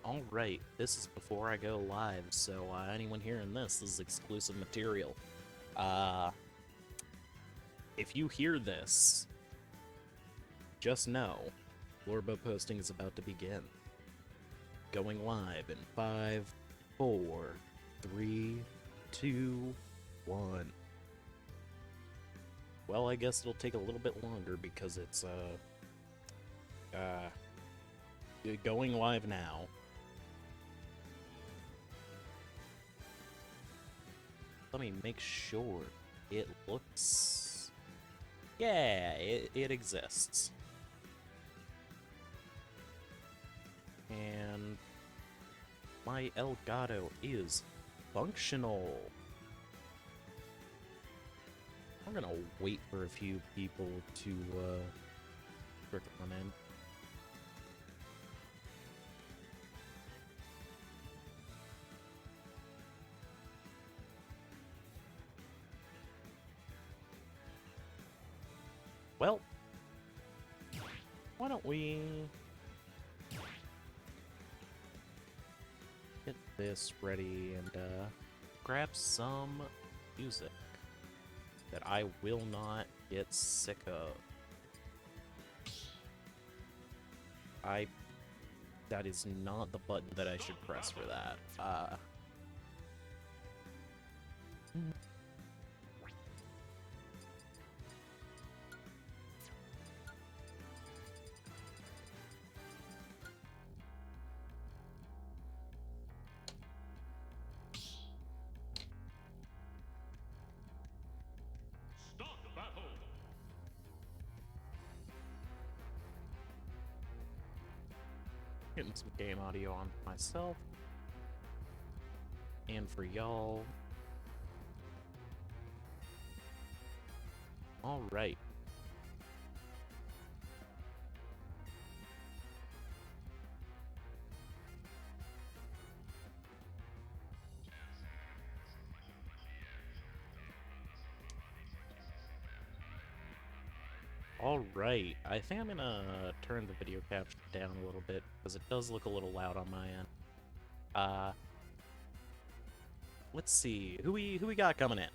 Alright, this is before I go live, so anyone hearing this is exclusive material. Uh, if you hear this, just know, BLORBO posting is about to begin. Going live in 5, 4, 3, 2, 1. Well, I guess it'll take a little bit longer because it's, going live now. Let me make sure it looks... Yeah, it exists. And my Elgato is functional. I'm gonna wait for a few people to trickle in. Well, why don't we get this ready and grab some music that I will not get sick of. That is not the button that I should press for that. Getting some game audio on for myself and for y'all. Alright. Alright, I think I'm gonna turn the video capture down a little bit, because it does look a little loud on my end. Let's see, who we got coming in?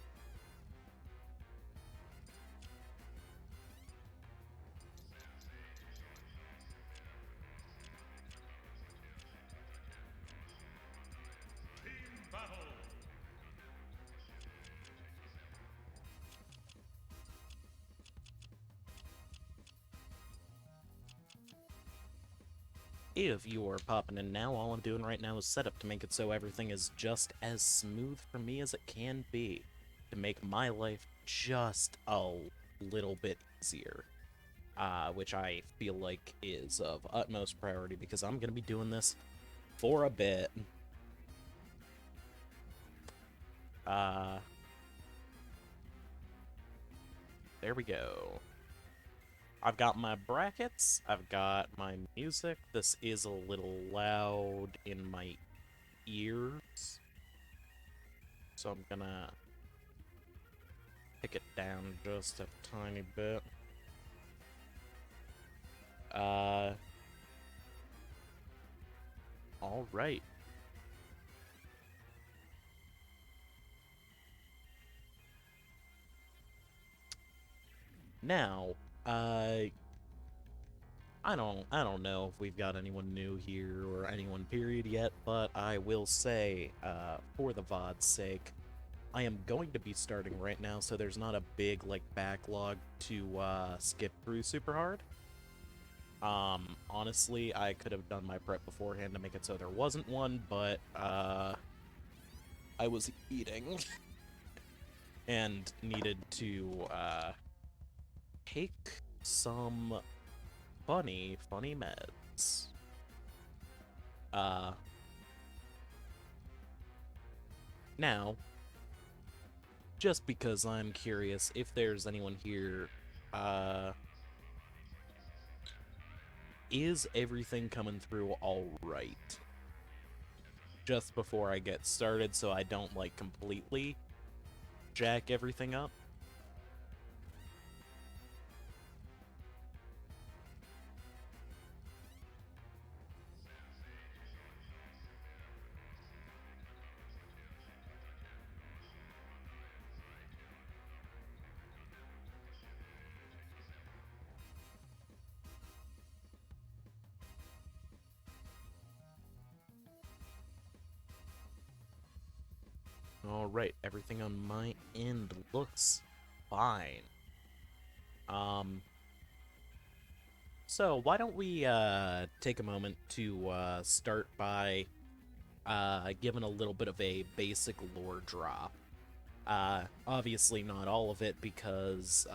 If you are popping in now, all I'm doing right now is setup to make it so everything is just as smooth for me as it can be, to make my life just a little bit easier, which I feel like is of utmost priority because I'm going to be doing this for a bit. There we go. I've got my brackets, I've got my music. This is a little loud in my ears, so I'm gonna pick it down just a tiny bit. Alright. Now, I don't know if we've got anyone new here or anyone period yet, but I will say, for the VOD's sake, I am going to be starting right now, so there's not a big, like, backlog to, skip through super hard. Honestly, I could have done my prep beforehand to make it so there wasn't one, but, I was eating and needed to, take some funny meds. Now, just because I'm curious if there's anyone here, is everything coming through alright? Just before I get started so I don't, like, completely jack everything up. Alright, everything on my end looks fine. So why don't we, take a moment to, start by, giving a little bit of a basic lore drop. Obviously not all of it because,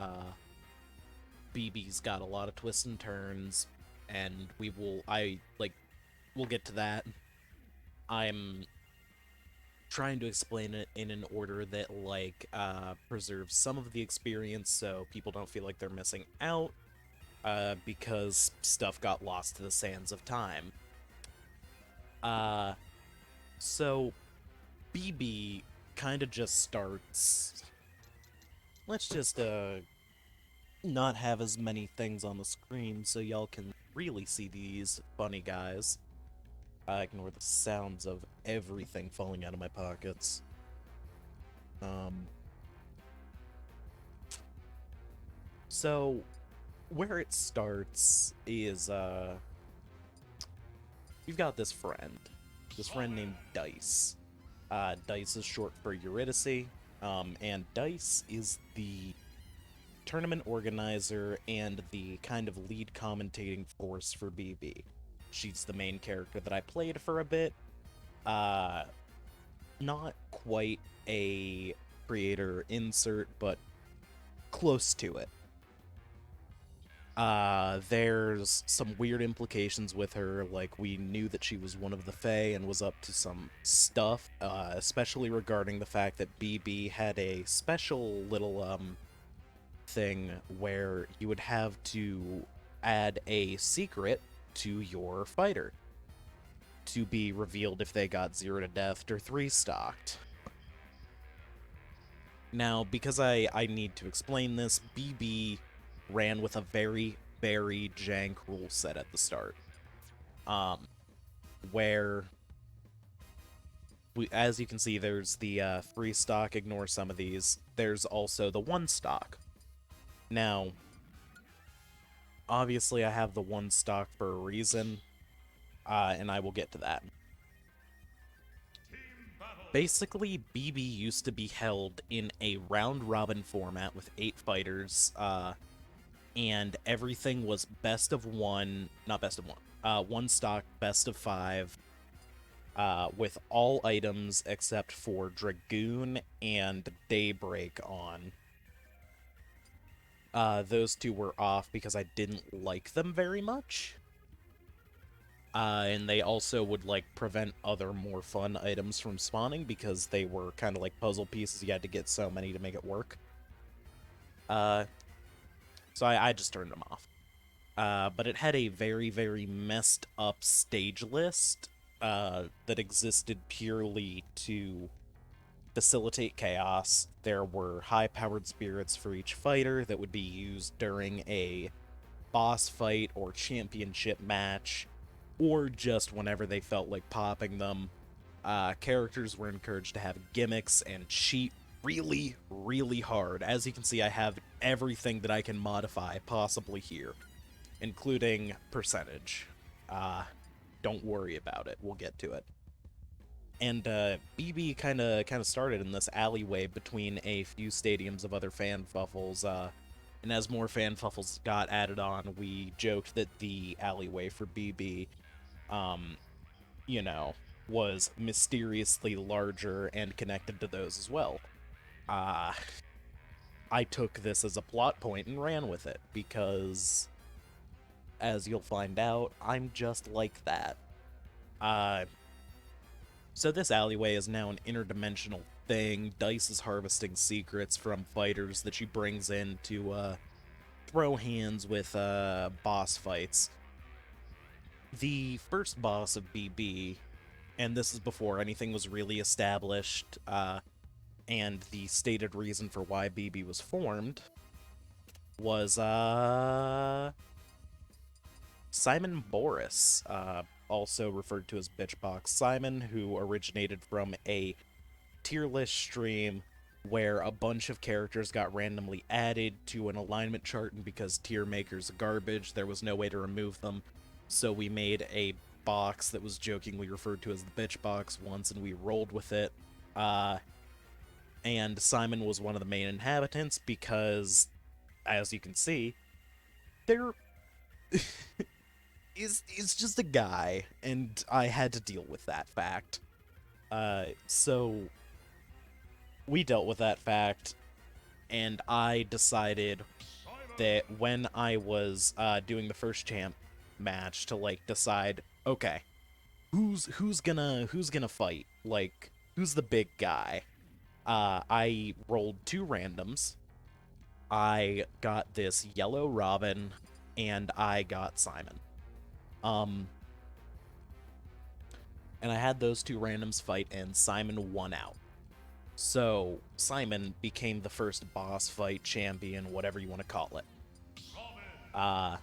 BB's got a lot of twists and turns, and we'll get to that. I'm trying to explain it in an order that, preserves some of the experience so people don't feel like they're missing out, because stuff got lost to the sands of time. So BB kind of just starts. Let's just, not have as many things on the screen so y'all can really see these funny guys. Ignore the sounds of everything falling out of my pockets. So, where it starts is, we've got this friend. This friend named Dice. Dice is short for Eurydice, and Dice is the tournament organizer and the kind of lead commentating force for BB. She's the main character that I played for a bit. Not quite a creator insert, but close to it. There's some weird implications with her, like we knew that she was one of the Fae and was up to some stuff, especially regarding the fact that BB had a special little, thing where you would have to add a secret to your fighter to be revealed if they got 0 to death or 3 stocked. Now, because I need to explain this, BB ran with a very, very jank rule set at the start. Where, as you can see, there's the 3 stock, ignore some of these. There's also the 1 stock. Now, obviously I have the 1 stock for a reason, and I will get to that. Basically, BB used to be held in a round-robin format with 8 fighters, and everything was best of 1, not best of 1, 1 stock, best of 5, with all items except for Dragoon and Daybreak on. Those 2 were off because I didn't like them very much. And they also would, prevent other more fun items from spawning because they were kind of like puzzle pieces. You had to get so many to make it work. So I just turned them off. But it had a very, very messed up stage list that existed purely to facilitate chaos. There were high-powered spirits for each fighter that would be used during a boss fight or championship match, or just whenever they felt like popping them. Characters were encouraged to have gimmicks and cheat really, really hard. As you can see, I have everything that I can modify possibly here, including percentage. Don't worry about it. We'll get to it. And BB kind of started in this alleyway between a few stadiums of other fanfuffles, and as more fanfuffles got added on, we joked that the alleyway for BB, was mysteriously larger and connected to those as well. I took this as a plot point and ran with it, because, as you'll find out, I'm just like that. So this alleyway is now an interdimensional thing. Dice is harvesting secrets from fighters that she brings in to throw hands with boss fights. The first boss of BB, and this is before anything was really established, and the stated reason for why BB was formed, was Simon Boris, also referred to as Bitchbox Simon, who originated from a tier list stream where a bunch of characters got randomly added to an alignment chart, and because tier makers are garbage, there was no way to remove them, so we made a box that was jokingly referred to as the Bitch Box once, and we rolled with it. and Simon was one of the main inhabitants because, as you can see, there is just a guy, and I had to deal with that fact. So we dealt with that fact, and I decided that when I was doing the first champ match to like decide, okay, who's gonna fight? Like, who's the big guy? I rolled two randoms. I got this yellow Robin, and I got Simon. Um, and I had those two randoms fight, and Simon won out. So Simon became the first boss fight champion, whatever you want to call it. Uh,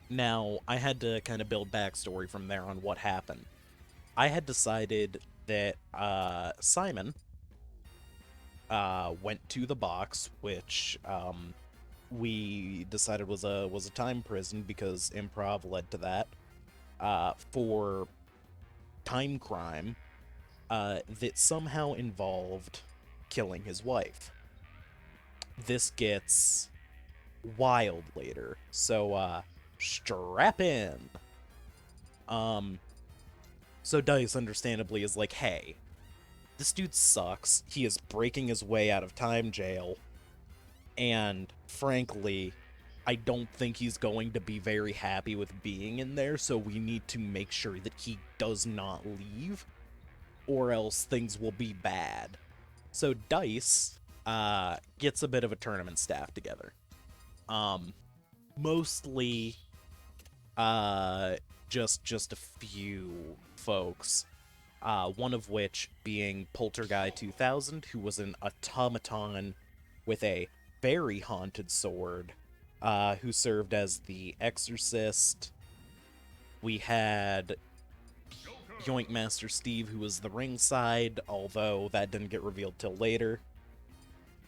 Now I had to kind of build backstory from there on what happened. I had decided that Simon went to the box, which we decided was a time prison because improv led to that, for time crime that somehow involved killing his wife. This gets wild later, so strap in. Um, so Dice, understandably, is like, hey, this dude sucks. He is breaking his way out of time jail, and frankly, I don't think he's going to be very happy with being in there, so we need to make sure that he does not leave, or else things will be bad. So Dice gets a bit of a tournament staff together. Mostly just a few folks. One of which being Polterguy 2000, who was an automaton with a very haunted sword, who served as the exorcist. We had Yoink Master Steve, who was the ringside, although that didn't get revealed till later.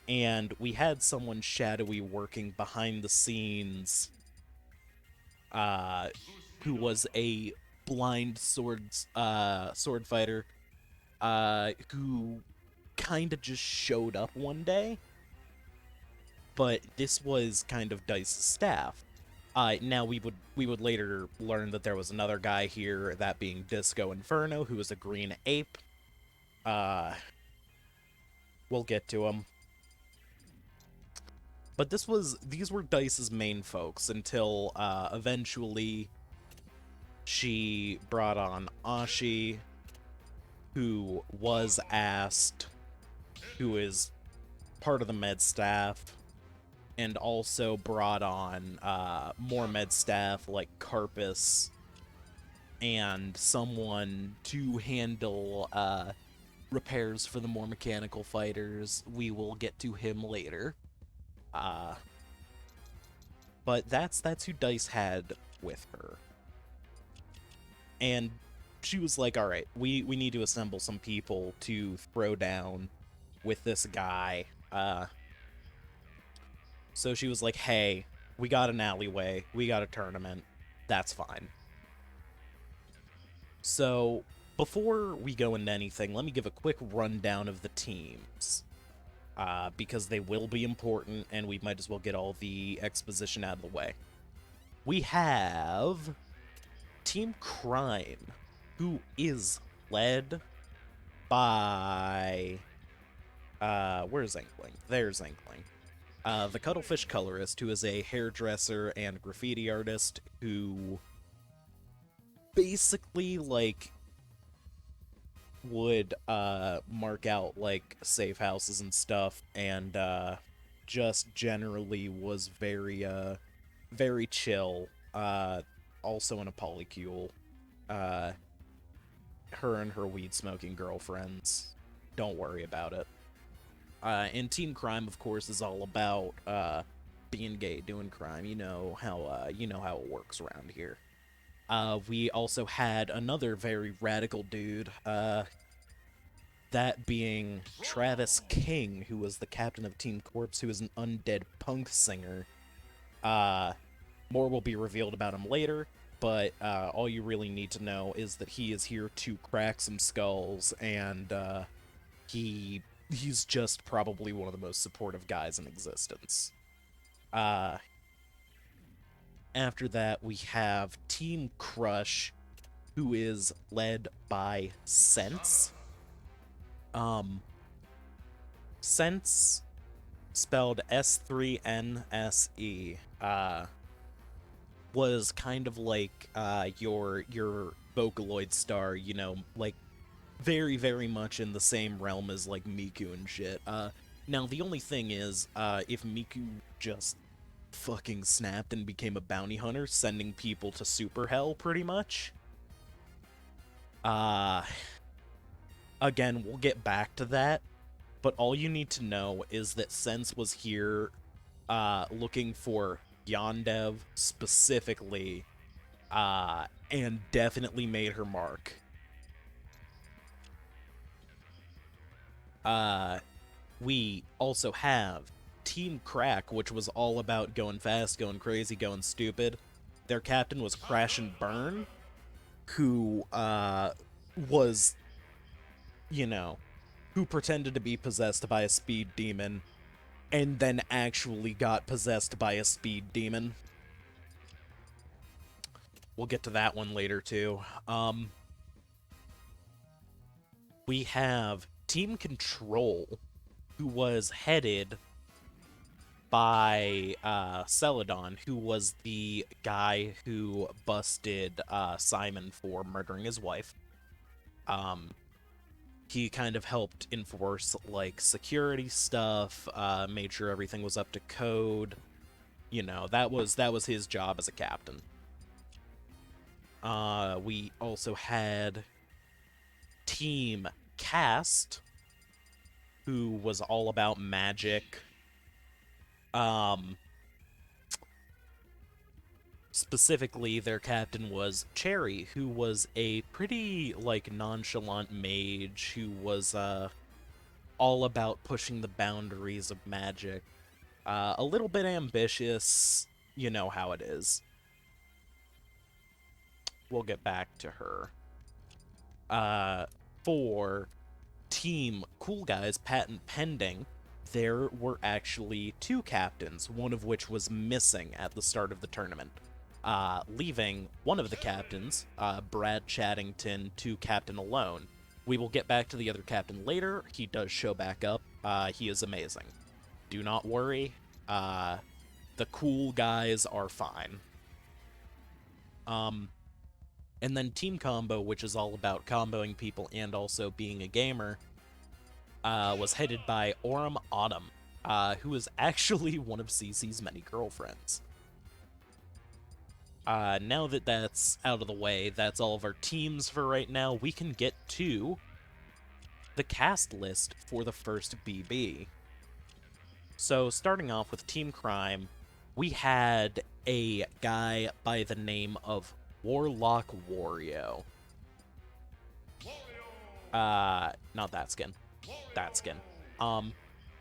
And we had someone shadowy working behind the scenes, who was a blind sword fighter, who kind of just showed up one day. But this was kind of Dice's staff. Now we would later learn that there was another guy here, that being Disco Inferno, who was a green ape. We'll get to him. But these were Dice's main folks until eventually she brought on Ashi, who was asked, who is part of the med staff, and also brought on more med staff like Carpus and someone to handle repairs for the more mechanical fighters. We will get to him later. But that's who Dice had with her. And she was like, all right, we need to assemble some people to throw down with this guy. So she was like, hey, we got an alleyway, we got a tournament, that's fine. So before we go into anything, let me give a quick rundown of the teams. Because they will be important, and we might as well get all the exposition out of the way. We have Team Crime, who is led by... where's Inkling? There's Inkling. The Cuttlefish Colorist, who is a hairdresser and graffiti artist, who basically, like, would mark out like safe houses and stuff, and just generally was very chill. Also in a polycule. Her and her weed smoking girlfriends, don't worry about it. And Team Crime, of course, is all about being gay, doing crime. You know how it works around here. We also had another very radical dude, that being Travis King, who was the captain of Team Corpse, who is an undead punk singer. More will be revealed about him later, but all you really need to know is that he is here to crack some skulls and He's just probably one of the most supportive guys in existence. Uh, After that, we have Team Crush, who is led by Sense. Sense, spelled S3NSE, was kind of like your Vocaloid star, you know, like very, very much in the same realm as like Miku and shit. Now the only thing is, if Miku just fucking snapped and became a bounty hunter, sending people to super hell, pretty much. Again, we'll get back to that, but all you need to know is that Sense was here, looking for Yondev specifically, and definitely made her mark. We also have Team Crack, which was all about going fast, going crazy, going stupid. Their captain was Crash and Burn, who, was, you know, who pretended to be possessed by a speed demon, and then actually got possessed by a speed demon. We'll get to that one later, too. We have Team Control, who was headed by Celadon, who was the guy who busted Simon for murdering his wife. He kind of helped enforce, like, security stuff, made sure everything was up to code. You know, that was his job as a captain. We also had Team Cast, who was all about magic. Specifically, their captain was Cherry, who was a pretty, like, nonchalant mage who was, all about pushing the boundaries of magic. A little bit ambitious, you know how it is. We'll get back to her. For Team Cool Guys, patent pending, there were actually two captains, one of which was missing at the start of the tournament, leaving one of the captains, Brad Chattington, to captain alone. We will get back to the other captain later. He does show back up. He is amazing. Do not worry. The cool guys are fine. And then Team Combo, which is all about comboing people and also being a gamer, was headed by Aurum Autumn, who is actually one of CC's many girlfriends. Now that that's out of the way, that's all of our teams for right now, we can get to the cast list for the first BB. So, starting off with Team Crime, we had a guy by the name of Warlock Wario. Not that skin. That skin.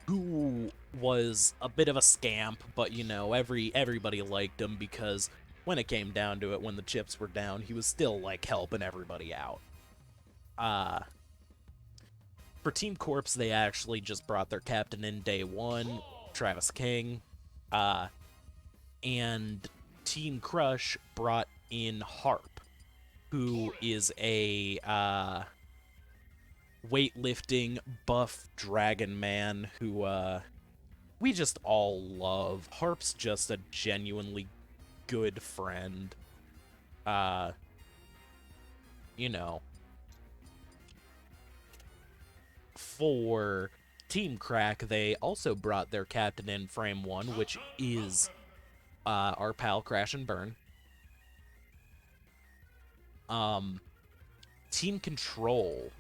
Who was a bit of a scamp, but, you know, everybody liked him because when it came down to it, when the chips were down, he was still, like, helping everybody out. For Team Corpse, they actually just brought their captain in day one, Travis King, and Team Crush brought in Harp, who is a, weightlifting buff dragon man who, we just all love. Harp's just a genuinely good friend. You know. For Team Crack, they also brought their captain in frame one, which is, our pal Crash and Burn. Team Control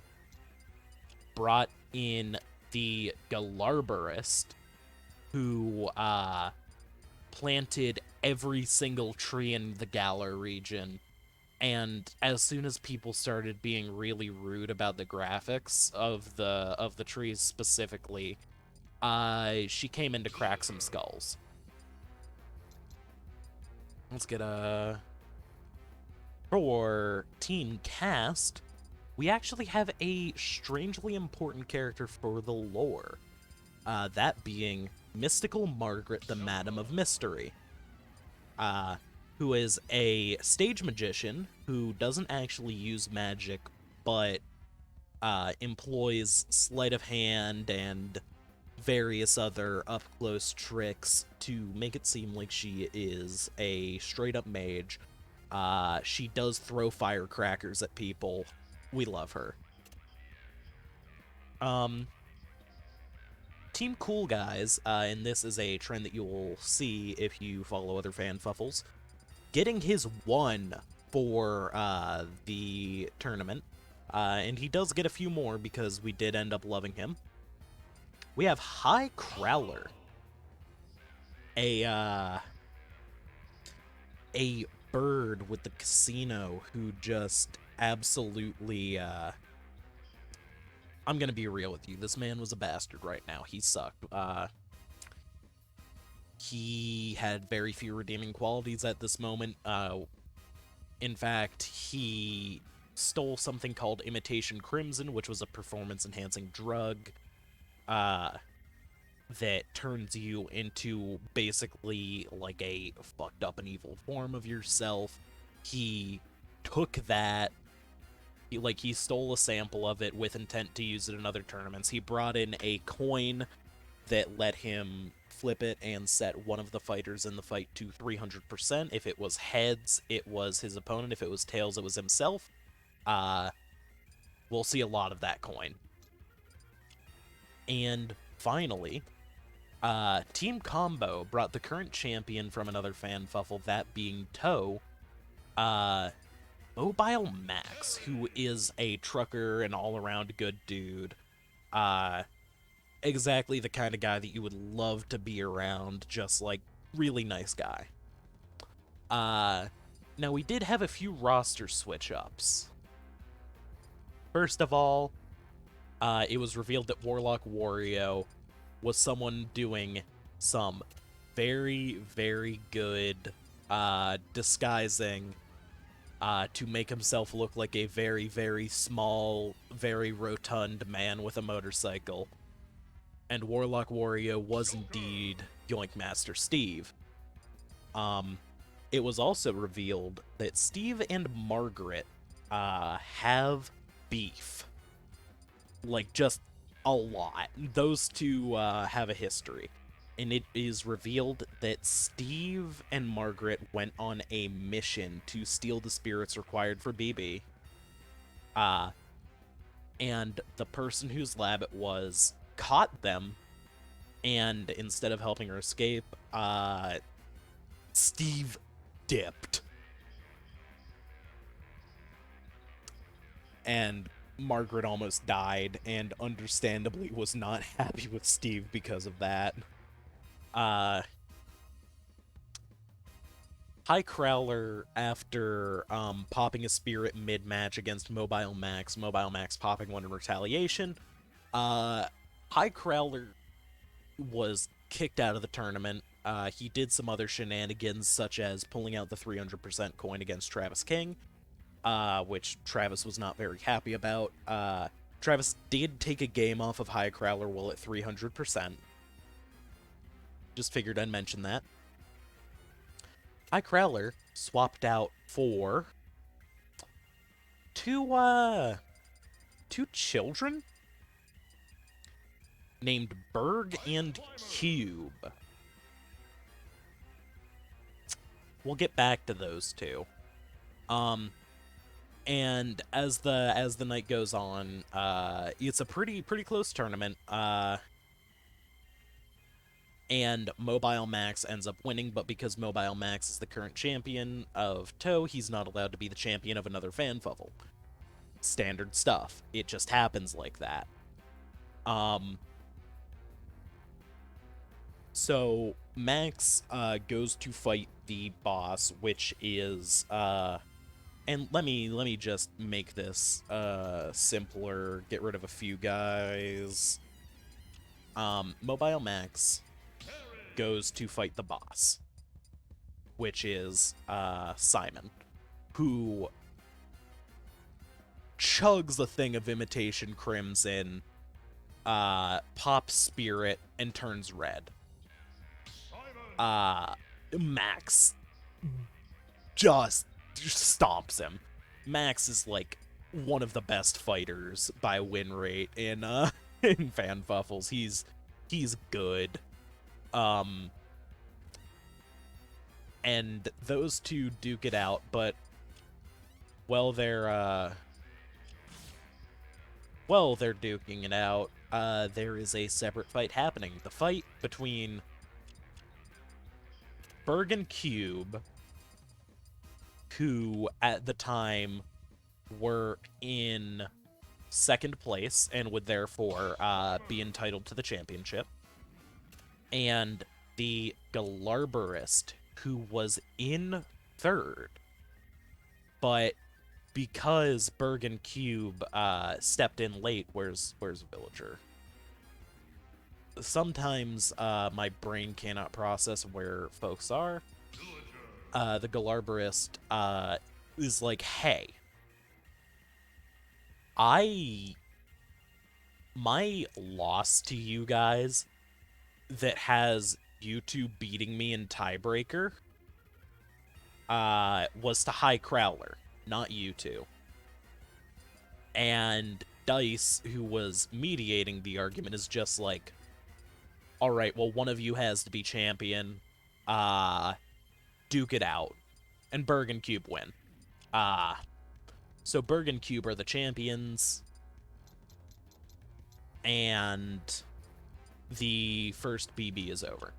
brought in the Galarbarist, who, planted every single tree in the Galar region, and as soon as people started being really rude about the graphics of the trees specifically, she came in to crack some skulls. Let's get a... For Team Cast, we actually have a strangely important character for the lore. That being Mystical Margaret, the Madam of Mystery, who is a stage magician who doesn't actually use magic, but employs sleight of hand and various other up-close tricks to make it seem like she is a straight-up mage. She does throw firecrackers at people. We love her. Team Cool Guys, and this is a trend that you'll see if you follow other fanfuffles, getting his 1 for the tournament, and he does get a few more because we did end up loving him. We have High Crowler, a bird with the casino who just absolutely, I'm gonna be real with you, this man was a bastard right now. He sucked. He had very few redeeming qualities at this moment. In fact, he stole something called Imitation Crimson, which was a performance-enhancing drug that turns you into basically like a fucked up and evil form of yourself. He took that, he stole a sample of it with intent to use it in other tournaments. He brought in a coin that let him flip it and set one of the fighters in the fight to 300%. If it was heads, it was his opponent. If it was tails, it was himself. We'll see a lot of that coin. And finally, Team Combo brought the current champion from another fanfuffle, that being Toe, Mobile Max, who is a trucker and all-around good dude. Exactly the kind of guy that you would love to be around, just, like, really nice guy. Now, we did have a few roster switch-ups. First of all, it was revealed that Warlock Wario was someone doing some very, very good disguising to make himself look like a very, very small, very rotund man with a motorcycle. And Warlock Wario was indeed Yoink Master Steve. It was also revealed that Steve and Margaret have beef. Like, just a lot. Those two have a history. And it is revealed that Steve and Margaret went on a mission to steal the spirits required for BB. And the person whose lab it was caught them, and instead of helping her escape, Steve dipped. And Margaret almost died, and understandably was not happy with Steve because of that. High Crowler, after popping a spirit mid-match against Mobile Max popping one in retaliation, High Crowler was kicked out of the tournament. He did some other shenanigans, such as pulling out the 300% coin against Travis King, which Travis was not very happy about. Travis did take a game off of High Crowler while at 300%. Just figured I'd mention that. High Crowler swapped out for two children named Berg and Cpubb. We'll get back to those two. And as the night goes on, it's a pretty close tournament. And Mobile Max ends up winning, but because Mobile Max is the current champion of Toe, he's not allowed to be the champion of another fanfuffle. Standard stuff. It just happens like that. So Max goes to fight the boss, which is and let me just make this simpler, get rid of a few guys. Mobile Max goes to fight the boss, which is Simon, who chugs a thing of Imitation Crimson, pops Spirit, and turns red. Max just stomps him. Max is like one of the best fighters by win rate in in Fanfuffles. He's good. And those two duke it out, but while they're duking it out, there is a separate fight happening. The fight between Berg and Cpubb, who at the time were in second place and would therefore be entitled to the championship, and the BLORBOS, who was in third, but because Berg and Cpubb stepped in late, where's Villager? Sometimes my brain cannot process where folks are. The BLORBOS is like, hey, my loss to you guys that has you two beating me in tiebreaker was to High Crowler, not you two. And Dice, who was mediating the argument, is just like, alright, well, one of you has to be champion, duke it out. And Berg and Cpubb win. So Berg and Cpubb are the champions, and the first BB is over.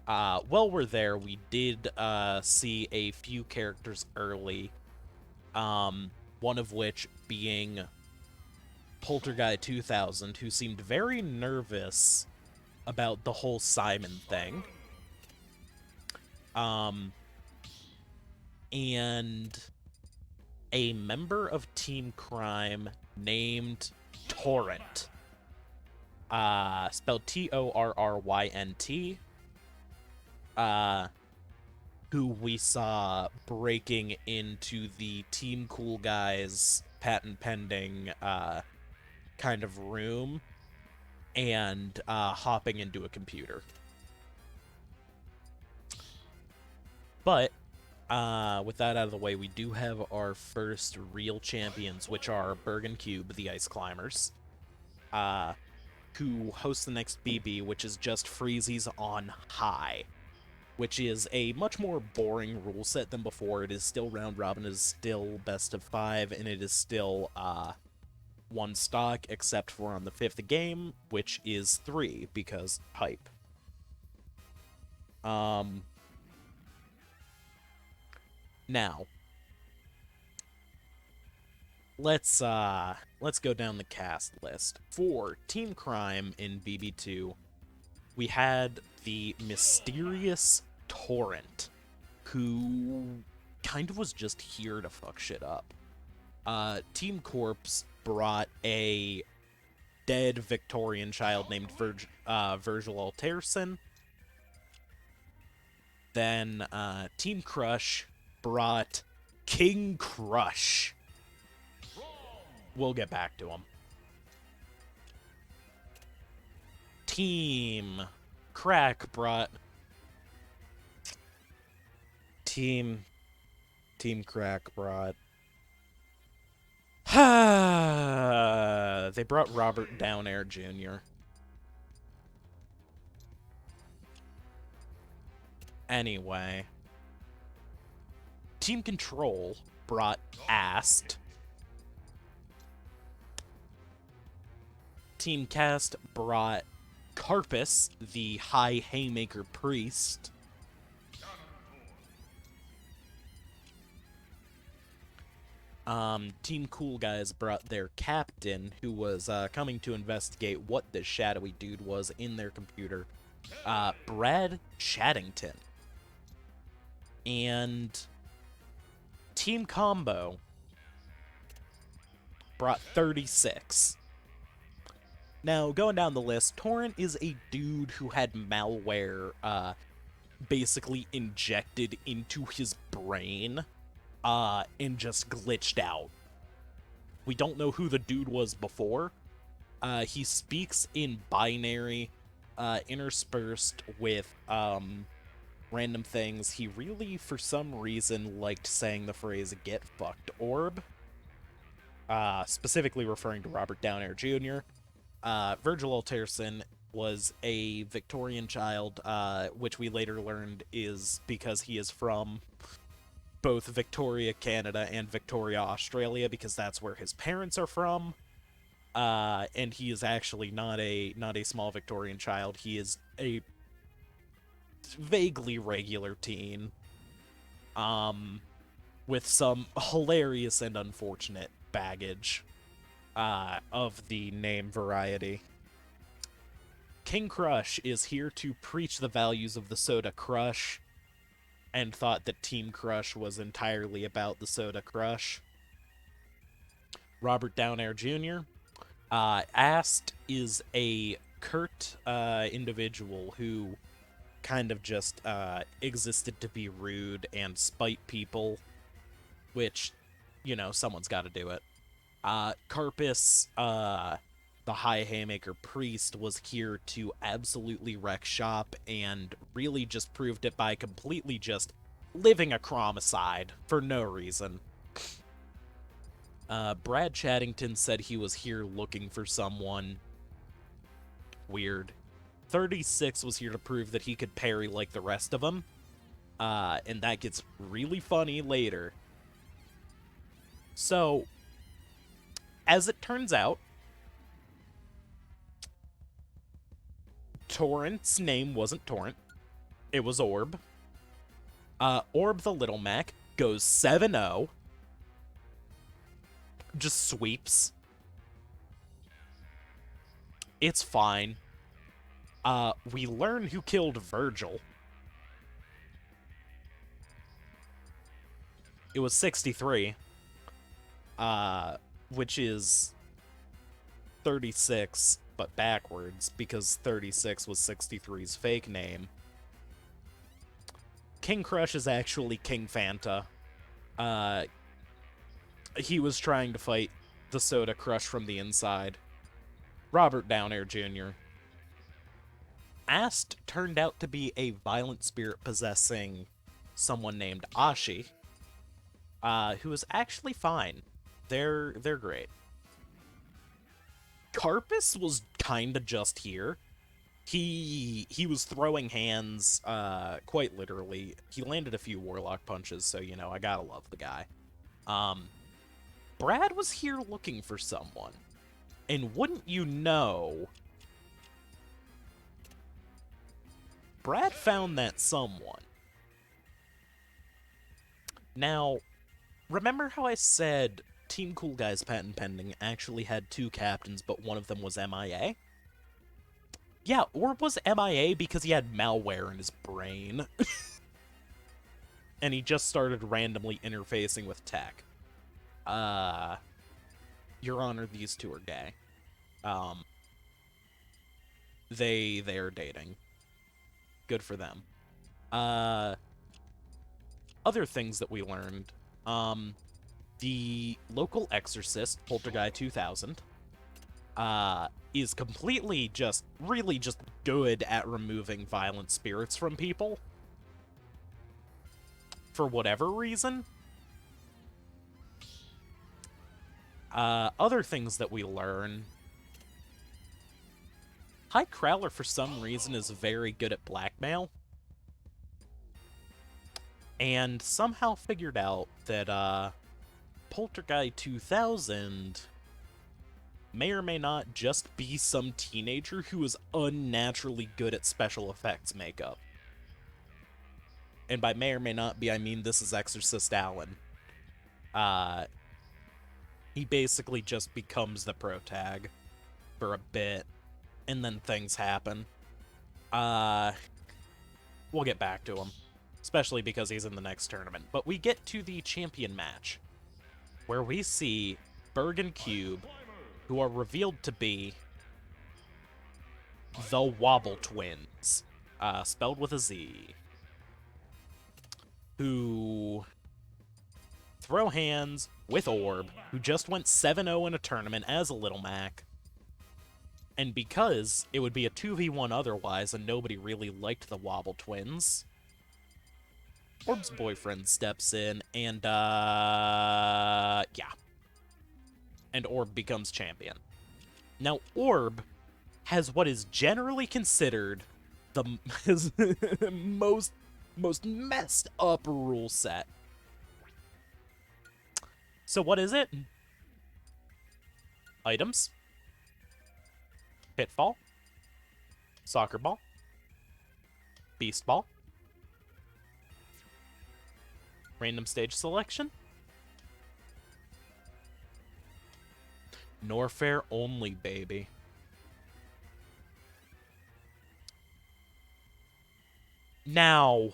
While we're there, we did see a few characters early, one of which being Polterguy 2000, who seemed very nervous about the whole Simon thing. And a member of Team Crime named Torrent, spelled Torrynt, who we saw breaking into the Team Cool Guys patent pending kind of room and hopping into a computer. But with that out of the way, we do have our first real champions, which are Berg and Cpubb, the Ice Climbers, who host the next BB, which is just Freezies on High, which is a much more boring rule set than before. It is still round robin, it is still best of 5, and it is still one stock, except for on the 5th game, which is 3, because hype. Now, let's go down the cast list. For Team Crime in BB2, we had the mysterious Torrent, who kind of was just here to fuck shit up. Team Corpse brought a dead Victorian child named Virgil Alterson. Then Team Crush brought King Crush. We'll get back to him. Team Crack brought... Team Crack brought... They brought Robert Downair Jr. Anyway. Team Control brought Ast. Team Cast brought Carpus, the High Haymaker Priest. Team Cool Guys brought their captain, who was coming to investigate what this shadowy dude was in their computer, Brad Chaddington. And Team Combo brought 36. Now, going down the list, Torrent is a dude who had malware basically injected into his brain and just glitched out. We don't know who the dude was before. He speaks in binary, interspersed with random things. He really, for some reason, liked saying the phrase "get fucked, orb," specifically referring to Robert Downer Jr. Virgil Alterson was a Victorian child, which we later learned is because he is from both Victoria, Canada, and Victoria, Australia, because that's where his parents are from. And he is actually not a small Victorian child. He is a vaguely regular teen, with some hilarious and unfortunate baggage, of the name variety. King Crush is here to preach the values of the Soda Crush, and thought that Team Crush was entirely about the Soda Crush. Robert Downer Jr. Ast is a curt individual who kind of just existed to be rude and spite people, which, you know, someone's got to do it. Carpus, the High Haymaker Priest, was here to absolutely wreck shop and really just proved it by completely just living a Chromicide for no reason. Brad Chaddington said he was here looking for someone. Weird. 36 was here to prove that he could parry like the rest of them. And that gets really funny later. So, as it turns out, Torrent's name wasn't Torrent. It was Orb. Orb the Little Mac goes 7-0. Just sweeps. It's fine. We learn who killed Virgil. It was 63. Which is 36, but backwards, because 36 was 63's fake name. King Crush is actually King Fanta. He was trying to fight the Soda Crush from the inside. Robert Downer Jr. Ast turned out to be a violent spirit possessing someone named Ashi, who is actually fine. They're great. Carpus was kinda just here. He was throwing hands, quite literally. He landed a few Warlock punches, so, you know, I gotta love the guy. Brad was here looking for someone. And wouldn't you know, Brad found that someone. Now, remember how I said Team Cool Guy's patent pending actually had 2 captains, but one of them was MIA? Yeah, Orb was MIA because he had malware in his brain. And he just started randomly interfacing with tech. Your Honor, these two are gay. They are dating. Good for them. Other things that we learned. The local exorcist, Poltergeist 2000, is completely really just good at removing violent spirits from people. For whatever reason. Other things that we learn. High Crowler, for some reason, is very good at blackmail. And somehow figured out that, Poltergeist 2000 may or may not just be some teenager who is unnaturally good at special effects makeup. And by may or may not be, I mean this is Exorcist Alan. He basically just becomes the protag for a bit, and then things happen. We'll get back to him, especially because he's in the next tournament. But we get to the champion match, where we see Berg and Cpubb, who are revealed to be the Wobble Twins, spelled with a Z, who throw hands with Orb, who just went 7-0 in a tournament as a Little Mac. And because it would be a 2v1 otherwise and nobody really liked the Wobble Twins, Orb's boyfriend steps in and, yeah. And Orb becomes champion. Now, Orb has what is generally considered the most messed up rule set. So what is it? Items. Pitfall. Soccer ball. Beast ball. Random stage selection. Norfair only, baby. Now,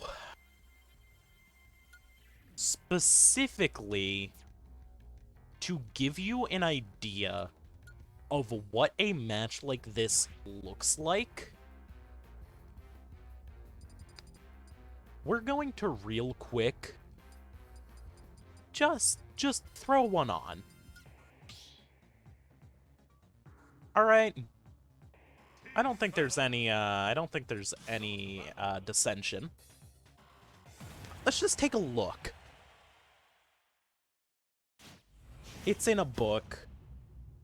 specifically, to give you an idea of what a match like this looks like, we're going to real quick just throw one on. All right. I don't think there's any dissension. Let's just take a look. It's in a book,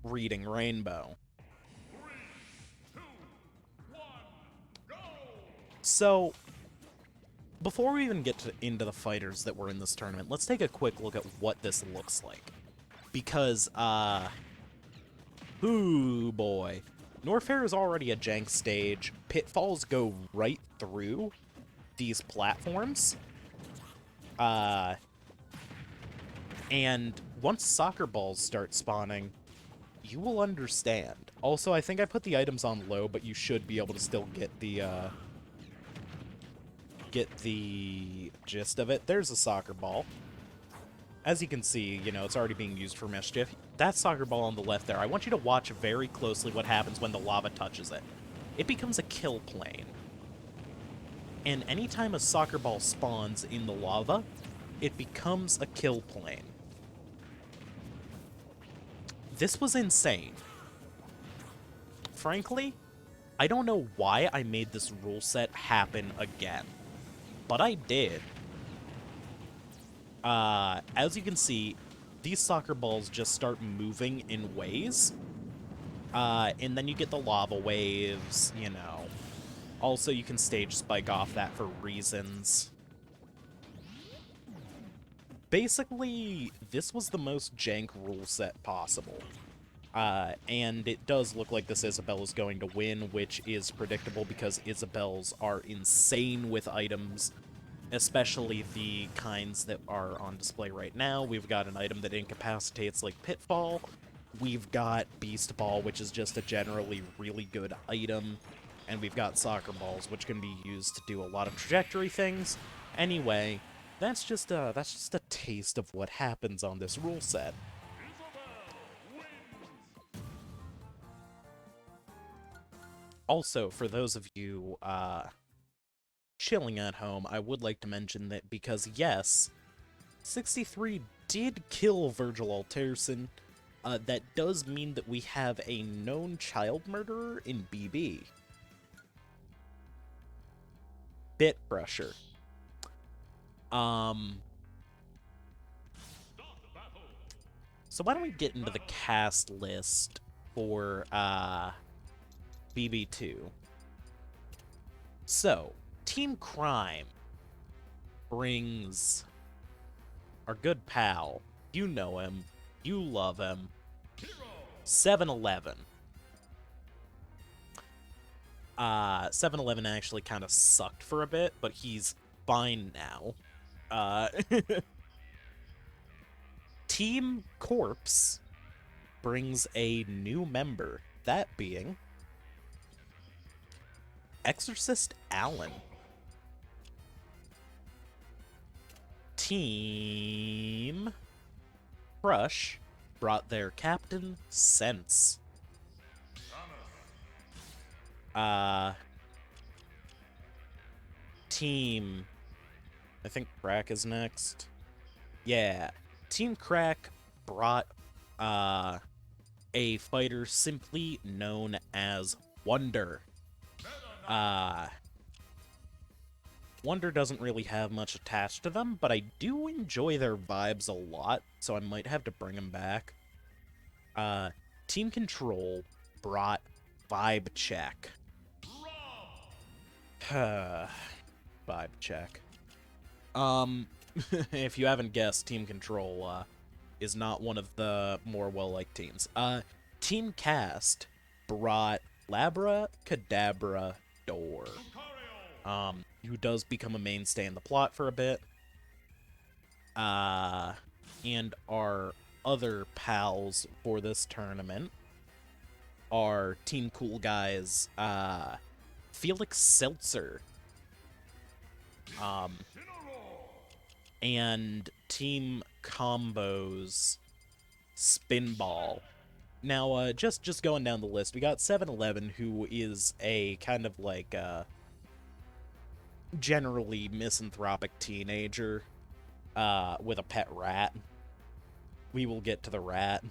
Reading Rainbow. 3, 2, 1, go! So, before we even get into the fighters that were in this tournament, let's take a quick look at what this looks like. Because, ooh boy. Norfair is already a jank stage. Pitfalls go right through these platforms. And once soccer balls start spawning, you will understand. Also, I think I put the items on low, but you should be able to still get the gist of it. There's a soccer ball. As you can see, you know, it's already being used for mischief. That soccer ball on the left there, I want you to watch very closely what happens when the lava touches it. It becomes a kill plane. And anytime a soccer ball spawns in the lava, it becomes a kill plane. This was insane. Frankly, I don't know why I made this rule set happen again, but I did. As you can see, these soccer balls just start moving in ways, and then you get the lava waves, you know. Also, you can stage spike off that for reasons. Basically, this was the most jank rule set possible. And it does look like this Isabelle is going to win, which is predictable because Isabelles are insane with items, especially the kinds that are on display right now. We've got an item that incapacitates like Pitfall. We've got Beast Ball, which is just a generally really good item. And we've got Soccer Balls, which can be used to do a lot of trajectory things. Anyway, that's just a taste of what happens on this rule set. Also, for those of you chilling at home, I would like to mention that because, yes, 63 did kill Virgil Alterson, that does mean that we have a known child murderer in BB. Bit pressure. So why don't we get into the cast list for BB2. So, Team Crime brings our good pal. You know him. You love him. 7-Eleven. 7-Eleven actually kind of sucked for a bit, but he's fine now. Team Corpse brings a new member, that being Exorcist Allen. Team Crush brought their captain, Sense. Team... I think Crack is next. Yeah. Team Crack brought a fighter simply known as Wonder. Wonder doesn't really have much attached to them, but I do enjoy their vibes a lot, so I might have to bring them back. Team Control brought Vibe Check. Vibe Check. If you haven't guessed, Team Control, is not one of the more well-liked teams. Team Cast brought Labra Cadabra Door, who does become a mainstay in the plot for a bit. And our other pals for this tournament are Team Cool Guys, Felix Seltzer, and Team Combos Spinball. Now, just going down the list, we got 7-Eleven, who is a kind of like, generally misanthropic teenager, with a pet rat. We will get to the rat.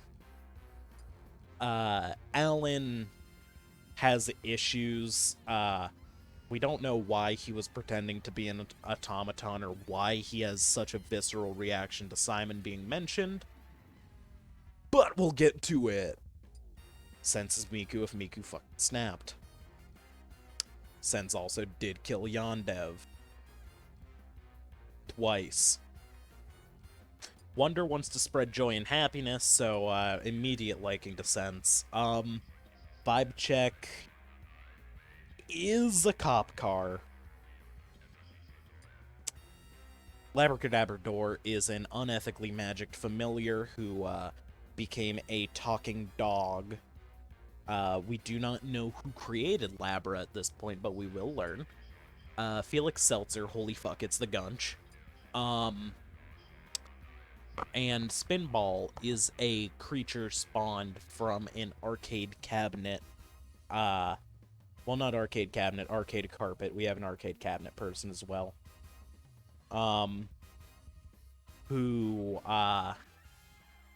Alan has issues. We don't know why he was pretending to be an automaton or why he has such a visceral reaction to Simon being mentioned. But we'll get to it. Senses Miku if Miku fucking snapped. Sense also did kill Yondev. Twice. Wonder wants to spread joy and happiness, so immediate liking to Sense. Vibe Check is a cop car. Labracadabrador is an unethically magicked familiar who became a talking dog. We do not know who created Labra at this point, but we will learn. Felix Seltzer, holy fuck, it's the Gunch. And Spinball is a creature spawned from an arcade cabinet. Well, not arcade cabinet, arcade carpet. We have an arcade cabinet person as well. Who,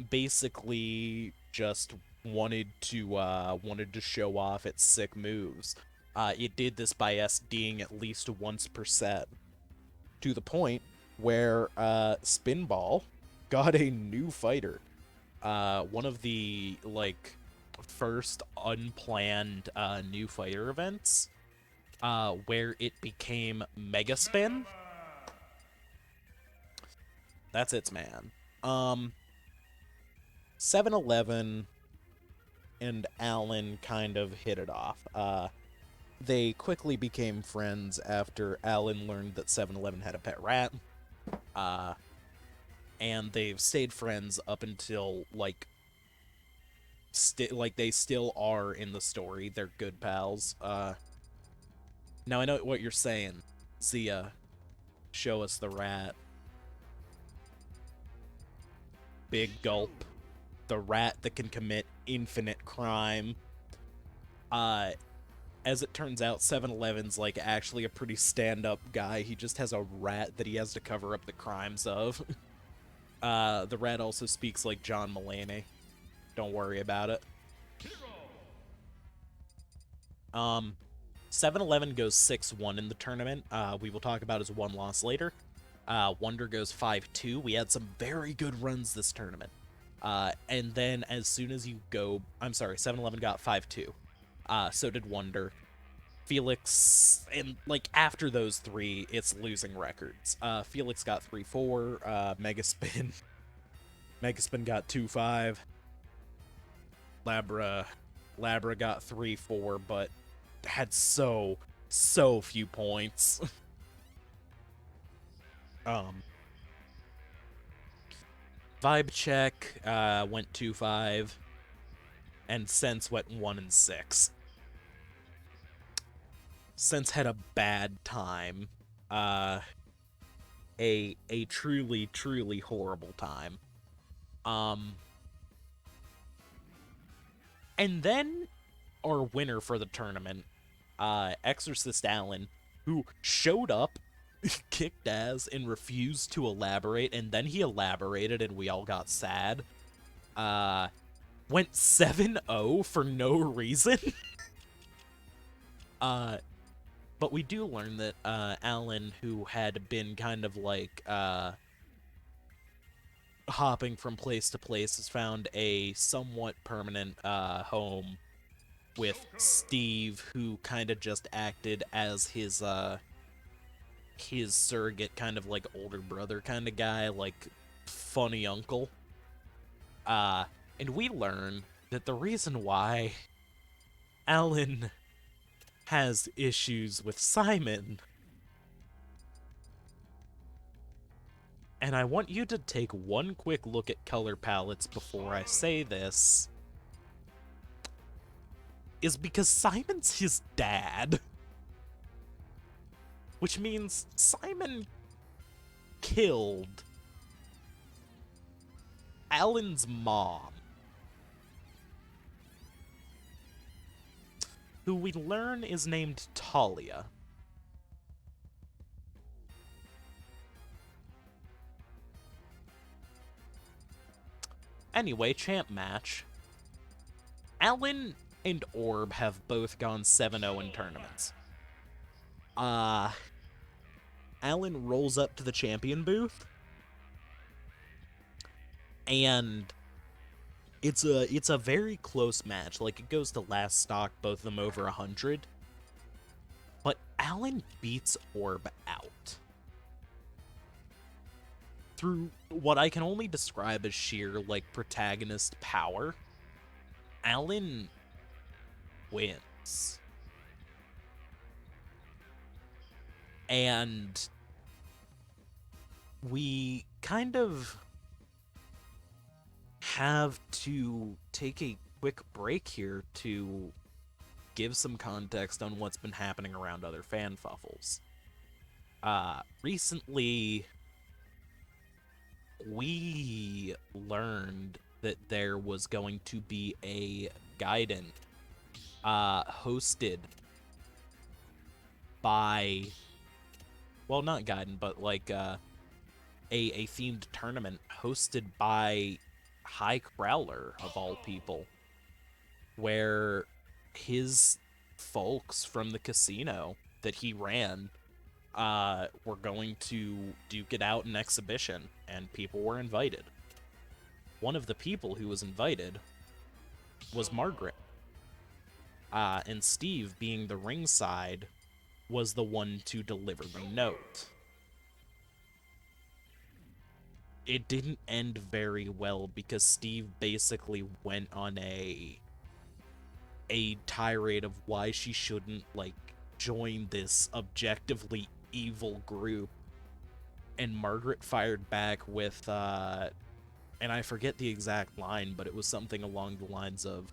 basically just wanted to show off its sick moves. It did this by SDing at least once per set, to the point where Spinball got a new fighter. One of the like first unplanned new fighter events, where it became Mega Spin. That's its man. 7-Eleven and Alan kind of hit it off. They quickly became friends after Alan learned that 7-Eleven had a pet rat. And they've stayed friends up until, like, they still are in the story. They're good pals. Now I know what you're saying. Zia, show us the rat. Big gulp. The rat that can commit infinite crime. As it turns out, 7-Eleven's, like, actually a pretty stand-up guy. He just has a rat that he has to cover up the crimes of. The rat also speaks like John Mulaney. Don't worry about it. 7-Eleven goes 6-1 in the tournament. We will talk about his one loss later. Wonder goes 5-2. We had some very good runs this tournament. And then as soon as you go... I'm sorry, 7-Eleven got 5-2. So did Wonder. Felix, and, like, after those three, it's losing records. Felix got 3-4. Megaspin. Megaspin got 2-5. Labra got 3-4, but had so few points. Vibe Check went 2-5, and Sense went 1-6. Sense had a bad time. A truly horrible time. And then our winner for the tournament, Exorcist Allen, who showed up kicked ass and refused to elaborate, and then he elaborated and we all got sad. Went 7-0 for no reason. But we do learn that Alan, who had been kind of like hopping from place to place, has found a somewhat permanent home with Steve, who kind of just acted as his surrogate, kind of like older brother kind of guy, like funny uncle. And we learn that the reason why Alan has issues with Simon, and I want you to take one quick look at color palettes before I say this, is because Simon's his dad. Which means Simon killed Alan's mom, who we learn is named Talia. Anyway, champ match. Alan and Orb have both gone 7-0 in tournaments. Alan rolls up to the champion booth, and it's a very close match. Like, it goes to last stock, both of them over 100. But Alan beats Orb out through what I can only describe as sheer, like, protagonist power. Alan wins. And we kind of have to take a quick break here to give some context on what's been happening around other fanfuffles. Recently, we learned that there was going to be a Gaiden hosted by, well, not Gaiden, but like a themed tournament hosted by High Crowler, of all people, where his folks from the casino that he ran were going to duke it out in exhibition, and people were invited. One of the people who was invited was Margaret. And Steve, being the ringside, was the one to deliver the note. It didn't end very well because Steve basically went on a tirade of why she shouldn't, like, join this objectively evil group. And Margaret fired back with, and I forget the exact line, but it was something along the lines of,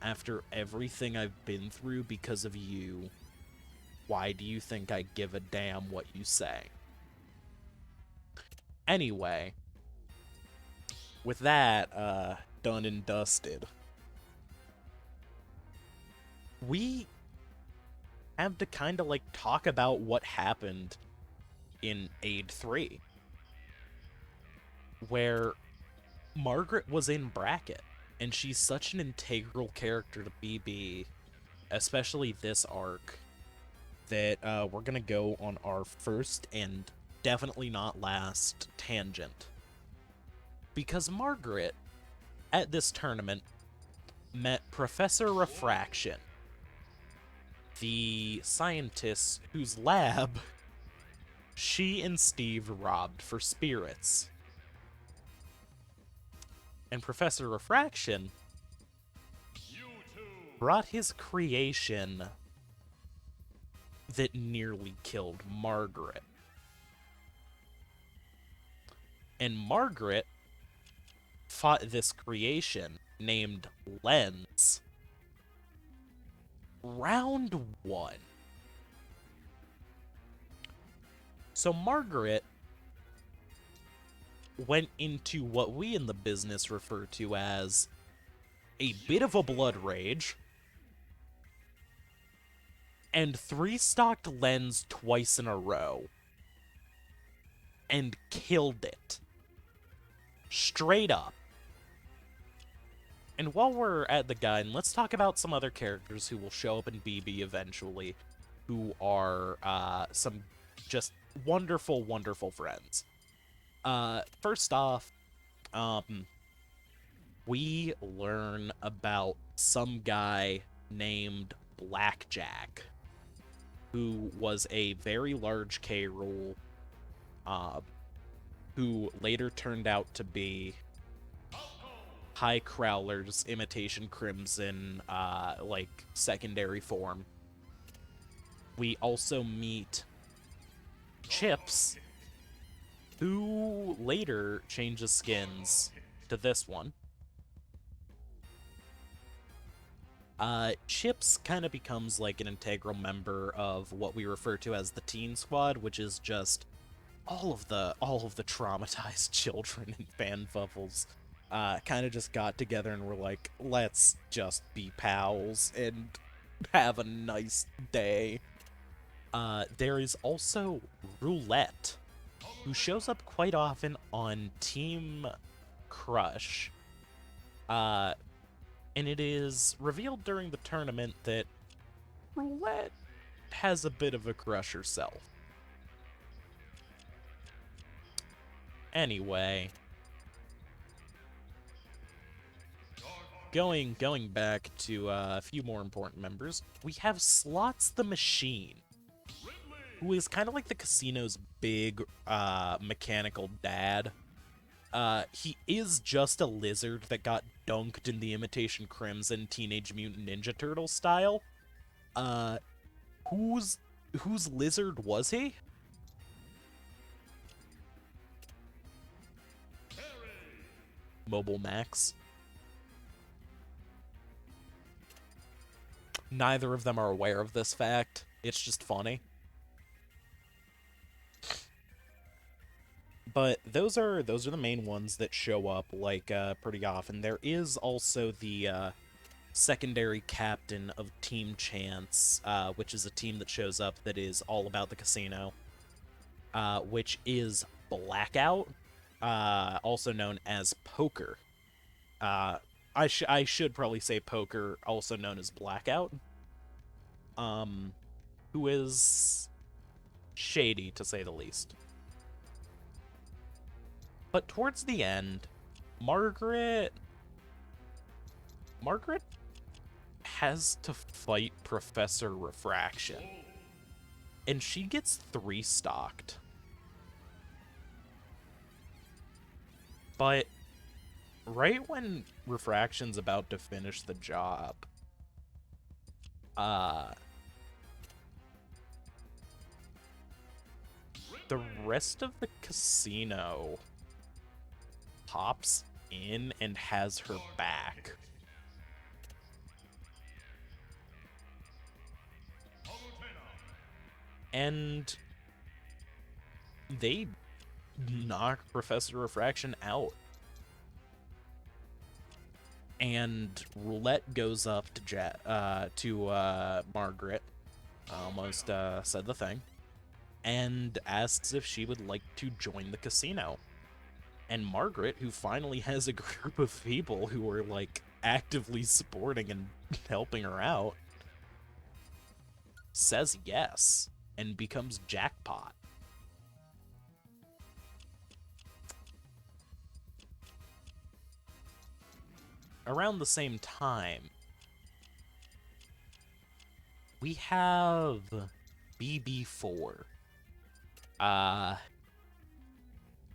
"After everything I've been through because of you, why do you think I give a damn what you say?" Anyway, with that done and dusted, we have to kind of, like, talk about what happened in Aid 3, where Margaret was in bracket, and she's such an integral character to BB, especially this arc, that we're gonna go on our first and definitely not last tangent. Because Margaret, at this tournament, met Professor Refraction, the scientist whose lab she and Steve robbed for spirits. And Professor Refraction brought his creation that nearly killed Margaret. And Margaret fought this creation named Lens. Round 1. So Margaret went into what we in the business refer to as a bit of a blood rage, and 3-stocked Lens twice in a row and killed it. Straight up. And while we're at the guide, let's talk about some other characters who will show up in BB eventually, who are some just wonderful, wonderful friends. First off, we learn about some guy named Blackjack, who was a very large K. Rool, who later turned out to be High Crowler's Imitation Crimson, like, secondary form. We also meet Chips, who later changes skins to this one. Chips kind of becomes like an integral member of what we refer to as the Teen Squad, which is just all of the traumatized children in fanfuffles kind of just got together and were like, let's just be pals and have a nice day. There is also Roulette, who shows up quite often on Team Crush. And it is revealed during the tournament that Roulette has a bit of a crush herself. Anyway, going back to a few more important members, we have Slots the Machine, who is kind of like the casino's big mechanical dad. He is just a lizard that got dunked in the Imitation Crimson Teenage Mutant Ninja Turtle style. Whose lizard was he? Mobile Max. Neither of them are aware of this fact. It's just funny. But those are the main ones that show up, like, pretty often. There is also the secondary captain of Team Chance, which is a team that shows up that is all about the casino, which is Blackout, also known as Poker. I should probably say Poker, also known as Blackout, who is shady, to say the least. But towards the end, Margaret has to fight Professor Refraction, and she gets 3-stocked. But right when Refraction's about to finish the job, the rest of the casino pops in and has her back. And they knock Professor Refraction out. And Roulette goes up to Margaret, almost said the thing, and asks if she would like to join the casino. And Margaret, who finally has a group of people who are, like, actively supporting and helping her out, says yes and becomes Jackpot. Around the same time, we have BB4,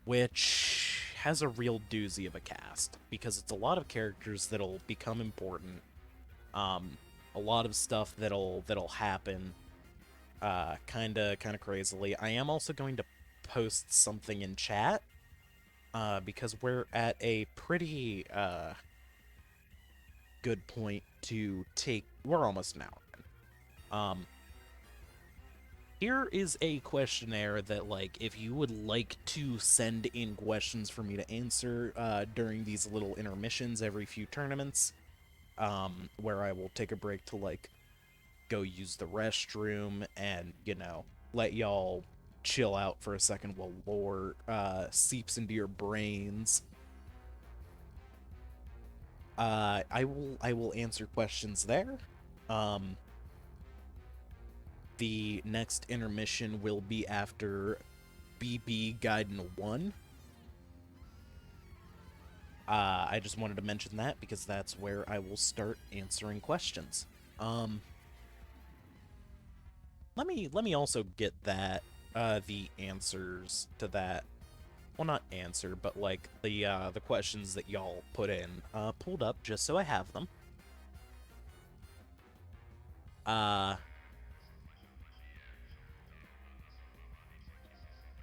which has a real doozy of a cast, because it's a lot of characters that'll become important, a lot of stuff that'll happen, kinda crazily. I am also going to post something in chat, because we're at a pretty, good point to take. We're almost an hour in. Here is a questionnaire that, like, if you would like to send in questions for me to answer during these little intermissions every few tournaments, where I will take a break to, like, go use the restroom and, you know, let y'all chill out for a second while lore seeps into your brains. I will answer questions there. The next intermission will be after BB Gaiden 1. I just wanted to mention that because that's where I will start answering questions. Let me also get that the answers to that. Well, not answer, but like the questions that y'all put in pulled up just so I have them.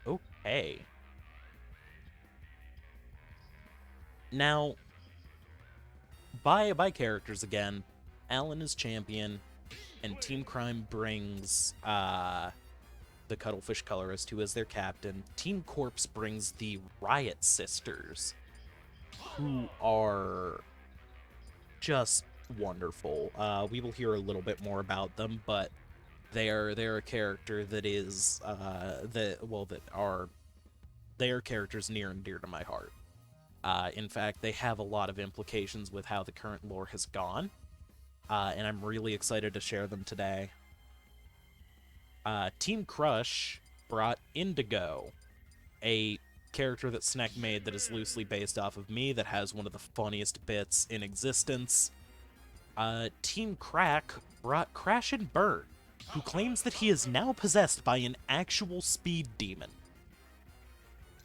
Okay. Now, by characters again, Alan is champion, and Team Crime brings the Cuttlefish Colorist, who is their captain. Team Corpse brings the Riot Sisters, who are just wonderful. We will hear a little bit more about them, but they're a character that is they are characters near and dear to my heart. In fact, they have a lot of implications with how the current lore has gone, and I'm really excited to share them today. Team Crush brought Indigo, a character that Sneck made that is loosely based off of me, that has one of the funniest bits in existence. Team Crack brought Crash and Burn, who claims that he is now possessed by an actual speed demon.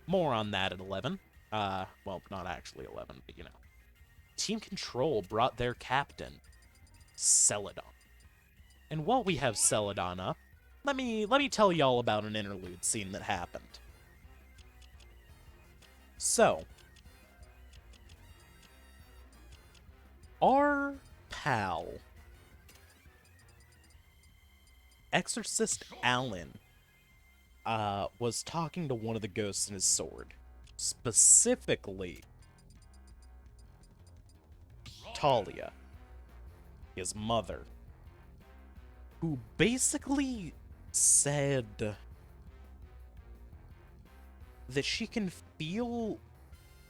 More on that at 11. Well, not actually 11, but you know. Team Control brought their captain, Celadon. And while we have Celadon up, let me tell y'all about an interlude scene that happened. So, our pal, Exorcist Alan, was talking to one of the ghosts in his sword. Specifically, Talia, his mother, who basically said that she can feel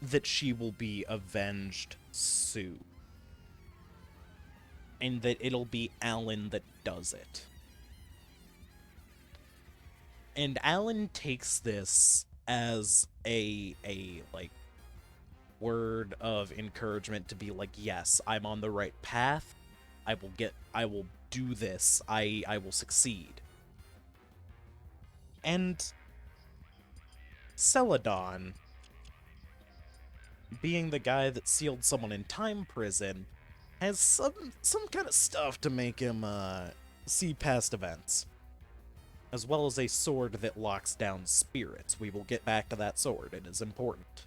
that she will be avenged soon, and that it'll be Alan that does it. And Alan takes this as a like word of encouragement to be like, yes, I'm on the right path. I will do this. I will succeed. And Celadon, being the guy that sealed someone in time prison, has some kind of stuff to make him see past events. As well as a sword that locks down spirits. We will get back to that sword. It is important.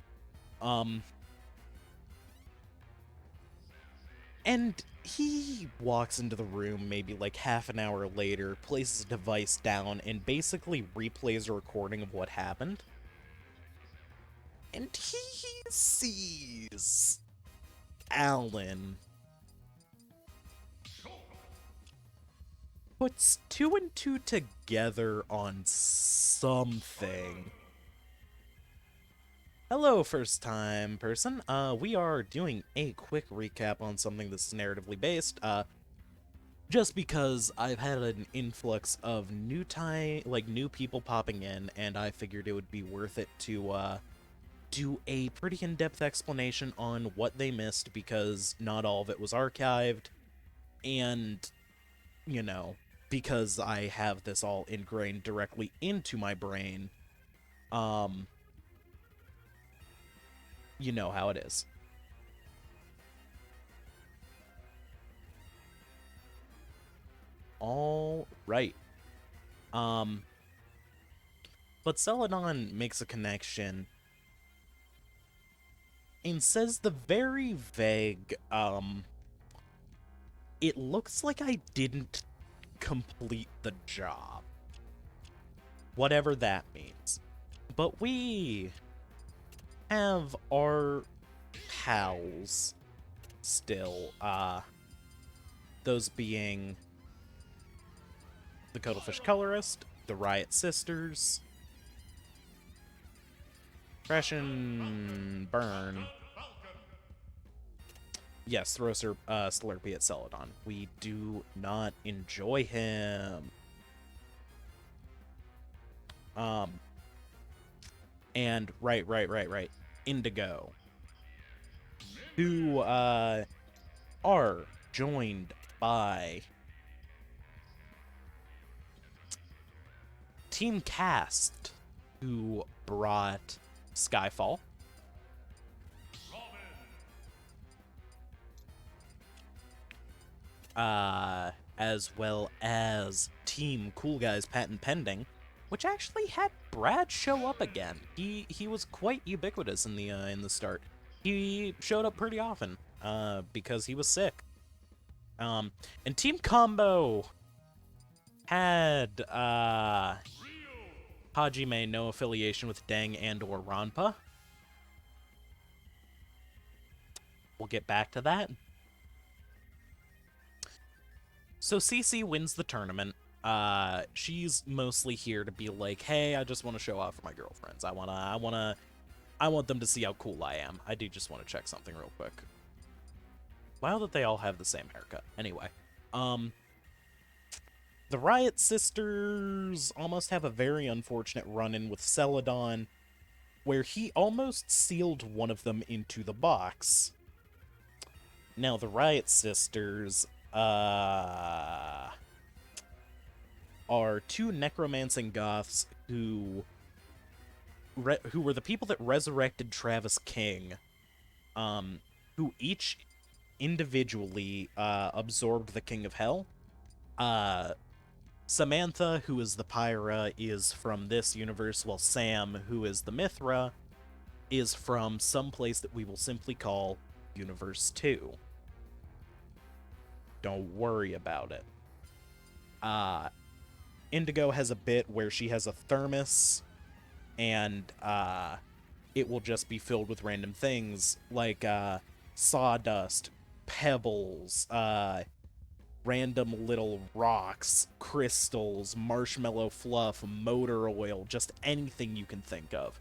And he walks into the room maybe like half an hour later, places a device down, and basically replays a recording of what happened. And he sees Alan puts 2 and 2 together on something. Hello, first-time person. We are doing a quick recap on something that's narratively based, just because I've had an influx of new people popping in, and I figured it would be worth it to, do a pretty in-depth explanation on what they missed, because not all of it was archived, and, you know, because I have this all ingrained directly into my brain, you know how it is. All right. But Celadon makes a connection and says the very vague, it looks like I didn't complete the job. Whatever that means. But we have our pals still, those being the Cuttlefish Colorist, the Riot Sisters, Crash and burn. Yes, throw Slurpee at Celadon. We do not enjoy him. And right. Indigo. Who, are joined by Team Cast, who brought Skyfall. As well as Team Cool Guys Patent Pending, which actually had Brad show up again. He was quite ubiquitous in the start. He showed up pretty often, because he was sick. And Team Combo had Hajime, no affiliation with Deng and or Ranpa. We'll get back to that. So CC wins the tournament. She's mostly here to be like, hey, I just want to show off for my girlfriends. I want them to see how cool I am. I do just want to check something real quick. Wow, that they all have the same haircut. Anyway, the Riot Sisters almost have a very unfortunate run-in with Celadon, where he almost sealed one of them into the box. Now, the Riot Sisters, are two necromancing goths who were the people that resurrected Travis King, who each individually absorbed the King of Hell. Samantha, who is the Pyra, is from this universe, while Sam, who is the Mithra, is from some place that we will simply call Universe 2. Don't worry about it. Indigo has a bit where she has a thermos, and it will just be filled with random things, like sawdust, pebbles, random little rocks, crystals, marshmallow fluff, motor oil, just anything you can think of.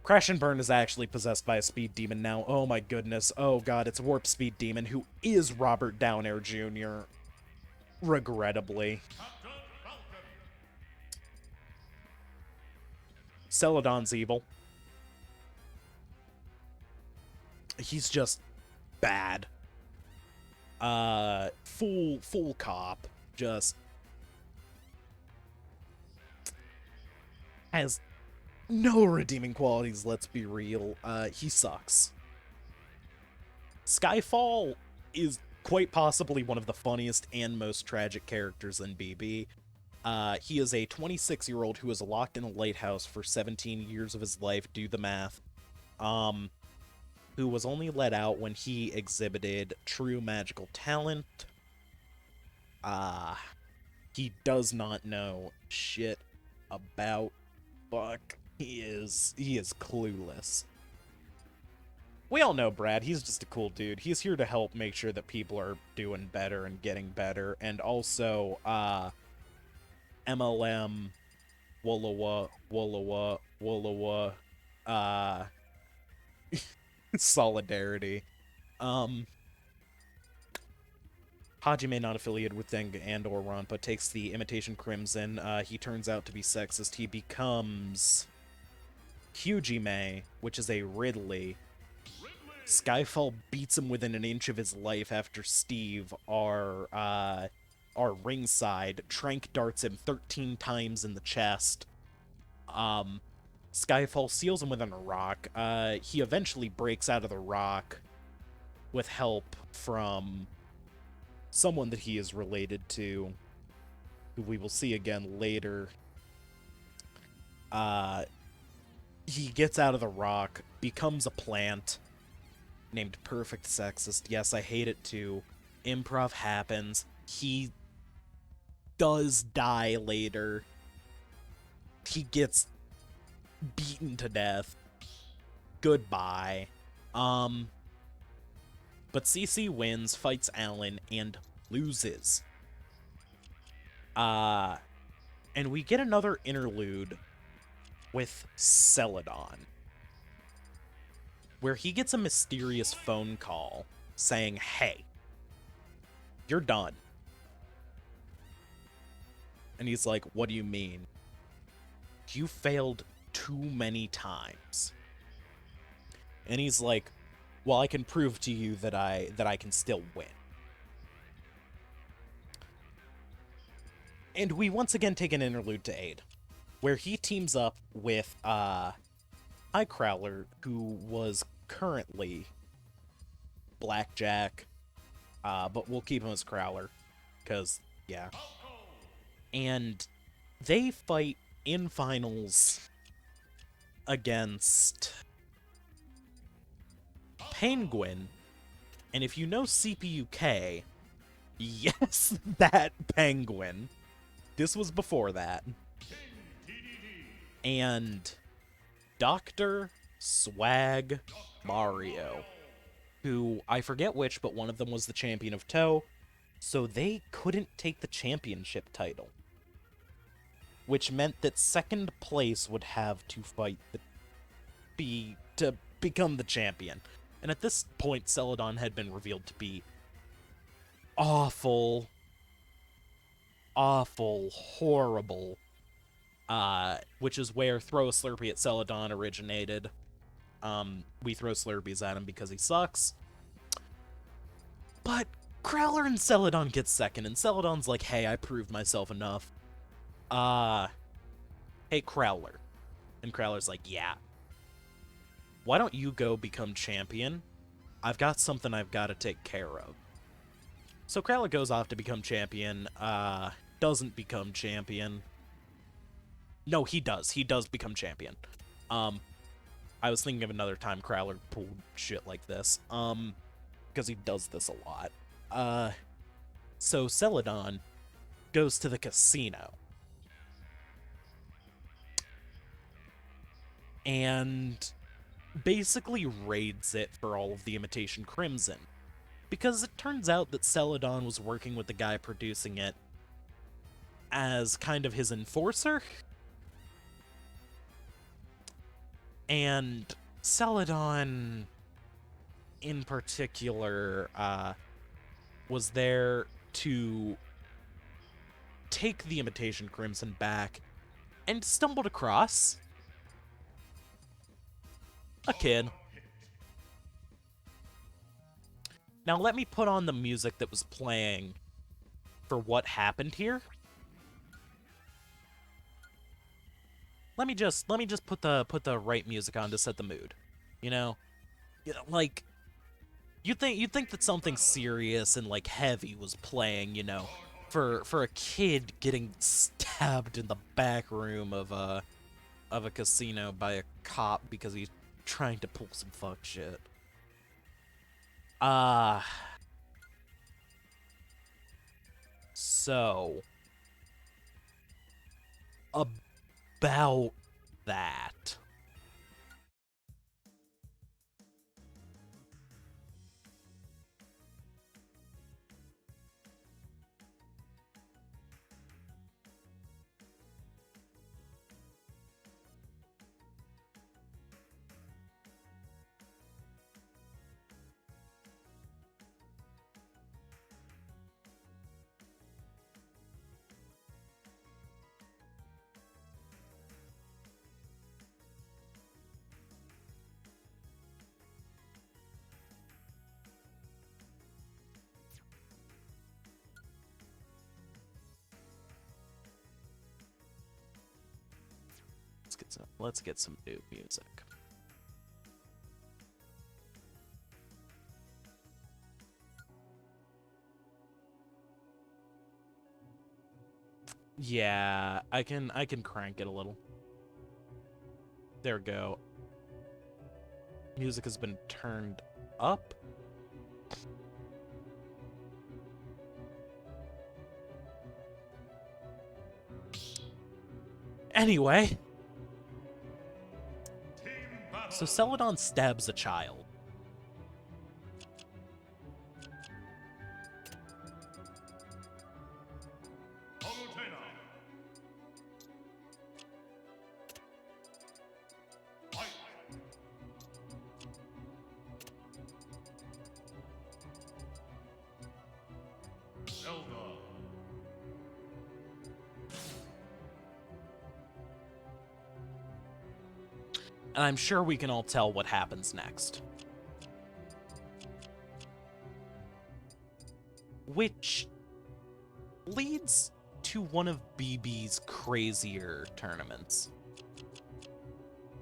Crash and Burn is actually possessed by a speed demon now. Oh my goodness. Oh god, it's Warp Speed Demon, who is Robert Downair Jr. Regrettably. Celadon's evil. He's just bad. Full cop. Just has no redeeming qualities, let's be real. He sucks. Skyfall is quite possibly one of the funniest and most tragic characters in BB. He is a 26-year-old who was locked in a lighthouse for 17 years of his life, do the math, who was only let out when he exhibited true magical talent. He does not know shit about fuck. He is clueless. We all know Brad. He's just a cool dude. He's here to help make sure that people are doing better and getting better. And also, MLM, Woolawa, solidarity. Hajime, not affiliated with Deng and or Ranpa, takes the Imitation Crimson. He turns out to be sexist. He becomes Kyujime, which is a Ridley. Skyfall beats him within an inch of his life after Steve, our ringside, trank darts him 13 times in the chest. Skyfall seals him within a rock. He eventually breaks out of the rock with help from someone that he is related to, who we will see again later. He gets out of the rock, becomes a plant, named Perfect Sexist. Yes, I hate it too. Improv happens. He does die later. He gets beaten to death. Goodbye. But CC wins, fights Alan, and loses. And we get another interlude with Celadon. where he gets a mysterious phone call saying, hey, you're done. And he's like, what do you mean? You failed too many times. And he's like, well, I can prove to you that I can still win. And we once again take an interlude to Aid, where he teams up with Highcrawler, who was currently Blackjack, but we'll keep him as Crowler, because, yeah. And they fight in finals against Penguin, and if you know CPUK, yes, that Penguin. This was before that. And Dr. Swag Mario, who I forget which, but one of them was the champion of Toe, so they couldn't take the championship title, which meant that second place would have to fight to become the champion. And at this point, Celadon had been revealed to be awful, horrible, which is where Throw a Slurpee at Celadon originated. We throw Slurpees at him because he sucks. But Crowler and Celadon get second, and Celadon's like, hey, I proved myself enough. Hey, Crowler. And Crowler's like, yeah. Why don't you go become champion? I've got something I've got to take care of. So Crowler goes off to become champion, doesn't become champion. No, he does. He does become champion. I was thinking of another time Crowler pulled shit like this, because he does this a lot. So Celadon goes to the casino. And basically raids it for all of the Imitation Crimson. Because it turns out that Celadon was working with the guy producing it as kind of his enforcer. And Celadon, in particular, was there to take the Imitation Crimson back and stumbled across a kid. Now let me put on the music that was playing for what happened here. Let me just put the right music on to set the mood. You know, like you'd think that something serious and like heavy was playing, you know, for a kid getting stabbed in the back room of a casino by a cop because he's trying to pull some fuck shit. So about that. Let's get some new music. Yeah, I can crank it a little. There we go. Music has been turned up. Anyway. So Celadon stabs a child. And I'm sure we can all tell what happens next. Which leads to one of BB's crazier tournaments.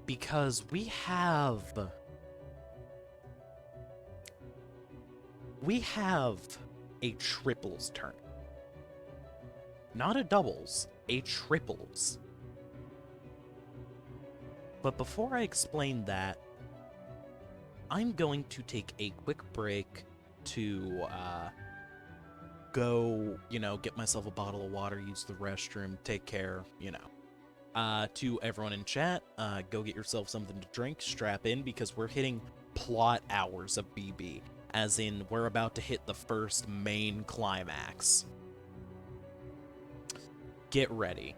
Because we have a triples tournament. Not a doubles, a triples. But before I explain that, I'm going to take a quick break to go, get myself a bottle of water, use the restroom, take care, To everyone in chat, go get yourself something to drink, strap in, because we're hitting plot hours of BB. As in, we're about to hit the first main climax. Get ready.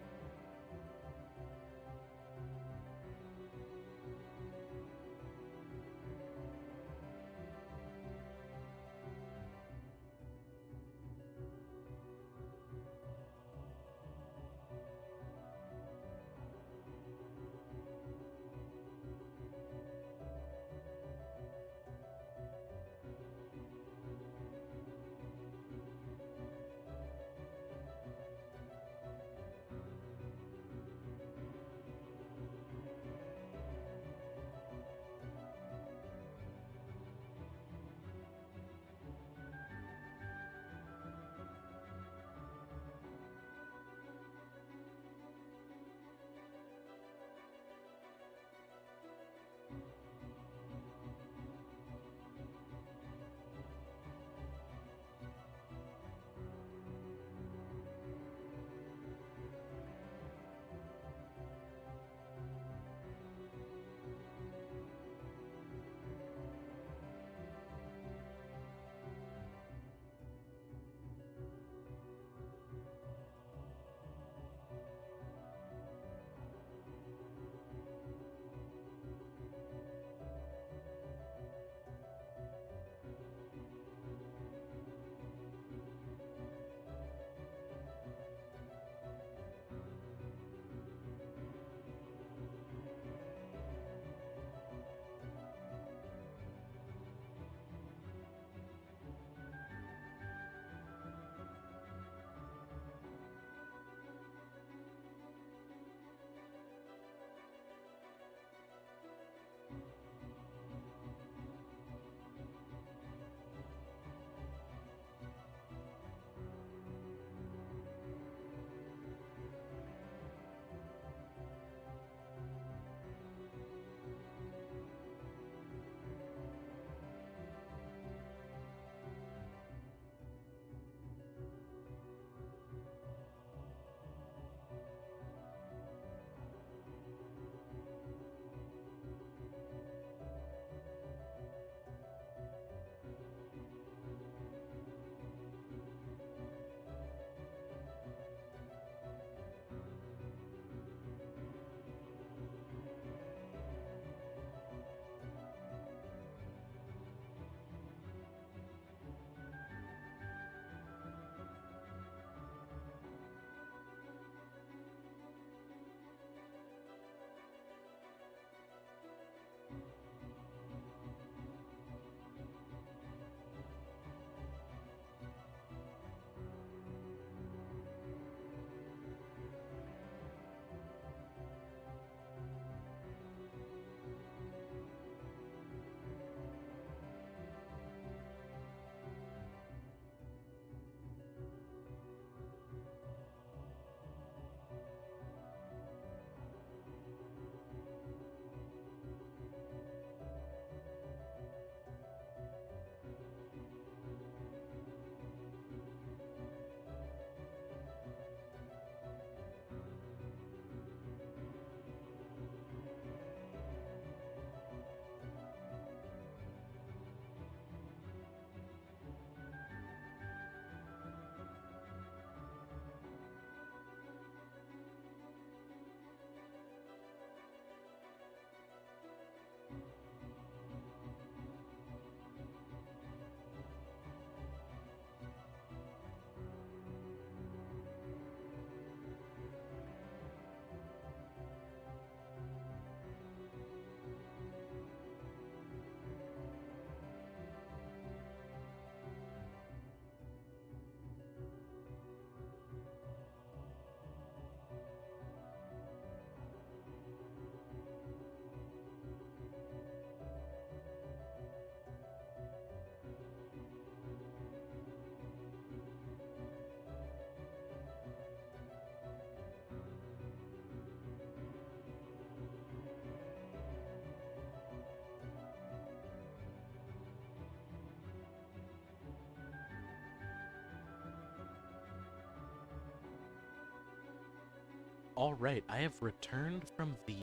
Alright, I have returned from the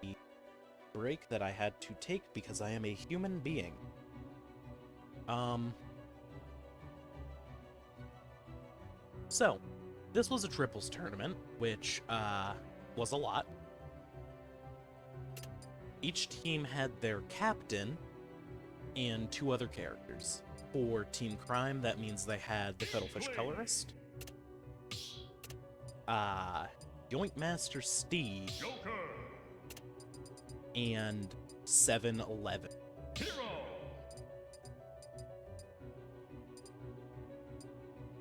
break that I had to take because I am a human being. So, this was a triples tournament, which, was a lot. Each team had their captain and 2 other characters. For Team Crime, that means they had the Cuttlefish Colorist, Yoink Master Steve, and 7-Eleven.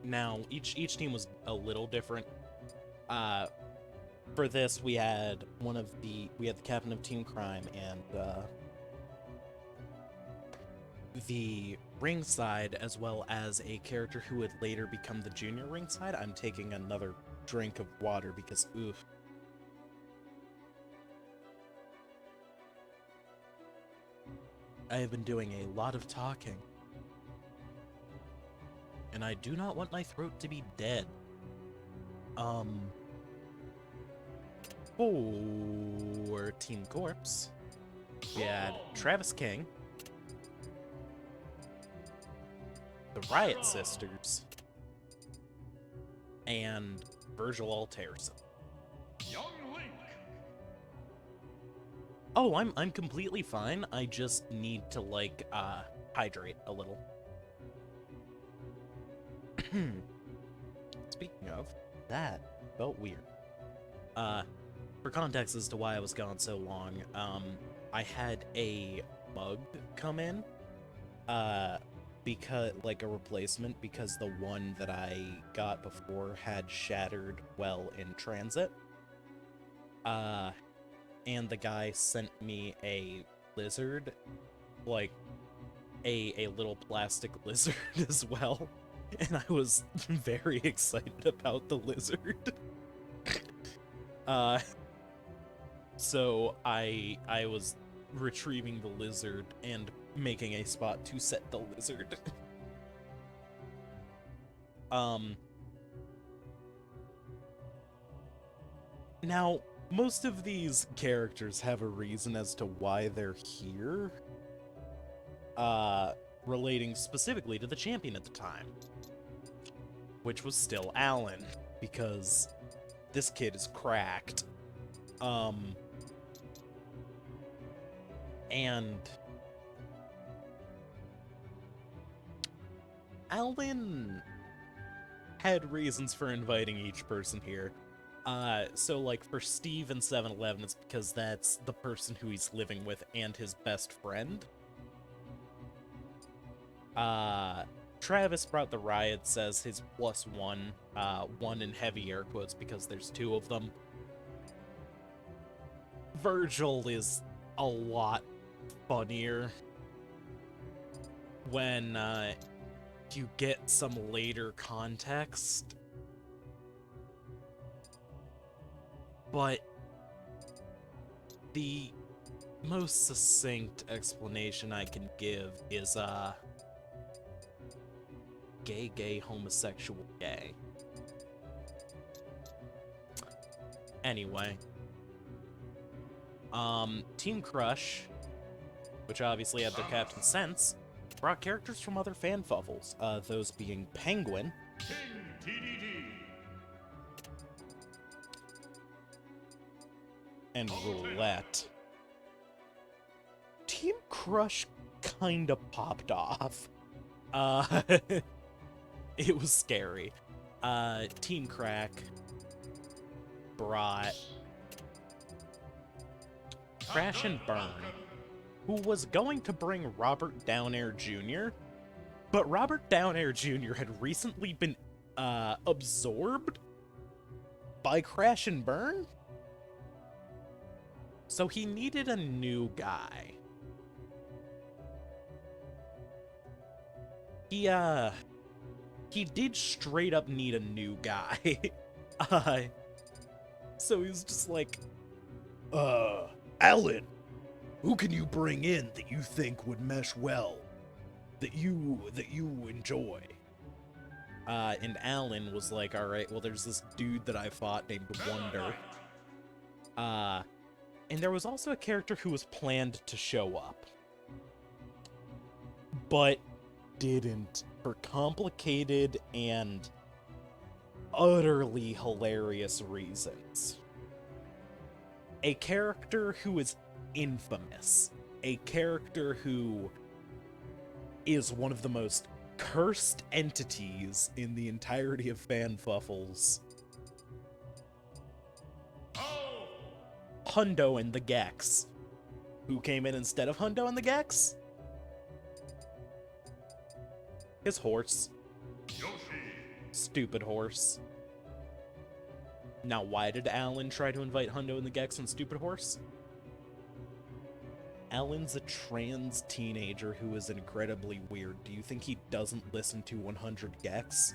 Now, each team was a little different. For this, we had the captain of Team Crime and the ringside, as well as a character who would later become the junior ringside. I'm taking another drink of water because, oof. I have been doing a lot of talking. And I do not want my throat to be dead. For Team Corpse, we had Travis King, the Riot Sisters, and Virgil Alterson. Oh, I'm completely fine. I just need to, like, hydrate a little. Speaking of, that felt weird. For context as to why I was gone so long, I had a mug come in, because, like, a replacement, because the one that I got before had shattered while in transit. And the guy sent me a lizard, like, a little plastic lizard as well, and I was very excited about the lizard. So I was retrieving the lizard and making a spot to set the lizard. Now, most of these characters have a reason as to why they're here, relating specifically to the champion at the time, which was still Alan, because this kid is cracked. And Alan had reasons for inviting each person here. So, like, for Steve and 7-Eleven, it's because that's the person who he's living with and his best friend. Travis brought the Riots as his +1, one in heavy air quotes because there's 2 of them. Virgil is a lot funnier when, you get some later context. But the most succinct explanation I can give is, gay, homosexual, gay. Anyway. Team Crush, which obviously had their captain Sense, brought characters from other fanfuffles, those being Penguin, and Roulette. Team Crush kinda popped off. It was scary. Team Crack brought Crash and Burn, who was going to bring Robert Downair Jr., but Robert Downair Jr. had recently been, absorbed by Crash and Burn? So he needed a new guy. He did straight up need a new guy. So he was just like, Alan, who can you bring in that you think would mesh well, that you enjoy? And Alan was like, alright, well, there's this dude that I fought named Wonder. And there was also a character who was planned to show up, but didn't, for complicated and utterly hilarious reasons. A character who is infamous. A character who is one of the most cursed entities in the entirety of fanfuffles. Hundo and the Gex. Who came in instead of Hundo and the Gex? His horse. Stupid horse. Now, why did Alan try to invite Hundo and the Gex on Stupid Horse? Alan's a trans teenager who is incredibly weird. Do you think he doesn't listen to 100 Gex?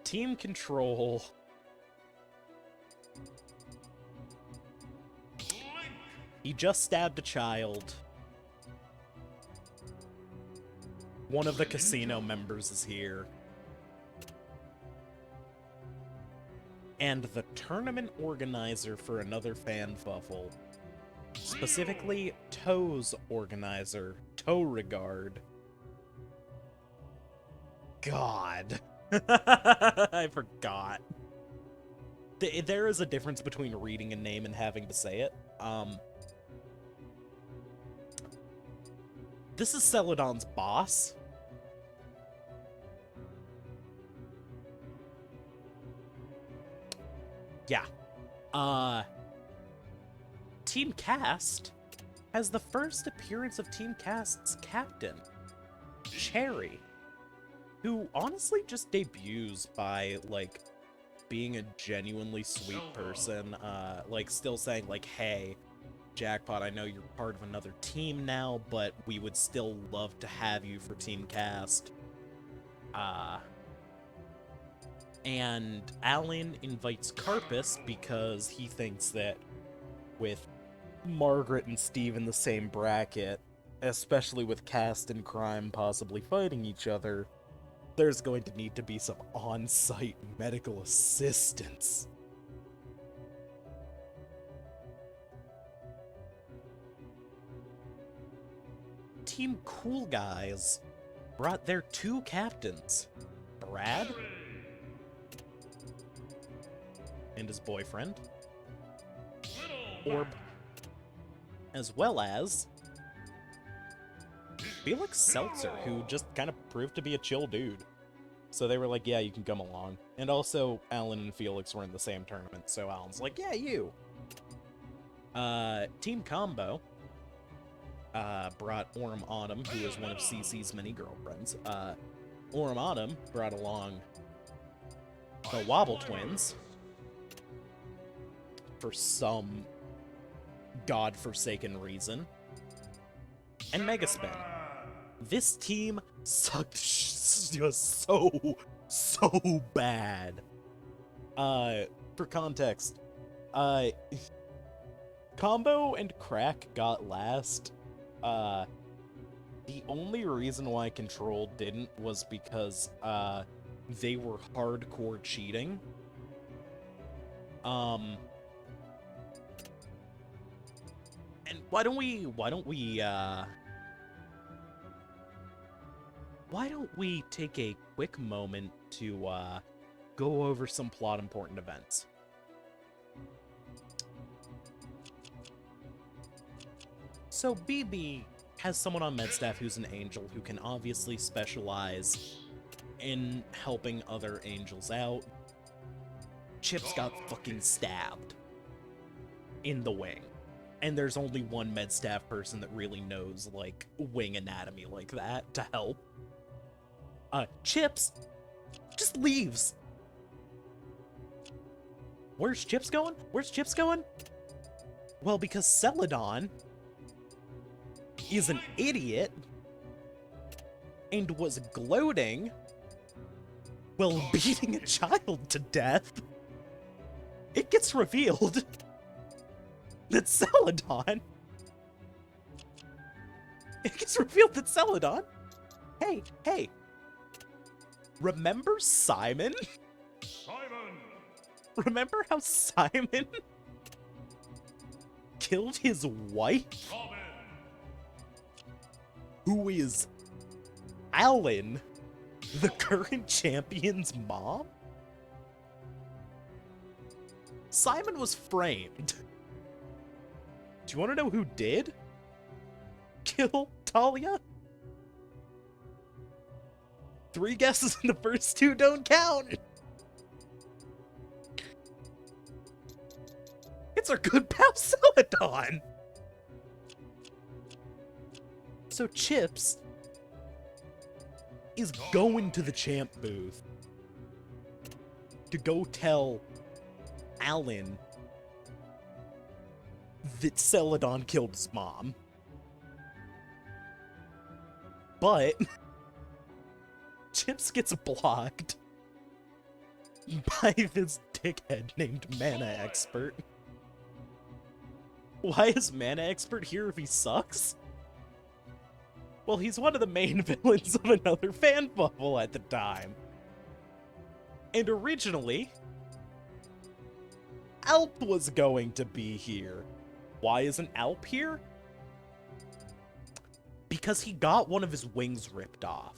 Team Control. He just stabbed a child. One of the casino members is here. And the tournament organizer for another fanfuffle, specifically Toe's organizer, Toe-Regard. God. I forgot. There is a difference between reading a name and having to say it. This is Celadon's boss. Yeah. Team Cast has the first appearance of Team Cast's captain, Cherry, who honestly just debuts by, like, being a genuinely sweet person, like, still saying, like, hey, Jackpot, I know you're part of another team now, but we would still love to have you for Team Cast. And Alan invites Carpus because he thinks that with Margaret and Steve in the same bracket, especially with Cast and Crime possibly fighting each other, there's going to need to be some on-site medical assistance. Team Cool Guys brought their two captains, Brad and his boyfriend, Orb, as well as Felix Seltzer, who just kind of proved to be a chill dude. So they were like, yeah, you can come along. And also, Alan and Felix were in the same tournament, so Alan's like, yeah, you. Team Combo brought Orm Autumn, who is one of CC's many girlfriends. Orm Autumn brought along the Wobble Twins for some godforsaken reason. And Megaspin. This team sucked just so bad. For context, Combo and Crack got last. The only reason why Control didn't was because, they were hardcore cheating. And why don't we take a quick moment to, go over some plot important events. So BB has someone on med staff who's an angel who can obviously specialize in helping other angels out. Chips got fucking stabbed in the wing. And there's only one med staff person that really knows, like, wing anatomy like that to help. Chips just leaves. Where's Chips going? Where's Chips going? Well, because Celadon is an idiot and was gloating while beating a child to death, it gets revealed that Celadon... It gets revealed that Celadon... Hey, Remember Simon? Simon! Remember how Simon killed his wife? Robin! Who is Alan, the current champion's mom? Simon was framed. Do you want to know who did kill Talia? 3 guesses and the first 2 don't count. It's our good pal Celadon. So Chips is going to the champ booth to go tell Alan that Celadon killed his mom. But Chips gets blocked by this dickhead named Mana Expert. Why is Mana Expert here if he sucks? Well, he's one of the main villains of another fan bubble at the time. And originally, Alp was going to be here. Why isn't Alp here? Because he got one of his wings ripped off.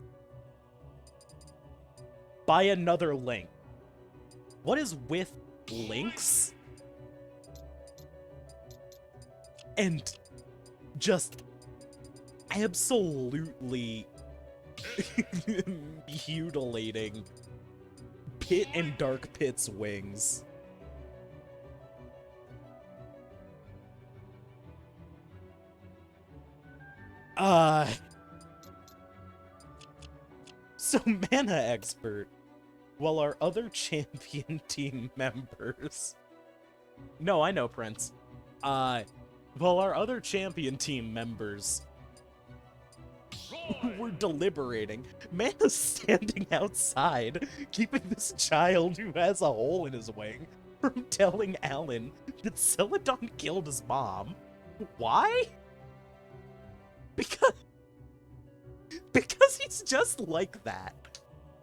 By another Link. What is with Links? And just absolutely mutilating Pit and Dark Pit's wings. So Mana Expert, while our other champion team members... No, I know, Prince. While our other champion team members were deliberating, Mana's standing outside, keeping this child who has a hole in his wing from telling Alan that Celadon killed his mom. Why? Because he's just like that.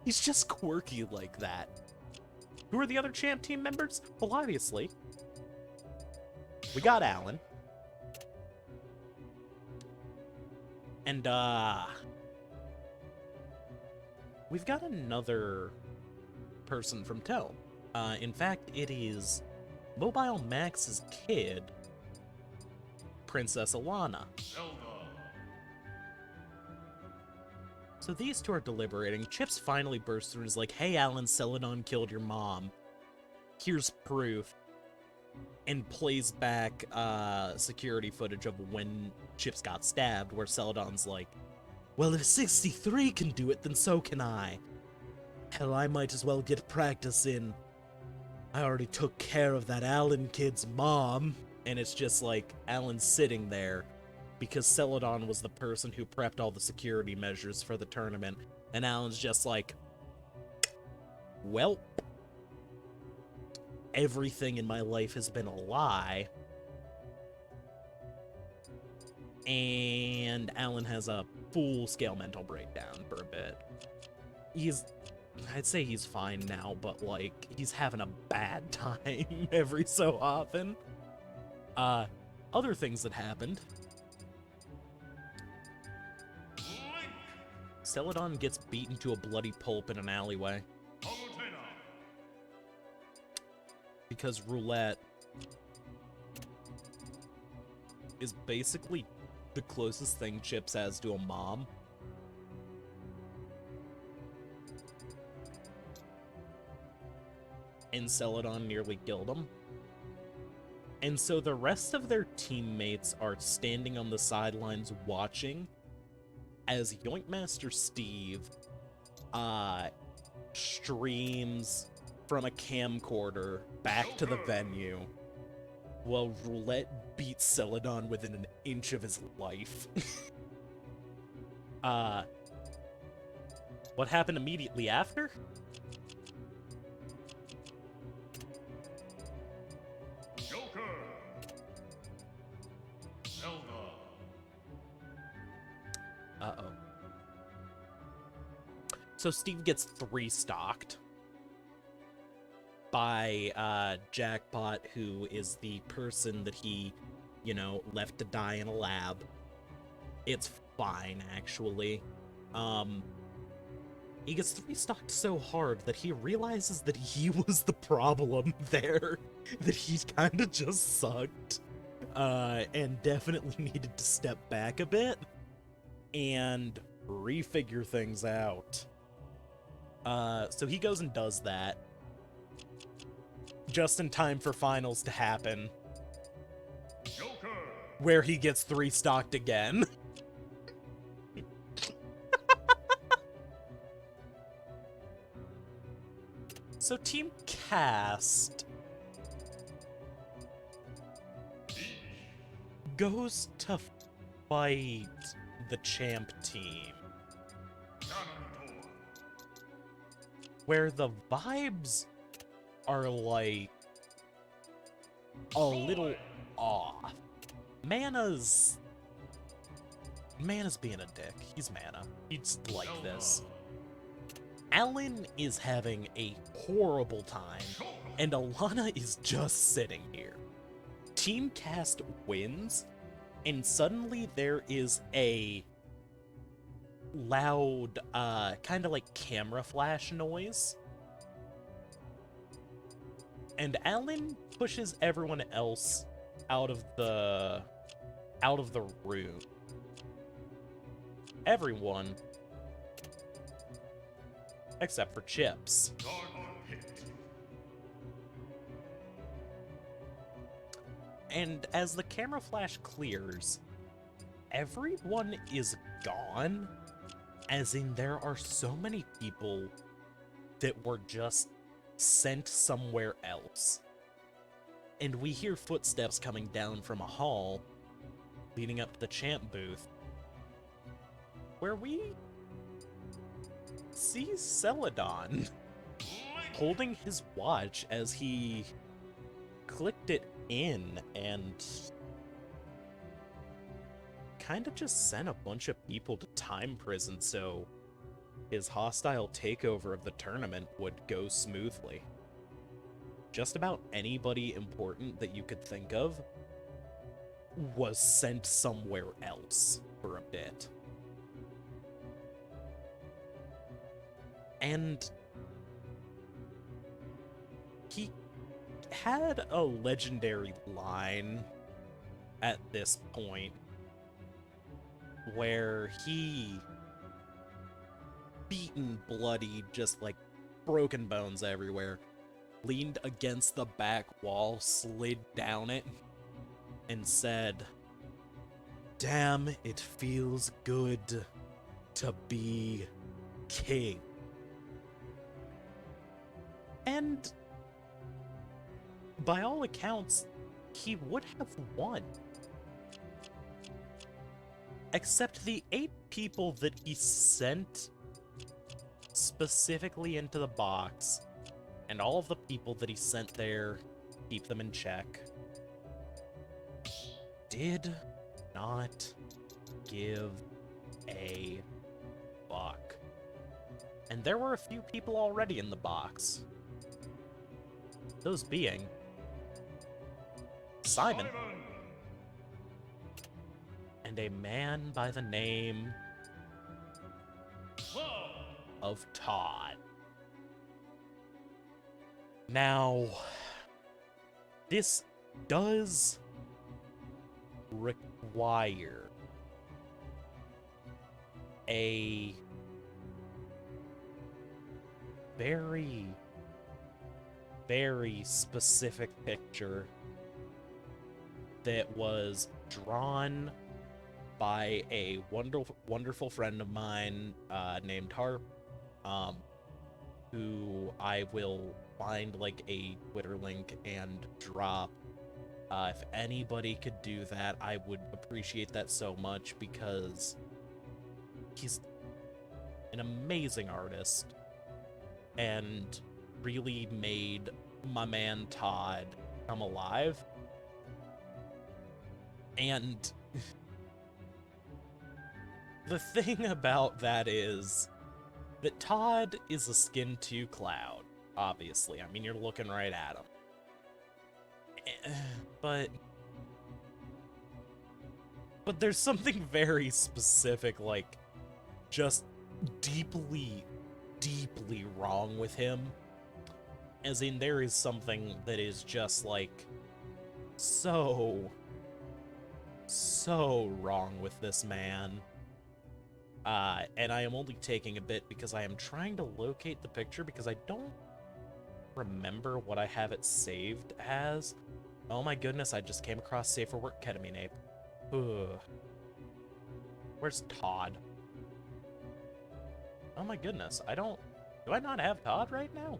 He's just quirky like that. Who are the other champ team members? Well, obviously, we got Alan. And, we've got another person from Tome. In fact, it is Mobile Max's kid, Princess Alana. Zelda! So these two are deliberating. Chips finally bursts through and is like, hey, Alan, Celadon killed your mom. Here's proof. And plays back security footage of when Chips got stabbed, where Celadon's like, well, if 63 can do it, then so can I. Hell, I might as well get practice in. I already took care of that Alan kid's mom. And it's just like, Alan's sitting there, because Celadon was the person who prepped all the security measures for the tournament. And Alan's just like, well, everything in my life has been a lie. And Alan has a full-scale mental breakdown for a bit. I'd say he's fine now, but, like, he's having a bad time every so often. Other things that happened. Celadon gets beaten to a bloody pulp in an alleyway. Because Roulette is basically the closest thing Chips has to a mom. And Celadon nearly killed him. And so the rest of their teammates are standing on the sidelines watching as Yoinkmaster Steve streams from a camcorder back to the venue while Roulette beats Celadon within an inch of his life. What happened immediately after? So Steve gets 3-stocked by Jackpot, who is the person that he, you know, left to die in a lab. It's fine, actually. He gets 3-stocked so hard that he realizes that he was the problem there, that he kind of just sucked, and definitely needed to step back a bit and refigure things out. So he goes and does that, just in time for finals to happen, Joker. where he gets 3-stocked again. So Team Cast goes to fight the champ team, where the vibes are like a little off. Mana's being a dick. He's Mana. He's like this. Alan is having a horrible time, and Alana is just sitting here. Team Cast wins, and suddenly there is a loud, kind of like camera flash noise. And Alan pushes everyone else out of the room. Everyone except for Chips. And as the camera flash clears, everyone is gone, as in there are so many people that were just sent somewhere else. And we hear footsteps coming down from a hall leading up to the champ booth, where we see Celadon holding his watch as he clicked it in and kind of just sent a bunch of people to time prison so his hostile takeover of the tournament would go smoothly. Just about anybody important that you could think of was sent somewhere else for a bit. And he had a legendary line at this point where he, beaten, bloody, just like broken bones everywhere, leaned against the back wall, slid down it, and said, "Damn, it feels good to be king." And by all accounts, he would have won. Except the 8 people that he sent specifically into the box, and all of the people that he sent there, keep them in check, did not give a fuck. And there were a few people already in the box. Those being Simon and a man by the name of Todd. Now, this does require a very, very specific picture that was drawn by a wonderful friend of mine named Harp, who I will find like a Twitter link and drop. If anybody could do that, I would appreciate that so much, because he's an amazing artist and really made my man Todd come alive. And the thing about that is, that Todd is a skin to Cloud, obviously. I mean, you're looking right at him. But there's something very specific, like, just deeply, deeply wrong with him. As in, there is something that is just, like, so wrong with this man. And I am only taking a bit because I am trying to locate the picture because I don't remember what I have it saved as. Oh my goodness, I just came across Safe for Work Ketamine Ape. Ugh. Where's Todd? Oh my goodness, do I not have Todd right now?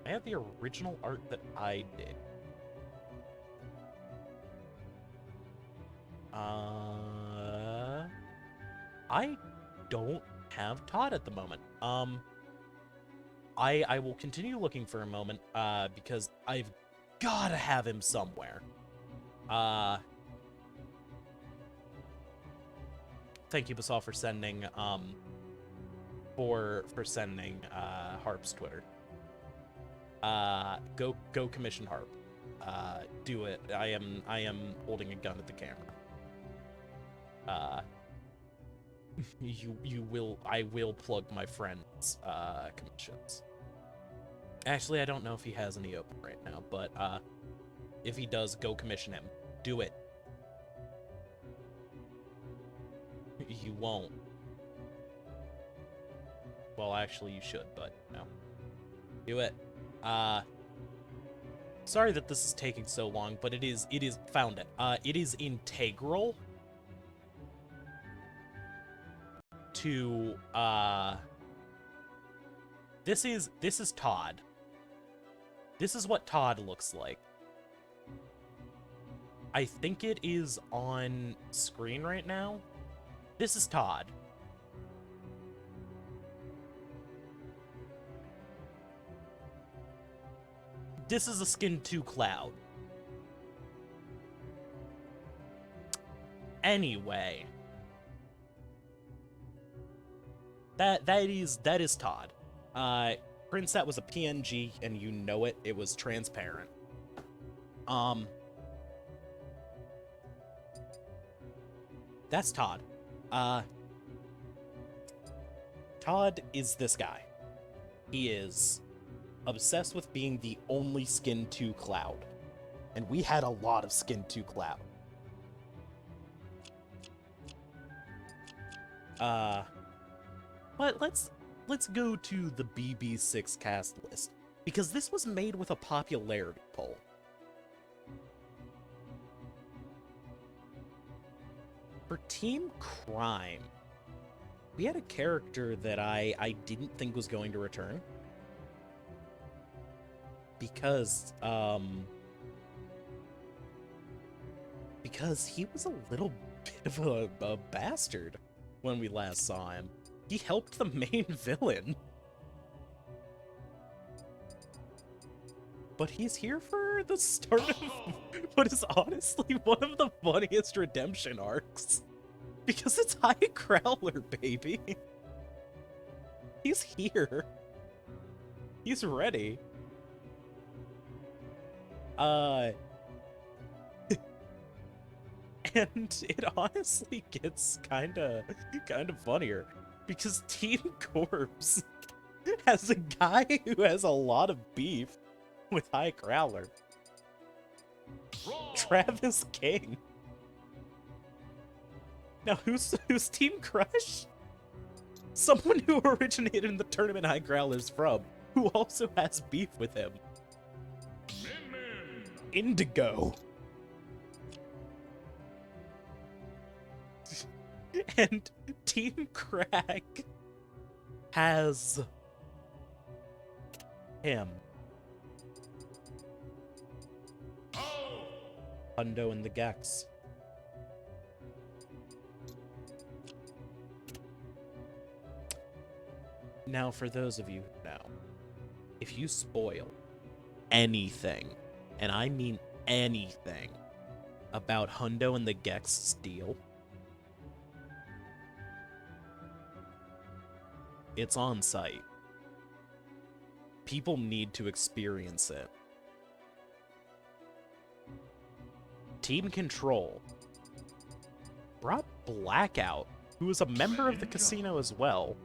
I have the original art that I did. I don't have Todd at the moment. I will continue looking for a moment, because I've gotta have him somewhere. Thank you, Basal, for sending, for sending, Harp's Twitter. Go commission Harp. Do it. I am holding a gun at the camera. I will plug my friend's, commissions. Actually, I don't know if he has any open right now, but, if he does, go commission him. Do it. You won't. Well, actually, you should, but no. Do it. Sorry that this is taking so long, but it is found it. It is integral to, this is Todd. This is what Todd looks like. I think it is on screen right now. This is Todd. This is a skin to Cloud. Anyway. That is Todd. Prince, that was a PNG, and you know it. It was transparent. That's Todd. Todd is this guy. He is obsessed with being the only skin to Cloud. And we had a lot of skin to Cloud. But let's go to the BB6 cast list, because this was made with a popularity poll. For Team Crime, we had a character that I didn't think was going to return. Because he was a little bit of a bastard when we last saw him. He helped the main villain. But he's here for the start of what is honestly one of the funniest redemption arcs. Because it's High Growler, baby. He's here. He's ready. And it honestly gets kind of funnier, because Team Corpse has a guy who has a lot of beef with High Growler. Travis King. Now, who's Team Crush? Someone who originated in the tournament High Growler's from, who also has beef with him. Indigo. And Team Crack has him. Hundo and the Gex. Now, for those of you who know, if you spoil anything, and I mean anything, about Hundo and the Gex, steal, It's on site. People need to experience it. Team Control brought Blackout, who is a member of the casino as well.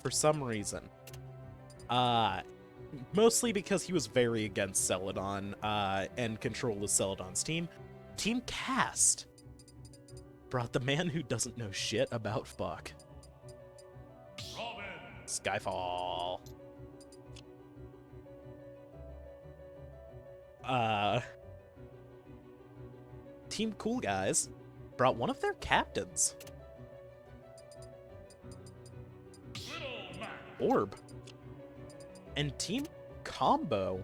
For some reason. Mostly because he was very against Celadon, and Control is Celadon's team. Team Cast brought the man who doesn't know shit about fuck. Robin. Skyfall. Team Cool Guys brought one of their captains. Little Mac. Orb. And Team Combo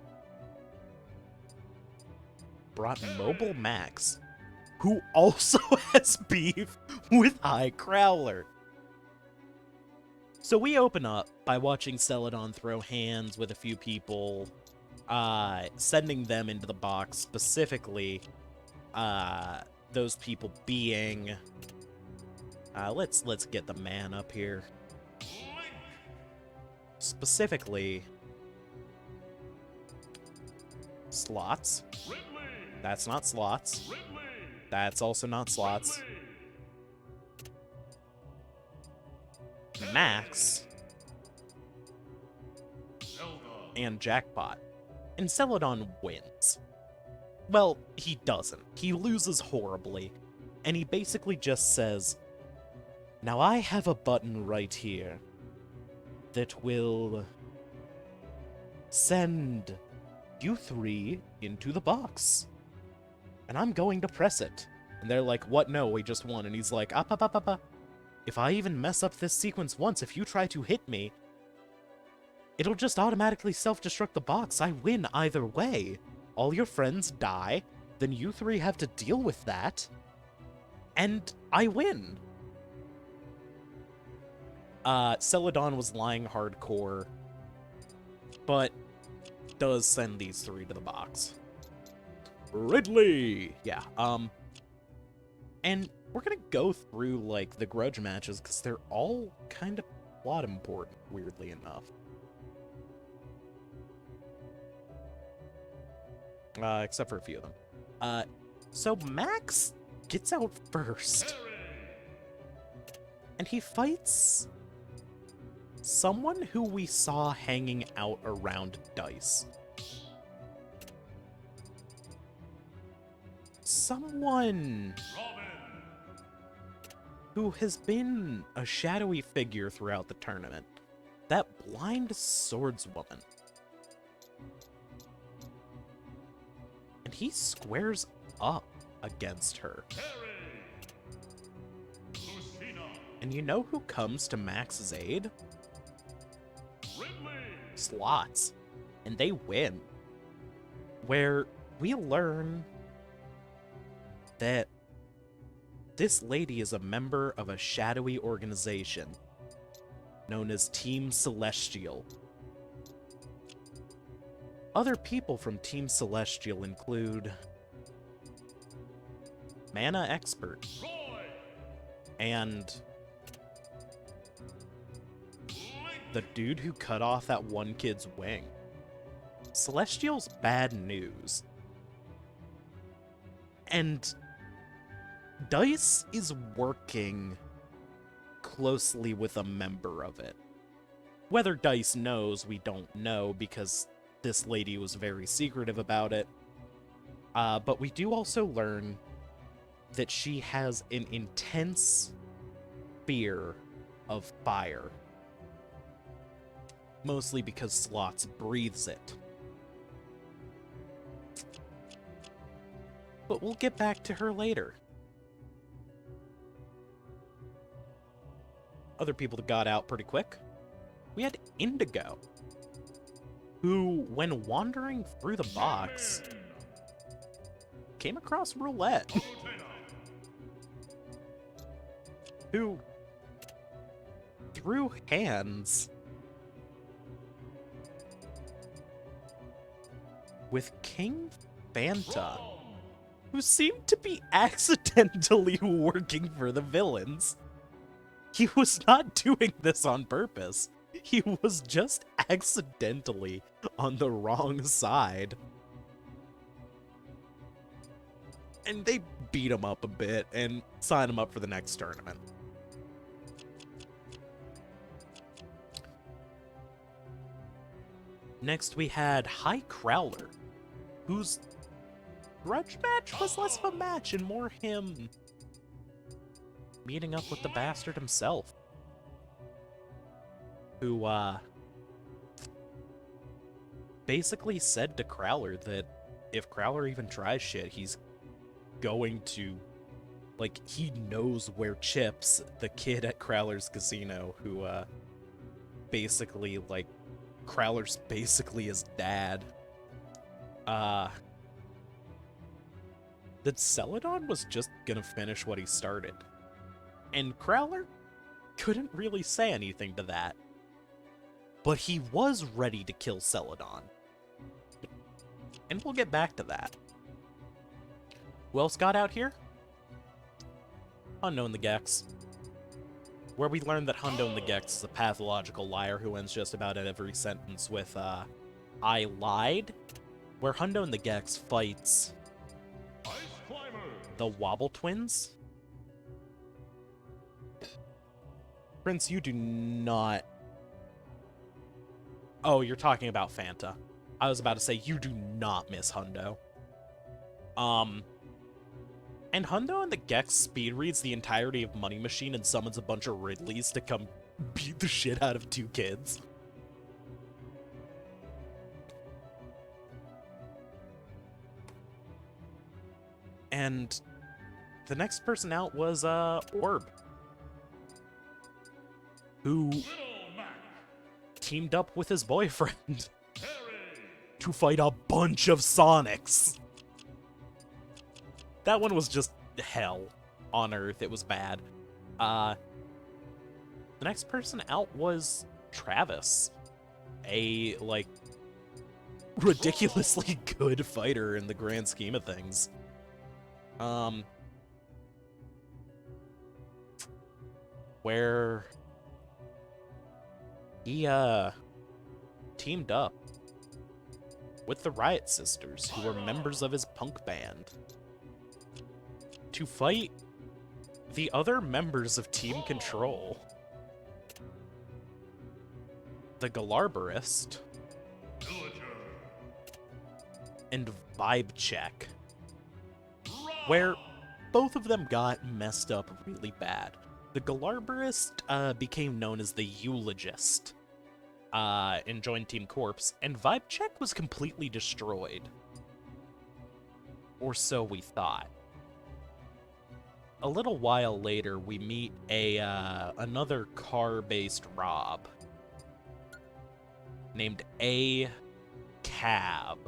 brought Mobile Max, who also has beef with High Crowler. So we open up by watching Celadon throw hands with a few people, sending them into the box, specifically those people being... let's get the man up here. Link. Specifically... Slots. Ridley. That's not Slots. Ridley. That's also not Slots. Ridley. Max. Zelda. And Jackpot. And Celadon wins. Well, he doesn't. He loses horribly. And he basically just says, now I have a button right here that will send you three into the box. And I'm going to press it. And they're like, what? No, we just won. And he's like, if I even mess up this sequence once, if you try to hit me, it'll just automatically self-destruct the box. I win either way. All your friends die, then you three have to deal with that, and I win. Celadon was lying hardcore, but does send these three to the box. Ridley! Yeah, and we're gonna go through, like, the grudge matches, because they're all kind of plot important, weirdly enough. Except for a few of them. So Max gets out first. And he fights someone who we saw hanging out around Dice. Someone who has been a shadowy figure throughout the tournament. That blind swordswoman. And he squares up against her. And you know who comes to Max's aid? Slots. And they win. Where we learn that this lady is a member of a shadowy organization known as Team Celestial. Other people from Team Celestial include Mana Expert and the dude who cut off that one kid's wing. Celestial's bad news. And Dice is working closely with a member of it. Whether Dice knows, we don't know, because this lady was very secretive about it. But we do also learn that she has an intense fear of fire. Mostly because Slots breathes it. But we'll get back to her later. Other people that got out pretty quick. We had Indigo, who, when wandering through the box, came across Roulette, who threw hands with King Fanta, who seemed to be accidentally working for the villains. He was not doing this on purpose. He was just accidentally on the wrong side. And they beat him up a bit and sign him up for the next tournament. Next we had High Crowler, whose grudge match was less of a match and more him meeting up with the bastard himself. Who, basically said to Crowler that if Crowler even tries shit, he's going to, like, he knows where Chips, the kid at Crowler's casino, who, basically, like, Crowler's basically his dad, that Celadon was just gonna finish what he started. And Crowler couldn't really say anything to that. But he was ready to kill Celadon. And we'll get back to that. Who else got out here? Hundo and the Gex. Where we learned that Hundo and the Gex is a pathological liar who ends just about every sentence with, I lied. Where Hundo and the Gex fights the Wobble Twins. Prince, you do not... Oh, you're talking about Fanta. I was about to say, you do not miss Hundo. And Hundo and the Gex speed reads the entirety of Money Machine and summons a bunch of Ridleys to come beat the shit out of two kids. And the next person out was, Orb, who teamed up with his boyfriend to fight a bunch of Sonics. That one was just hell on Earth. It was bad. The next person out was Travis, a, like, ridiculously good fighter in the grand scheme of things. Where he, teamed up with the Riot Sisters, who were members of his punk band, to fight the other members of Team Control. The Galarbarist and Vibe Check, where both of them got messed up really bad. The Galarbarist became known as the Eulogist and joined Team Corpse, and Vibe Check was completely destroyed. Or so we thought. A little while later, we meet another car-based Rob named A. Cab.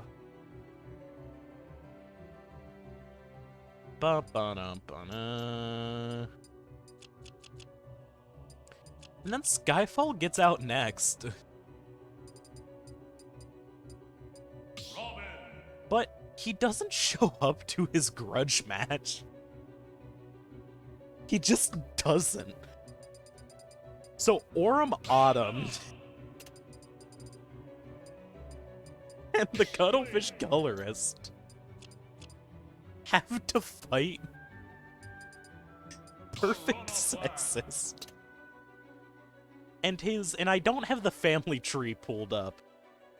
Ba-ba-dum-ba-da. And then Skyfall gets out next. But he doesn't show up to his grudge match. He just doesn't. So Aurum Autumn and the Cuttlefish Colorist have to fight Perfect Sexist. And I don't have the family tree pulled up,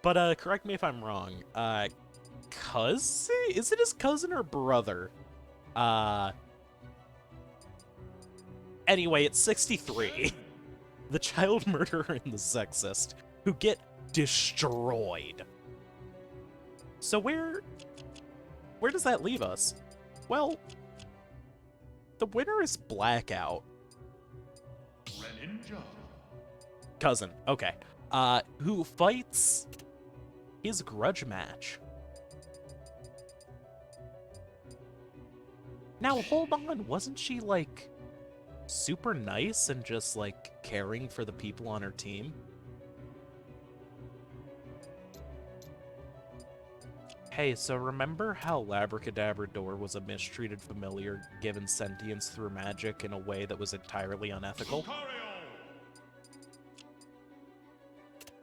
but correct me if I'm wrong. Cousin? Is it his cousin or brother? Anyway, it's 63. The child murderer and the sexist, who get destroyed. So where does that leave us? Well, the winner is Blackout. Cousin, okay. Who fights his grudge match. Now, hold on, wasn't she, like, super nice and just, like, caring for the people on her team? Hey, so remember how Labracadabrador was a mistreated familiar given sentience through magic in a way that was entirely unethical?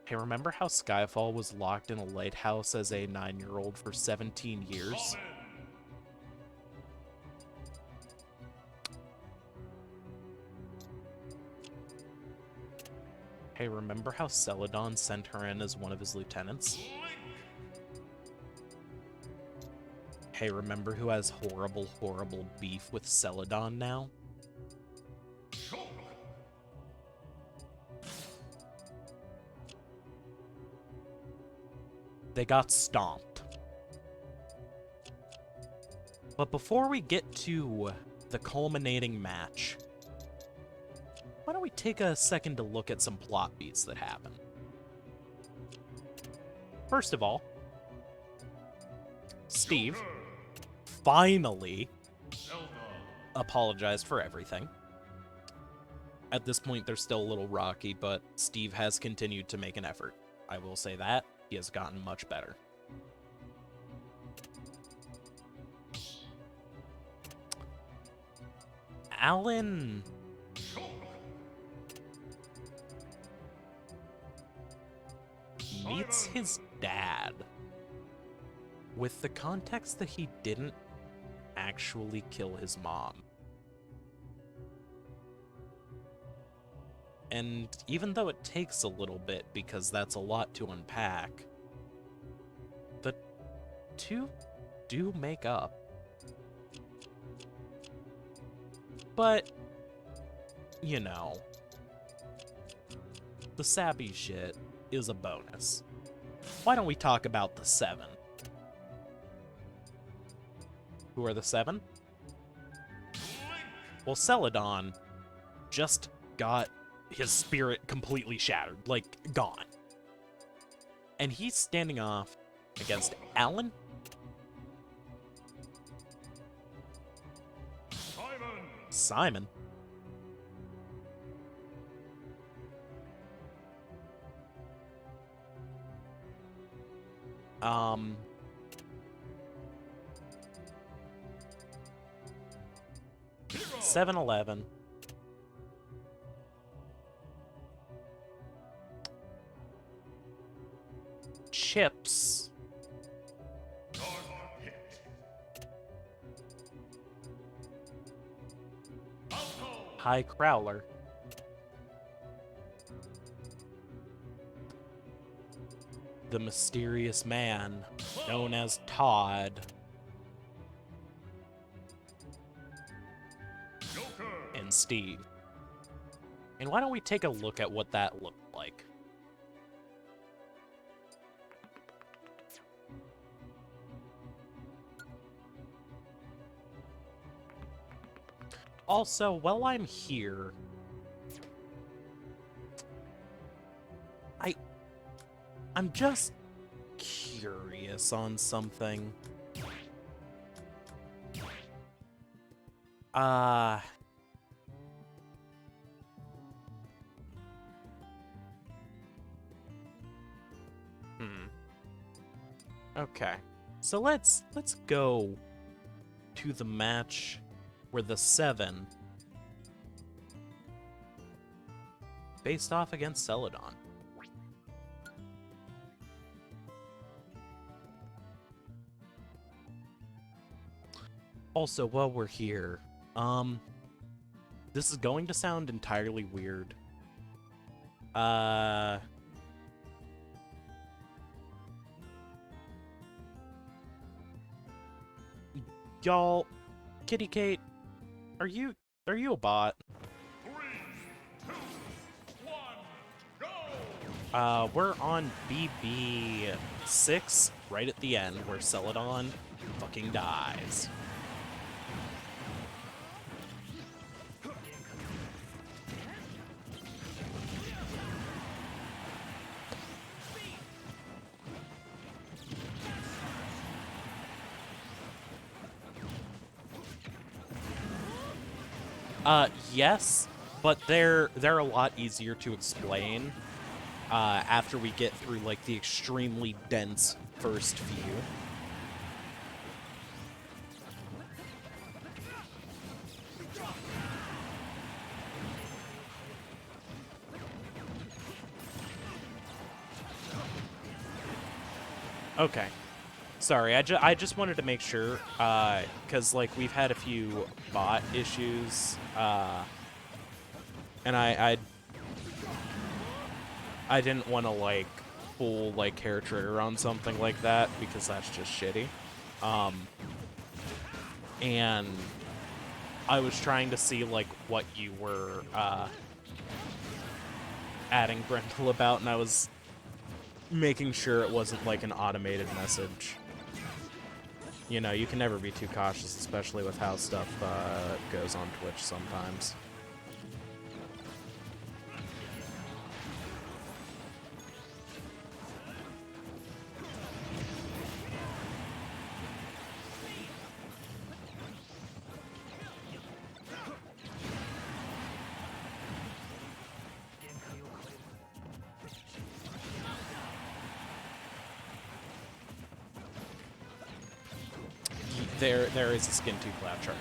Hey, remember how Skyfall was locked in a lighthouse as a 9-year-old for 17 years? Hey, remember how Celadon sent her in as one of his lieutenants? Hey, remember who has horrible, horrible beef with Celadon now? They got stomped. But before we get to the culminating match, why don't we take a second to look at some plot beats that happen? First of all, Steve finally apologized for everything. At this point, they're still a little rocky, but Steve has continued to make an effort. I will say that. He has gotten much better. Alan meets his dad with the context that he didn't actually kill his mom. And even though it takes a little bit because that's a lot to unpack, the two do make up. But, you know, the sappy shit is a bonus. Why don't we talk about the 7? Who are the 7? Well, Celadon just got his spirit completely shattered, like, gone. And he's standing off against Alan? Simon? Um... 7-Eleven. Chips. High Crowler. The mysterious man known as Todd. And Steve. And why don't we take a look at what that looked like? Also, while I'm here, I'm just curious on something. Okay. So let's go to the match where the 7 faced off against Celadon. Also, while we're here, this is going to sound entirely weird. Y'all, Kitty Kate, are you a bot? 3, 2, 1, go! We're on BB6, right at the end, where Celadon fucking dies. Yes, but they're a lot easier to explain after we get through like the extremely dense first few. Okay. Sorry, I just wanted to make sure, because, like, we've had a few bot issues, and I didn't want to, like, pull, like, hair trigger on something like that, because that's just shitty. And I was trying to see, like, what you were, adding Brendel about, and I was making sure it wasn't, like, an automated message. You know, you can never be too cautious, especially with how stuff goes on Twitch sometimes. There is a skin tooth lab chart.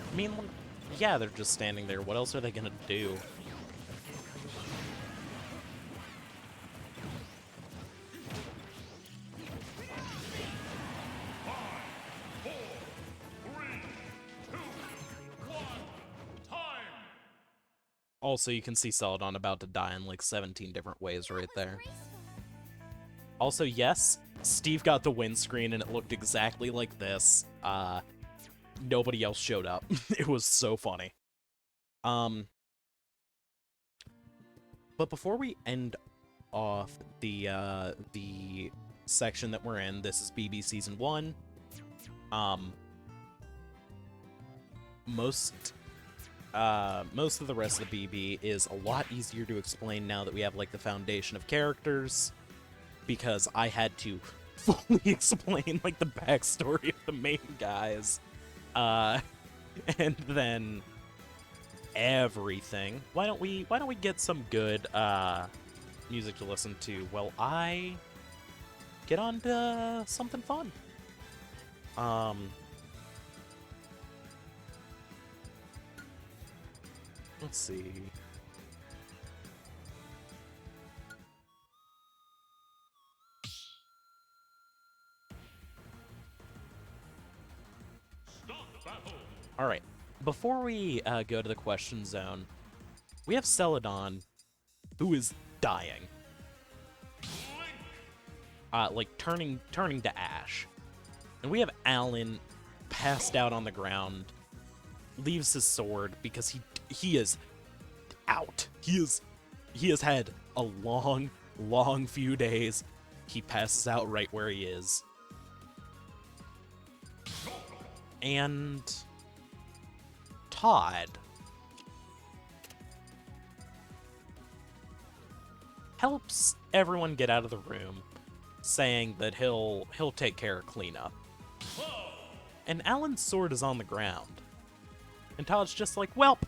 I mean, yeah, they're just standing there. What else are they gonna do? Also, you can see Celadon about to die in like 17 different ways right there. Also, yes, Steve got the windscreen and it looked exactly like this. Nobody else showed up. It was so funny. But before we end off the section that we're in, this is BB Season 1. Most of the rest of the BB is a lot easier to explain now that we have, like, the foundation of characters, because I had to fully explain, like, the backstory of the main guys, and then everything. Why don't we get some good music to listen to while I get on to something fun? Let's see. Alright, before we go to the question zone, we have Celadon, who is dying. Like, turning to ash. And we have Alan passed out on the ground, leaves his sword because he is out. He has had a long few days. He passes out right where he is. And Todd helps everyone get out of the room, saying that he'll take care of cleanup. And Alan's sword is on the ground. And Todd's just like, "Welp,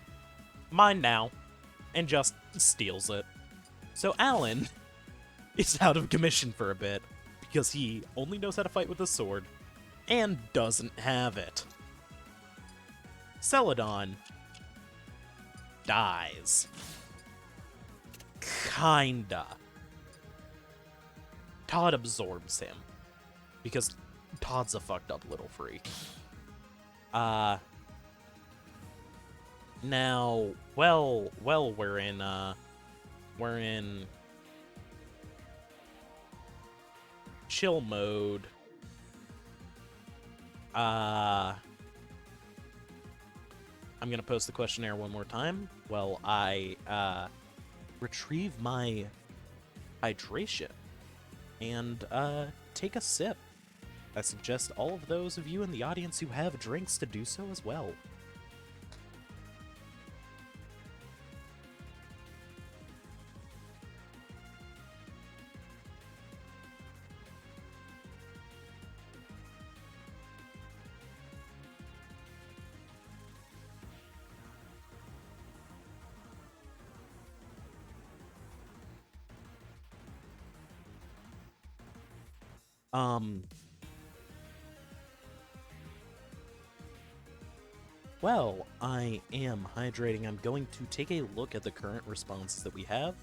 mine now," and just steals it. So Alan is out of commission for a bit, because he only knows how to fight with a sword, and doesn't have it. Celadon dies. Kinda. Todd absorbs him, because Todd's a fucked up little freak. Now, well, we're in chill mode. I'm gonna post the questionnaire one more time while I retrieve my hydration, and take a sip. I suggest all of those of you in the audience who have drinks to do so as well. Well, I am hydrating. I'm going to take a look at the current responses that we have.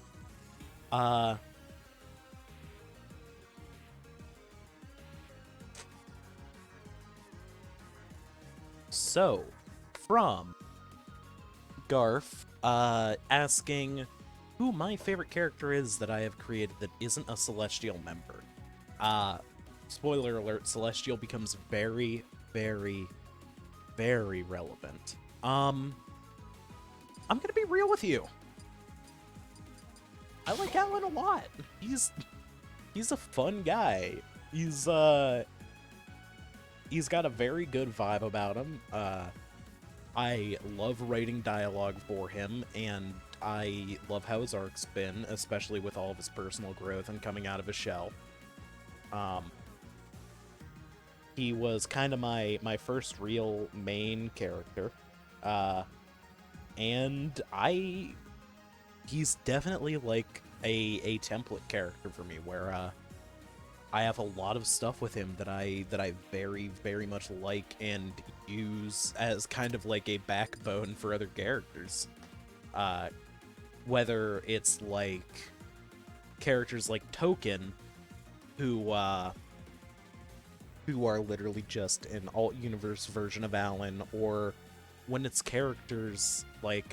So, from Garf, asking who my favorite character is that I have created that isn't a Celestial member. Spoiler alert, Celestial becomes very, very, very relevant. I'm gonna be real with you. I like Alan a lot. He's a fun guy. He's got a very good vibe about him. I love writing dialogue for him, and I love how his arc's been, especially with all of his personal growth and coming out of his shell. He was kind of my first real main character, and he's definitely like a template character for me, where I have a lot of stuff with him that I very, very much like and use as kind of like a backbone for other characters. Whether it's like characters like Token, who are literally just an alt-universe version of Alan, or when it's characters like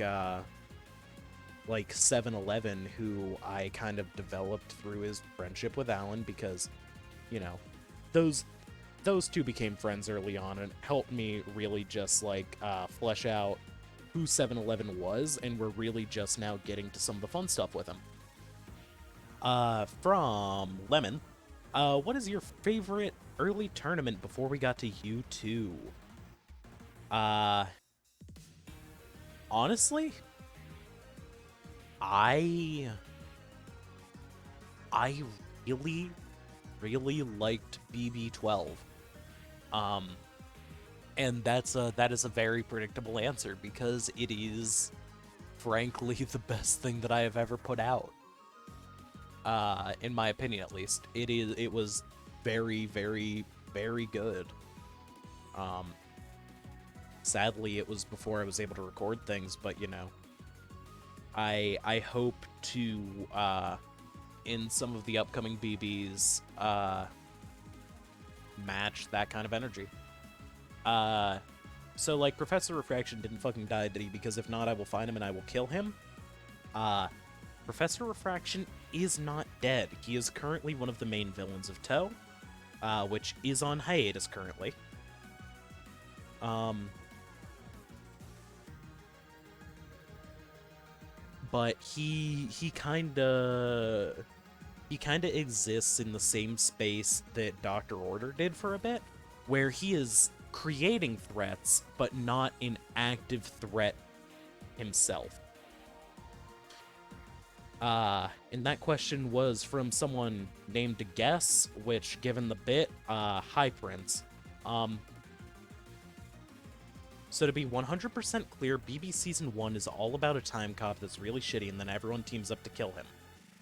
7-Eleven, who I kind of developed through his friendship with Alan, because, you know, those two became friends early on and helped me really just like flesh out who 7-Eleven was, and we're really just now getting to some of the fun stuff with him. From Lemon, what is your favorite early tournament before we got to U2? Honestly, I really, really liked BB12. And that is a very predictable answer, because it is frankly the best thing that I have ever put out. In my opinion, at least. It was very, very, very good. Sadly, it was before I was able to record things, but, you know, I hope to, in some of the upcoming BBs, match that kind of energy. So, like, Professor Refraction didn't fucking die, did he? Because if not, I will find him and I will kill him. Professor Refraction is not dead. He is currently one of the main villains of Toe, which is on hiatus currently. But he kinda exists in the same space that Dr. Order did for a bit, where he is creating threats, but not an active threat himself. And that question was from someone named Guess, which, given the bit, hi Prince. So to be 100% clear, BB Season 1 is all about a time cop that's really shitty, and then everyone teams up to kill him.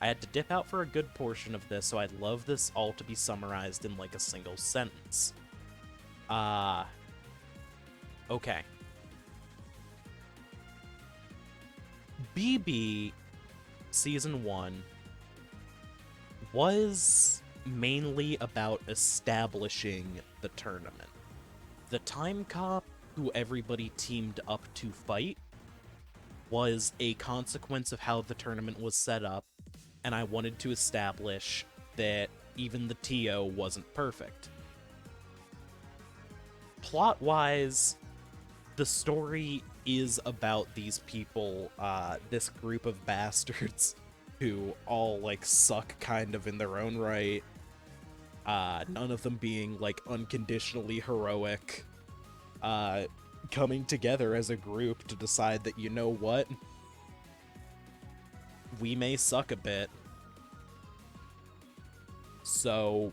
I had to dip out for a good portion of this, so I'd love this all to be summarized in like a single sentence. Okay. BB Season 1 was mainly about establishing the tournament. The time cop who everybody teamed up to fight was a consequence of how the tournament was set up, and I wanted to establish that even the TO wasn't perfect. Plot-wise, the story is about these people, this group of bastards, who all, like, suck kind of in their own right. None of them being, like, unconditionally heroic. Coming together as a group to decide that, you know what? We may suck a bit. So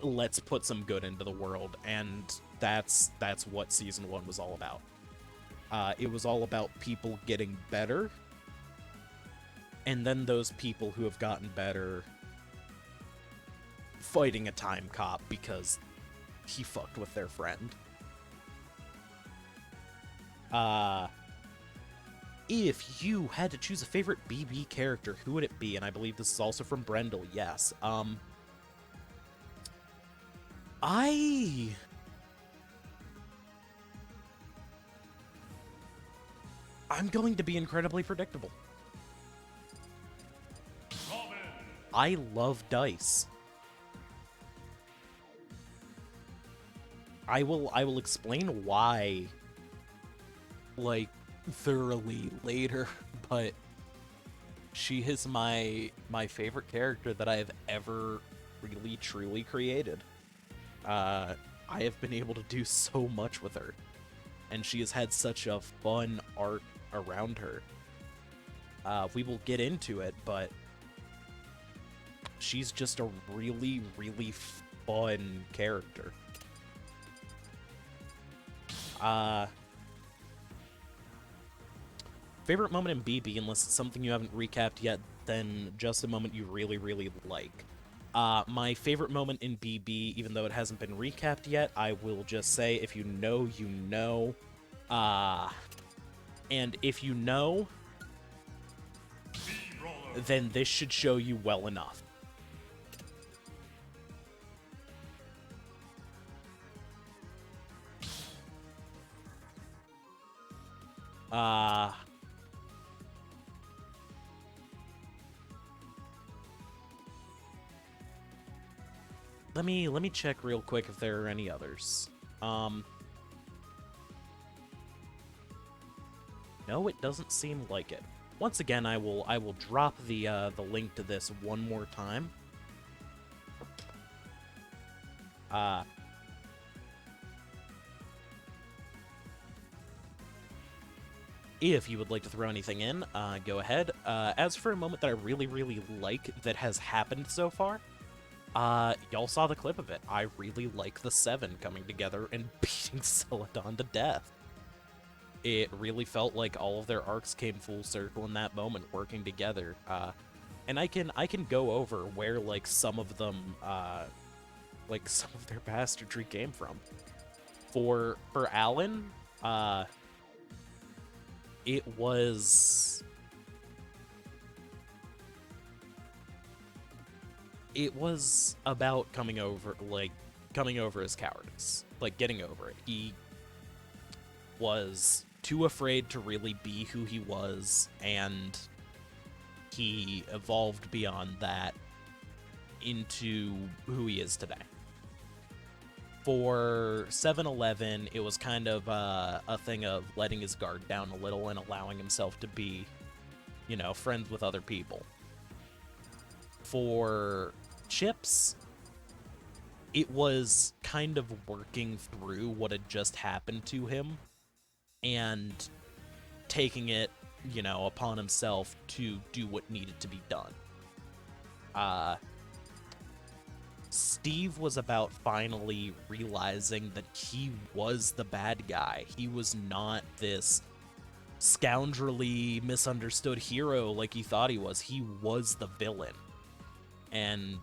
let's put some good into the world, and that's what season 1 was all about. It was all about people getting better, and then those people who have gotten better fighting a time cop because he fucked with their friend. If you had to choose a favorite BB character, who would it be? And I believe this is also from Brendel, yes. I'm going to be incredibly predictable. I love Dice. I will explain why, like, thoroughly later, but she is my favorite character that I have ever really truly created. I have been able to do so much with her, and she has had such a fun arc around her. We will get into it, but she's just a really, really fun character. Favorite moment in BB, unless it's something you haven't recapped yet, then just a moment you really, really like. My favorite moment in BB, even though it hasn't been recapped yet, I will just say, if you know, you know. And if you know, then this should show you well enough. Let me check real quick if there are any others. No, it doesn't seem like it. Once again, I will drop the link to this one more time. If you would like to throw anything in, go ahead. As for a moment that I really, really like that has happened so far, y'all saw the clip of it. I really like the 7 coming together and beating Celadon to death. It really felt like all of their arcs came full circle in that moment, working together. And I can go over where, like, some of them, like, some of their bastardry came from. For Alan, it was about coming over his cowardice, like, getting over it. He was too afraid to really be who he was, and he evolved beyond that into who he is today. For 7-Eleven, it was kind of a thing of letting his guard down a little and allowing himself to be, you know, friends with other people. For Chips, it was kind of working through what had just happened to him and taking it, you know, upon himself to do what needed to be done. Steve was about finally realizing that he was the bad guy. He was not this scoundrelly, misunderstood hero like he thought he was. He was the villain. And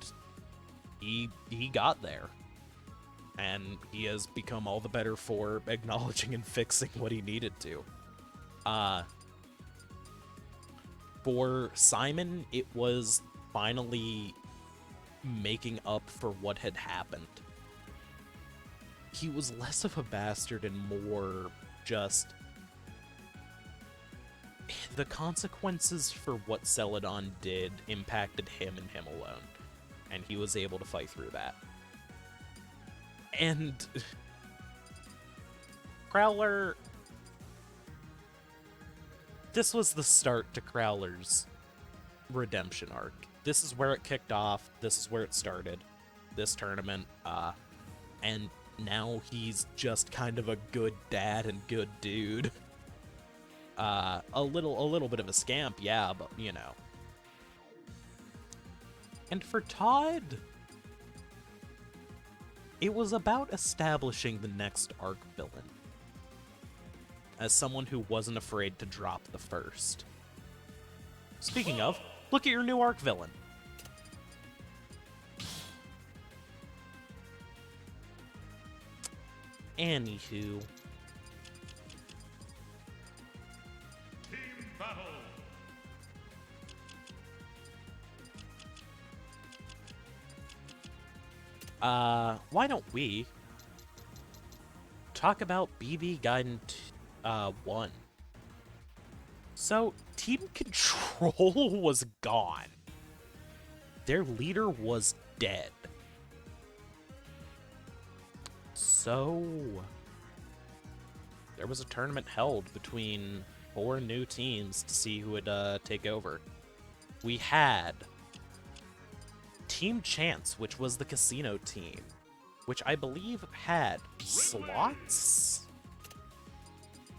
he got there. And he has become all the better for acknowledging and fixing what he needed to. For Simon, it was finally making up for what had happened. He was less of a bastard and more just... the consequences for what Celadon did impacted him and him alone. And he was able to fight through that. And... Crowler... this was the start to Crowler's redemption arc. This is where it kicked off. This is where it started. This tournament. And now he's just kind of a good dad and good dude. A little bit of a scamp, yeah, but you know. And for Todd, it was about establishing the next arc villain as someone who wasn't afraid to drop the first. Speaking of, look at your new arc villain. Anywho. Team battle. Why don't we talk about BB Gaiden 1? So, Team Control was gone. Their leader was dead. So, there was a tournament held between 4 new teams to see who would take over. We had Team Chance, which was the casino team, which I believe had slots.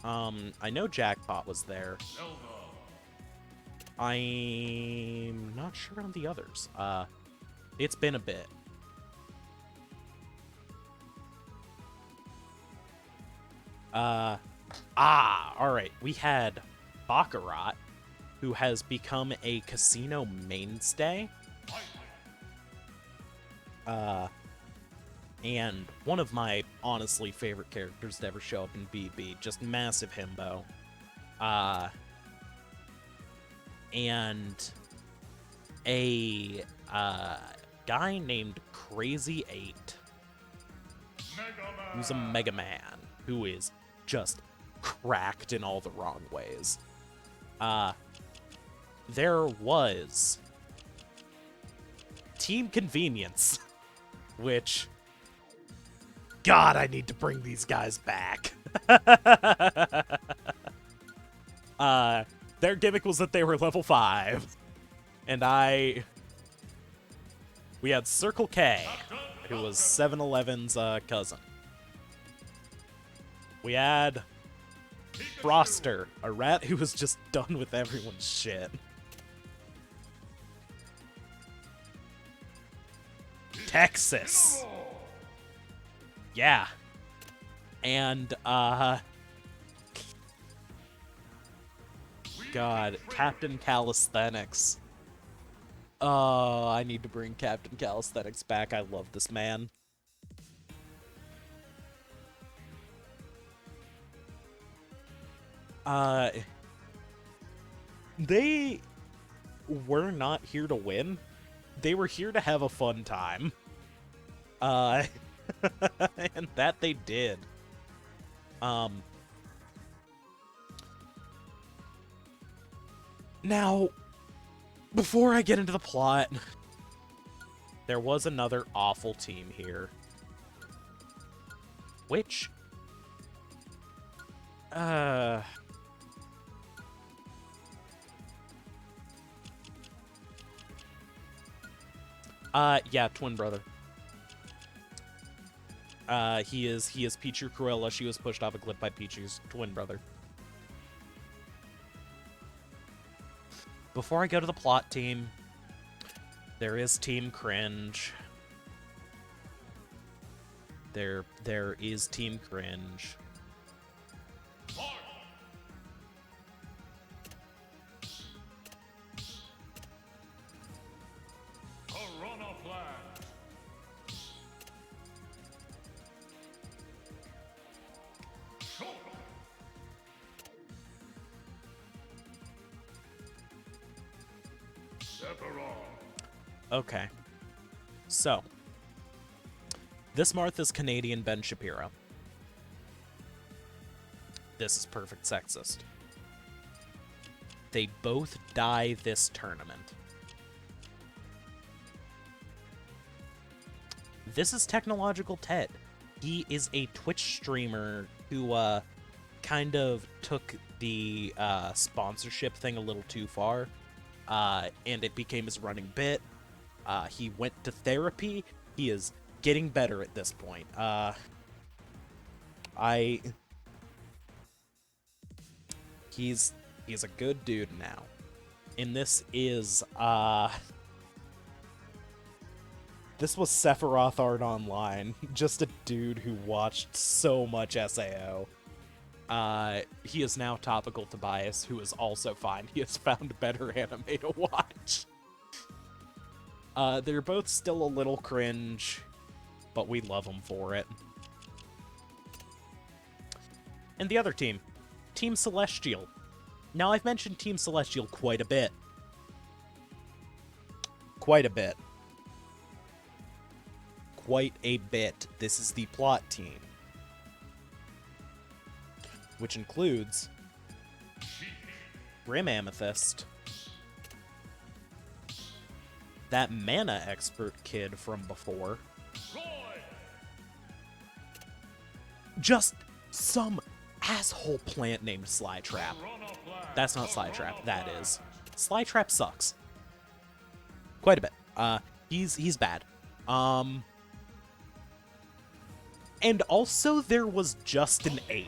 I know Jackpot was there. I'm not sure on the others. It's been a bit. Alright. We had Baccarat, who has become a casino mainstay. And one of my, honestly, favorite characters to ever show up in BB. Just massive himbo. And a, guy named Crazy 8, who's a Mega Man, who is just cracked in all the wrong ways. There was Team Convenience, which, God, I need to bring these guys back. Their gimmick was that they were level 5. And we had Circle K, who was 7-Eleven's cousin. We had Froster, a rat who was just done with everyone's shit. Texas. Yeah. And, God, Captain Calisthenics. Oh, I need to bring Captain Calisthenics back. I love this man. They were not here to win. They were here to have a fun time. And that they did. Now, before I get into the plot, there was another awful team here. Which, yeah, twin brother. He is Pichu Cruella. She was pushed off a cliff by Pichu's twin brother. Before I go to the plot team, there is Team Cringe. There is Team Cringe. Corona flag. Okay. So, this Marth is Canadian Ben Shapiro. This is perfect sexist. They both die this tournament. This is Technological Ted. He is a Twitch streamer who, kind of took the, sponsorship thing a little too far. and it became his running bit. He went to therapy. He is getting better at this point. He's a good dude now. And this was Sephiroth Art Online, just a dude who watched so much SAO. He is now Topical Tobias, who is also fine. He has found better anime to watch. They're both still a little cringe, but we love them for it. And the other team, Team Celestial. Now, I've mentioned Team Celestial quite a bit. Quite a bit. Quite a bit. This is the plot team, which includes Grim Amethyst, that mana expert kid from before, just some asshole plant named Slytrap. That's not Slytrap, that is. Slytrap sucks. Quite a bit. He's bad. And also there was just an ape.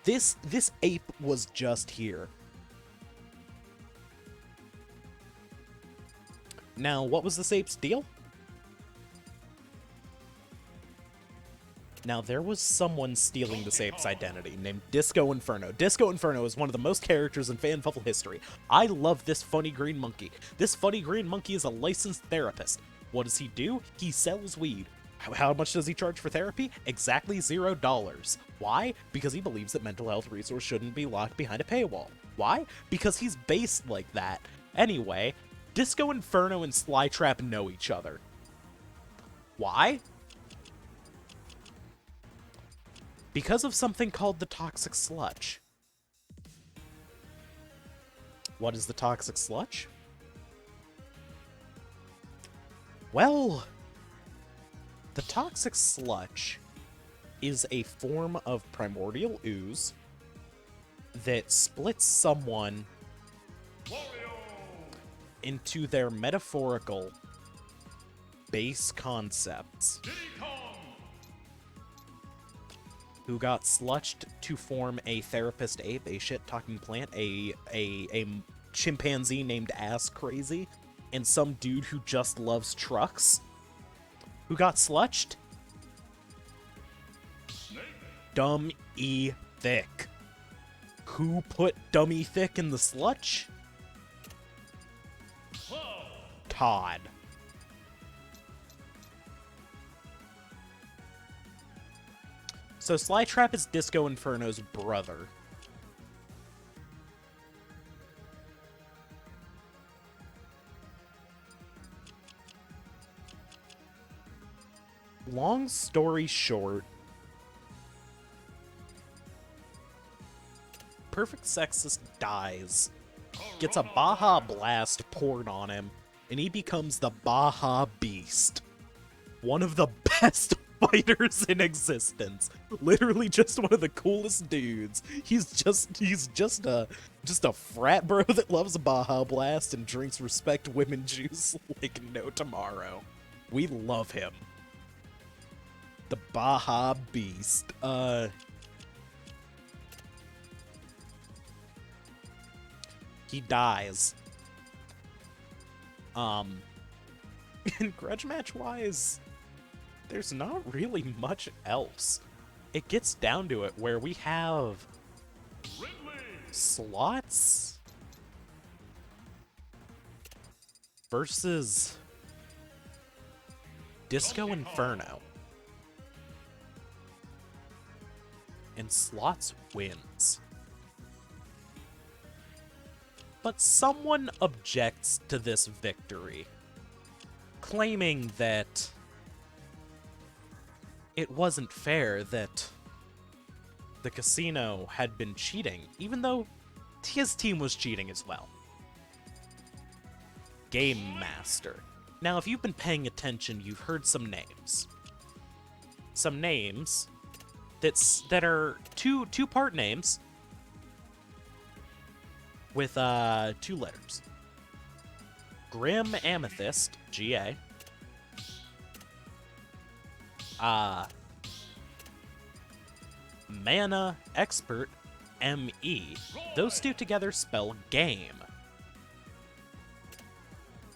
This ape was just here. Now, what was this ape's deal? Now, there was someone stealing this ape's identity named Disco Inferno. Disco Inferno is one of the most characters in fanfuffle history. I love this funny green monkey. This funny green monkey is a licensed therapist. What does he do? He sells weed. How much does he charge for therapy? Exactly $0. Why? Because he believes that mental health resources shouldn't be locked behind a paywall. Why? Because he's based like that. Anyway, Disco Inferno and Slytrap know each other. Why? Because of something called the Toxic Sludge. What is the Toxic Sludge? Well, the Toxic Sludge is a form of primordial ooze that splits someone into their metaphorical base concepts, who got sludged to form a therapist ape, a shit-talking plant, a chimpanzee named Ass Crazy, and some dude who just loves trucks, who got sludged? Dumb-E Thick. Who put Dummy Thick in the sludge? Todd. So Slytrap is Disco Inferno's brother. Long story short, Perfect Sexist dies, gets a Baja Blast poured on him, and he becomes the Baja Beast. One of the best fighters in existence. Literally just one of the coolest dudes. He's just a frat bro that loves Baja Blast and drinks Respect Women juice like no tomorrow. We love him. The Baja Beast. He dies. And grudge match wise, there's not really much else. It gets down to it where we have Slots versus Disco Inferno. And Slots wins. But someone objects to this victory, claiming that it wasn't fair that the casino had been cheating, even though his team was cheating as well. Game Master. Now, if you've been paying attention, you've heard some names. Some names that are two-part names with 2 letters. Grim Amethyst, GA. Mana Expert, ME. Those 2 together spell game.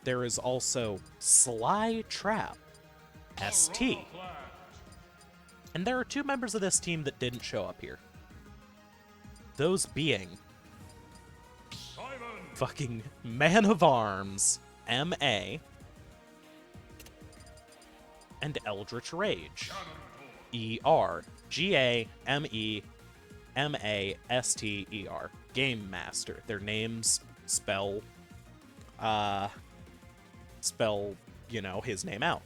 There is also Sly Trap, ST. And there are 2 members of this team that didn't show up here. Those being fucking Man of Arms, MA, and Eldritch Rage, ER, GA, ME, MASTER, Game Master. Their names spell, you know, his name out.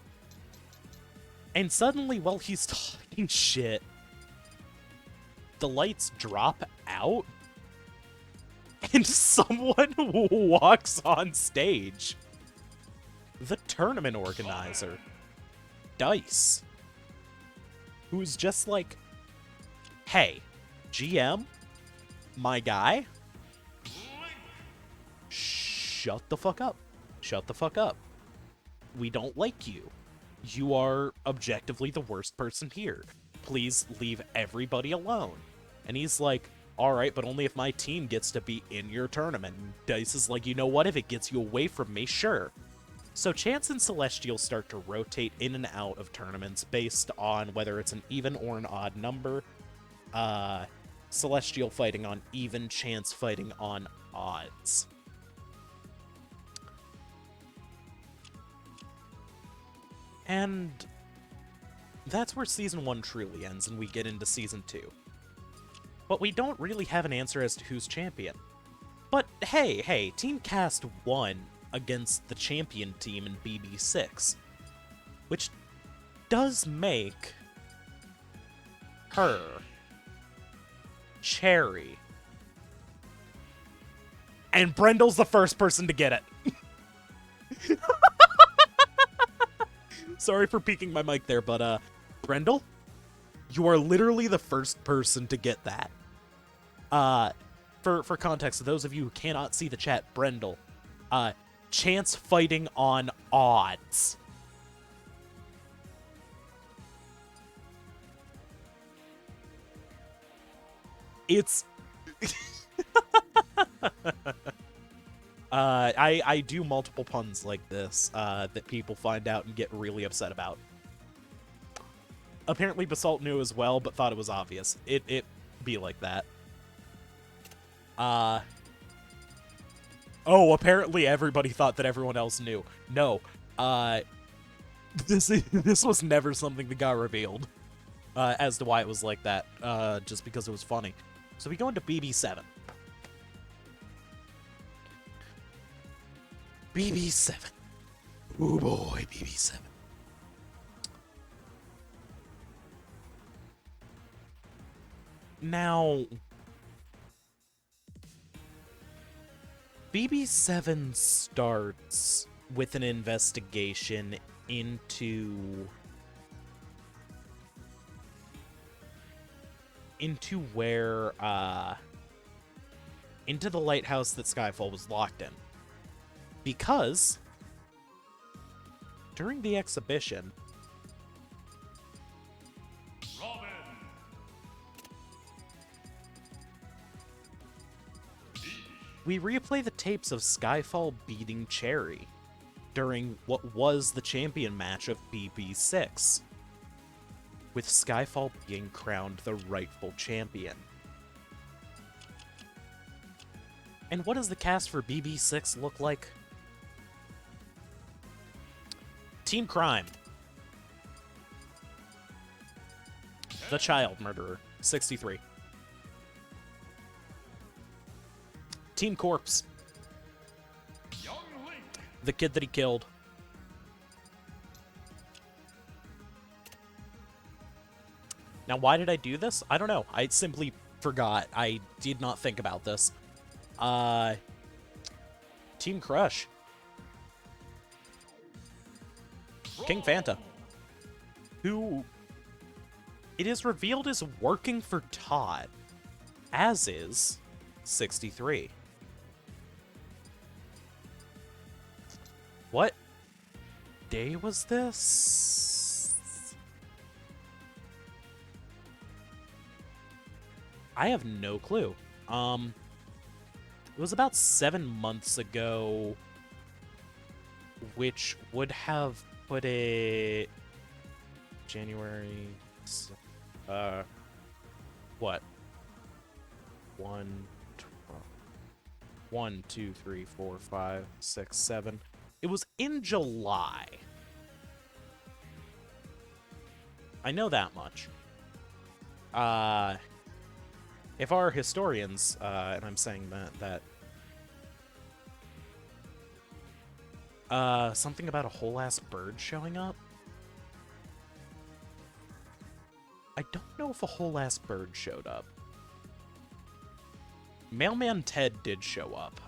And suddenly, while he's talking shit, the lights drop out, and someone walks on stage. The tournament organizer, Dice, who's just like, hey, GM, my guy, shut the fuck up. Shut the fuck up. We don't like you. You are objectively the worst person here. Please leave everybody alone. And he's like, alright, but only if my team gets to be in your tournament. And Dice is like, you know what, if it gets you away from me, sure. So Chance and Celestial start to rotate in and out of tournaments based on whether it's an even or an odd number. Celestial fighting on even, Chance fighting on odds. And that's where Season 1 truly ends, and we get into Season 2. But we don't really have an answer as to who's champion. But hey, Team Cast won against the champion team in BB6, which does make her Cherry. And Brendel's the first person to get it. Sorry for peeking my mic there, but Brendel, you are literally the first person to get that. For context, to those of you who cannot see the chat, Brendel, Chance fighting on odds. It's I do multiple puns like this that people find out and get really upset about. Apparently Basalt knew as well, but thought it was obvious. It be like that. Oh, apparently everybody thought that everyone else knew. No. This was never something that got revealed as to why it was like that, just because it was funny. So we go into BB7. BB7. Oh boy, BB7. Now, BB7 starts with an investigation into where, into the lighthouse that Skyfall was locked in. Because during the exhibition, Robin. we replay the tapes of Skyfall beating Cherry during what was the champion match of BB6, with Skyfall being crowned the rightful champion. And what does the cast for BB6 look like? Team Crime. The Child Murderer, 63. Team Corpse. Young Link. The kid that he killed. Now, why did I do this? I don't know. I simply forgot. I did not think about this. Team Crush. King Fanta. Who it is revealed is working for Todd, as is 63. What day was this? I have no clue. It was about 7 months ago, which would have put it January, what? 1, 2, 3, 4, 5, 6, 7. It was in July. I know that much. If our historians, and I'm saying that something about a whole ass bird showing up? I don't know if a whole ass bird showed up. Mailman Ted did show up.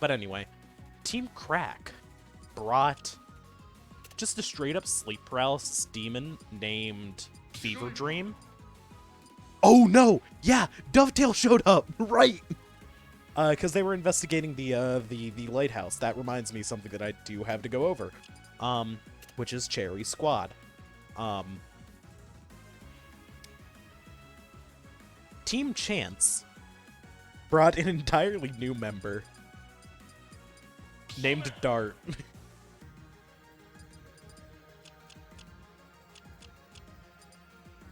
But anyway, Team Crack brought just a straight up sleep paralysis demon named Fever Dream. Oh no! Yeah, Dovetail showed up, right? Because they were investigating the lighthouse. That reminds me of something that I do have to go over, which is Cherry Squad. Team Chance brought an entirely new member named Dart.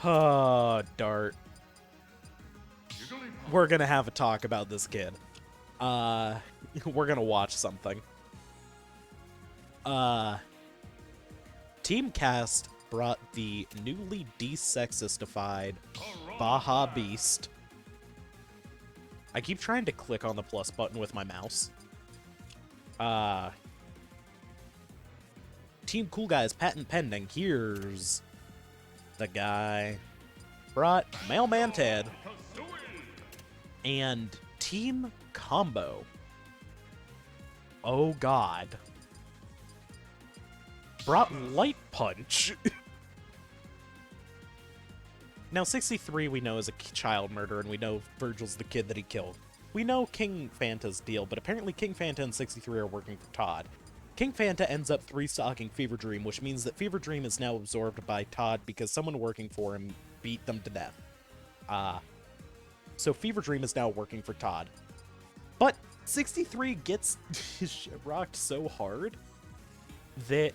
Dart. We're gonna have a talk about this kid. We're gonna watch something. Team Cast brought the newly desexistified Baja Beast. I keep trying to click on the plus button with my mouse. Team Cool Guys patent pending. Here's the guy. Brought Mailman Ted. And Team Combo. Oh god. Brought Light Punch. Now, 63 we know is a child murderer, and we know Virgil's the kid that he killed. We know King Fanta's deal, but apparently King Fanta and 63 are working for Todd. King Fanta ends up 3-stocking Fever Dream, which means that Fever Dream is now absorbed by Todd because someone working for him beat them to death. So Fever Dream is now working for Todd. But 63 gets his shit rocked so hard that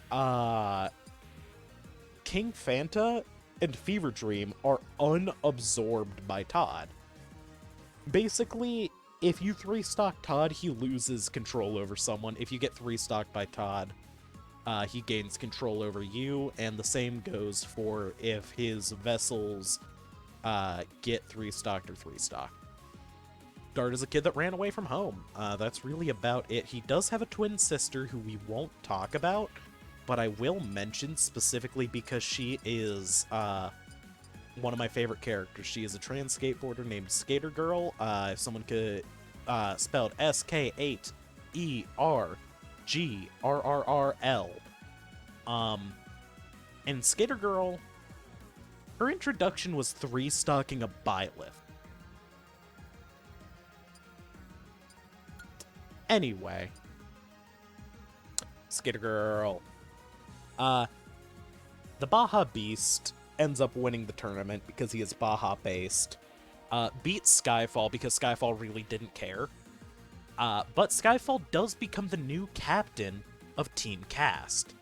King Fanta and Fever Dream are unabsorbed by Todd. Basically, if you 3-stock Todd, he loses control over someone. If you get 3-stocked by Todd, he gains control over you, and the same goes for if his vessels get 3-stocked or 3-stocked. Dart is a kid that ran away from home. That's really about it. He does have a twin sister who we won't talk about, but I will mention specifically because she is one of my favorite characters. She is a trans skateboarder named Skater Girl. If someone could spelled SKATERGRRRL. And Skater Girl, her introduction was 3-stocking a Byleth. Anyway, Skater Girl. The Baja Beast ends up winning the tournament because he is Baja based. Beats Skyfall because Skyfall really didn't care. But Skyfall does become the new captain of Team Cast.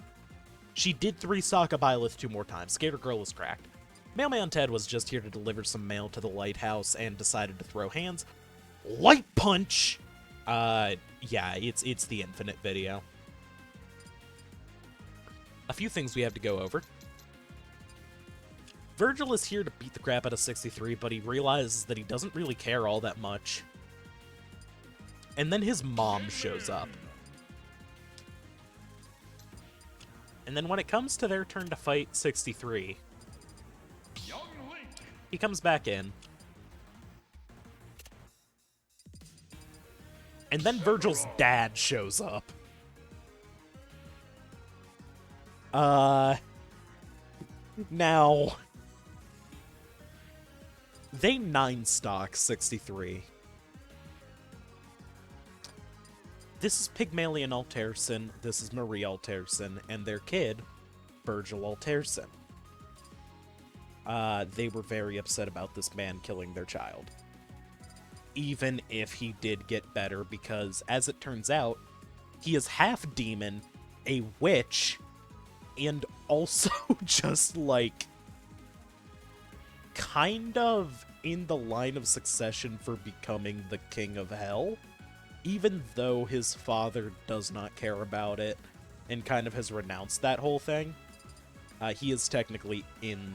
She did 3-stock a Byleth 2 more times. Skater Girl was cracked. Mailman Ted was just here to deliver some mail to the lighthouse and decided to throw hands. Light Punch! Yeah, it's the infinite video. A few things we have to go over. Virgil is here to beat the crap out of 63, but he realizes that he doesn't really care all that much. And then his mom shows up. And then when it comes to their turn to fight 63, he comes back in. And then Virgil's dad shows up. Now, They 9-stock 63. This is Pygmalion Alterson, this is Marie Alterson, and their kid, Virgil Alterson. They were very upset about this man killing their child. Even if he did get better, because, as it turns out, he is half demon, a witch, and also just, like, kind of in the line of succession for becoming the king of hell, even though his father does not care about it and kind of has renounced that whole thing. He is technically in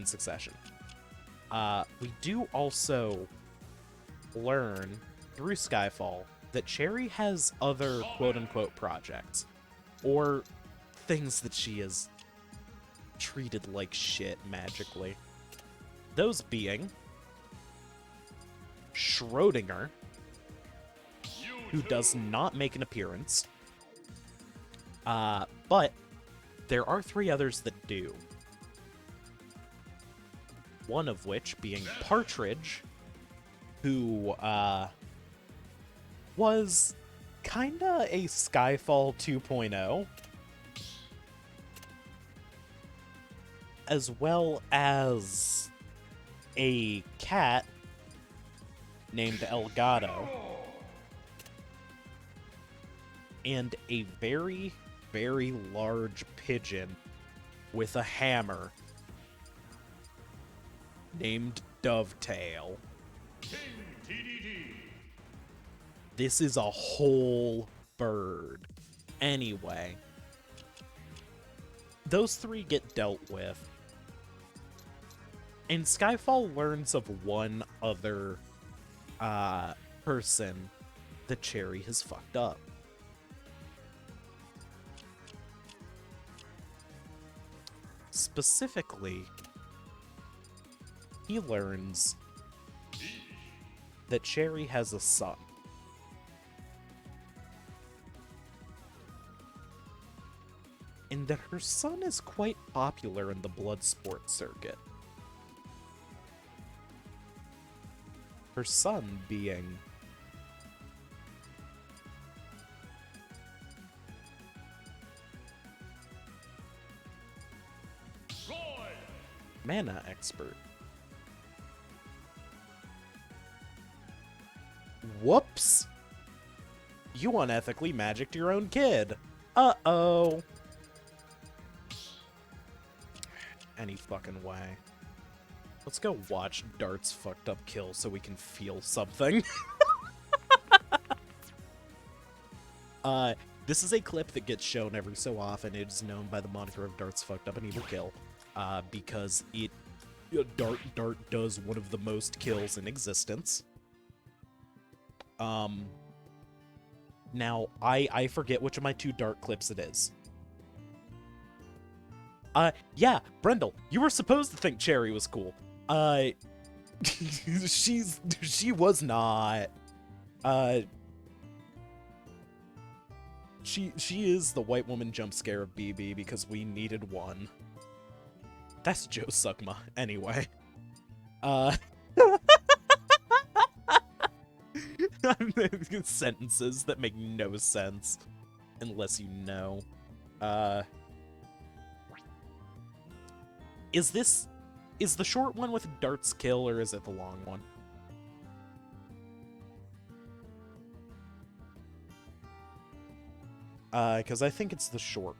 succession. We do also learn through Skyfall that Cherry has other quote-unquote projects, or things that she has treated like shit magically. Those being Schrodinger, who does not make an appearance, but there are 3 others that do. One of which being Partridge, who was kinda a Skyfall 2.0, as well as a cat named Elgato, and a very, very large pigeon with a hammer named Dovetail. King TDD. This is a whole bird. Anyway, those 3 get dealt with, and Skyfall learns of one other person that Cherry has fucked up. Specifically, he learns that Cherry has a son. And that her son is quite popular in the blood sport circuit. Her son being Roy. mana expert. Whoops! You unethically magicked your own kid. Uh-oh. Any fucking way. Let's go watch Dart's fucked up kill so we can feel something. This is a clip that gets shown every so often. It is known by the moniker of Dart's fucked up and evil kill, because Dart does one of the most kills in existence. Now, I forget which of my 2 Dart clips it is. Yeah, Brendel, you were supposed to think Cherry was cool. She was not. She is the white woman jump scare of BB because we needed one. That's Joe Sugma, anyway. Sentences that make no sense unless you know. Is the short one with Dart's kill, or is it the long one? Because I think it's the short.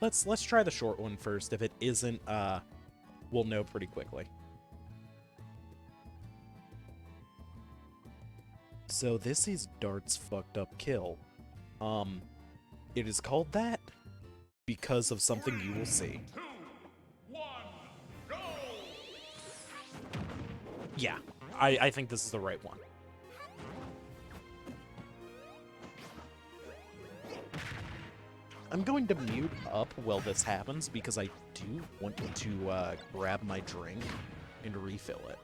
Let's try the short one first. If it isn't, we'll know pretty quickly. So this is Dart's fucked up kill. It is called that because of something you will see. 2, 1, go! Yeah, I think this is the right one. I'm going to mute up while this happens because I do want to grab my drink and refill it.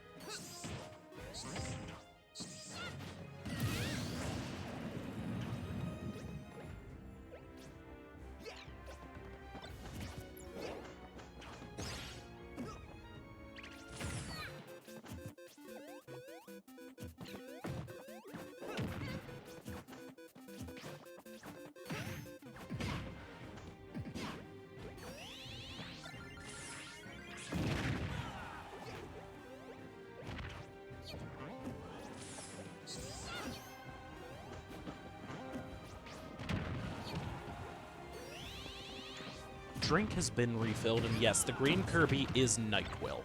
drink has been refilled, and yes, the green Kirby is NyQuil.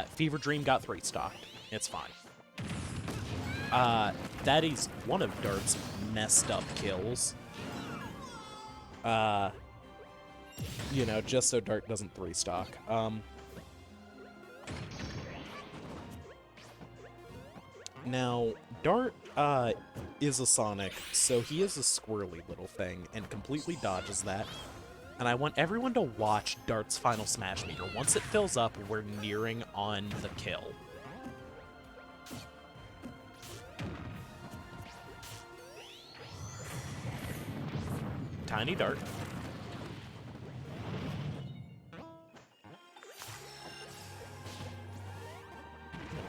Fever Dream got 3-stocked. It's fine. That is one of Dart's messed up kills. You know, just so Dart doesn't 3-stock. Now, Dart, is a Sonic, so he is a squirrely little thing, and completely dodges that. And I want everyone to watch Dart's final smash meter. Once it fills up, we're nearing on the kill. Tiny Dart.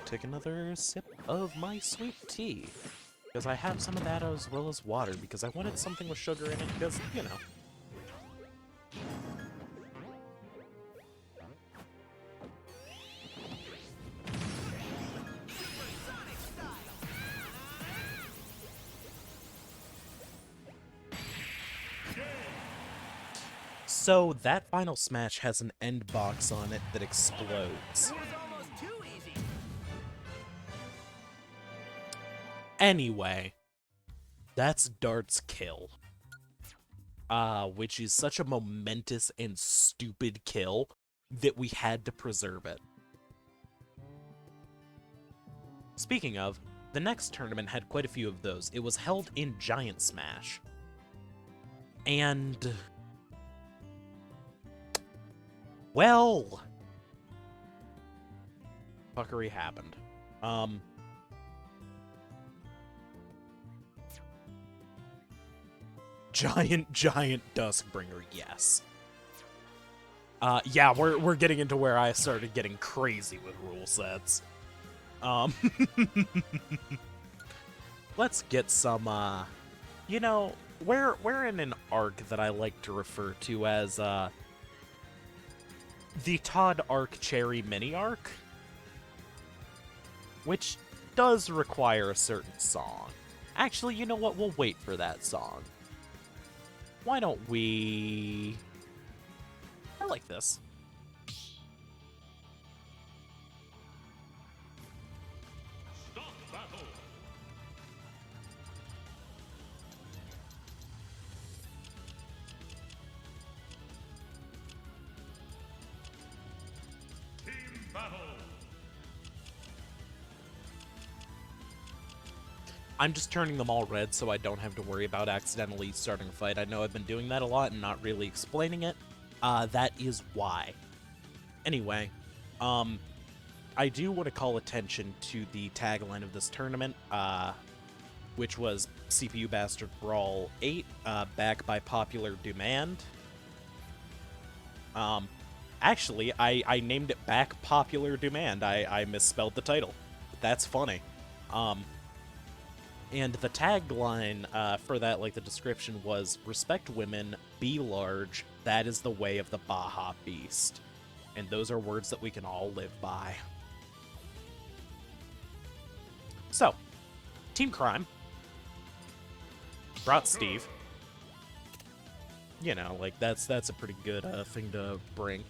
Take another sip of my sweet tea, because I have some of that as well as water, because I wanted something with sugar in it, because, you know. So that final smash has an end box on it that explodes. Anyway, that's Dart's kill. Which is such a momentous and stupid kill that we had to preserve it. Speaking of, the next tournament had quite a few of those. It was held in Giant Smash. And... well... fuckery happened. Giant Duskbringer, yes. Yeah, we're getting into where I started getting crazy with rule sets. Let's get some, you know, we're in an arc that I like to refer to as, the Todd Arc Cherry Mini Arc, which does require a certain song. Actually, you know what? We'll wait for that song. Why don't we... I like this. Stop battle. Team battle. I'm just turning them all red so I don't have to worry about accidentally starting a fight. I know I've been doing that a lot and not really explaining it. That is why. Anyway, I do want to call attention to the tagline of this tournament, which was CPU Bastard Brawl 8, back by popular demand. Actually, I named it Back Popular Demand. I misspelled the title. That's funny. And the tagline for that, like the description, was, respect women, be large, that is the way of the Baja Beast. And those are words that we can all live by. So, Team Crime brought Steve. You know, like, that's a pretty good thing to bring.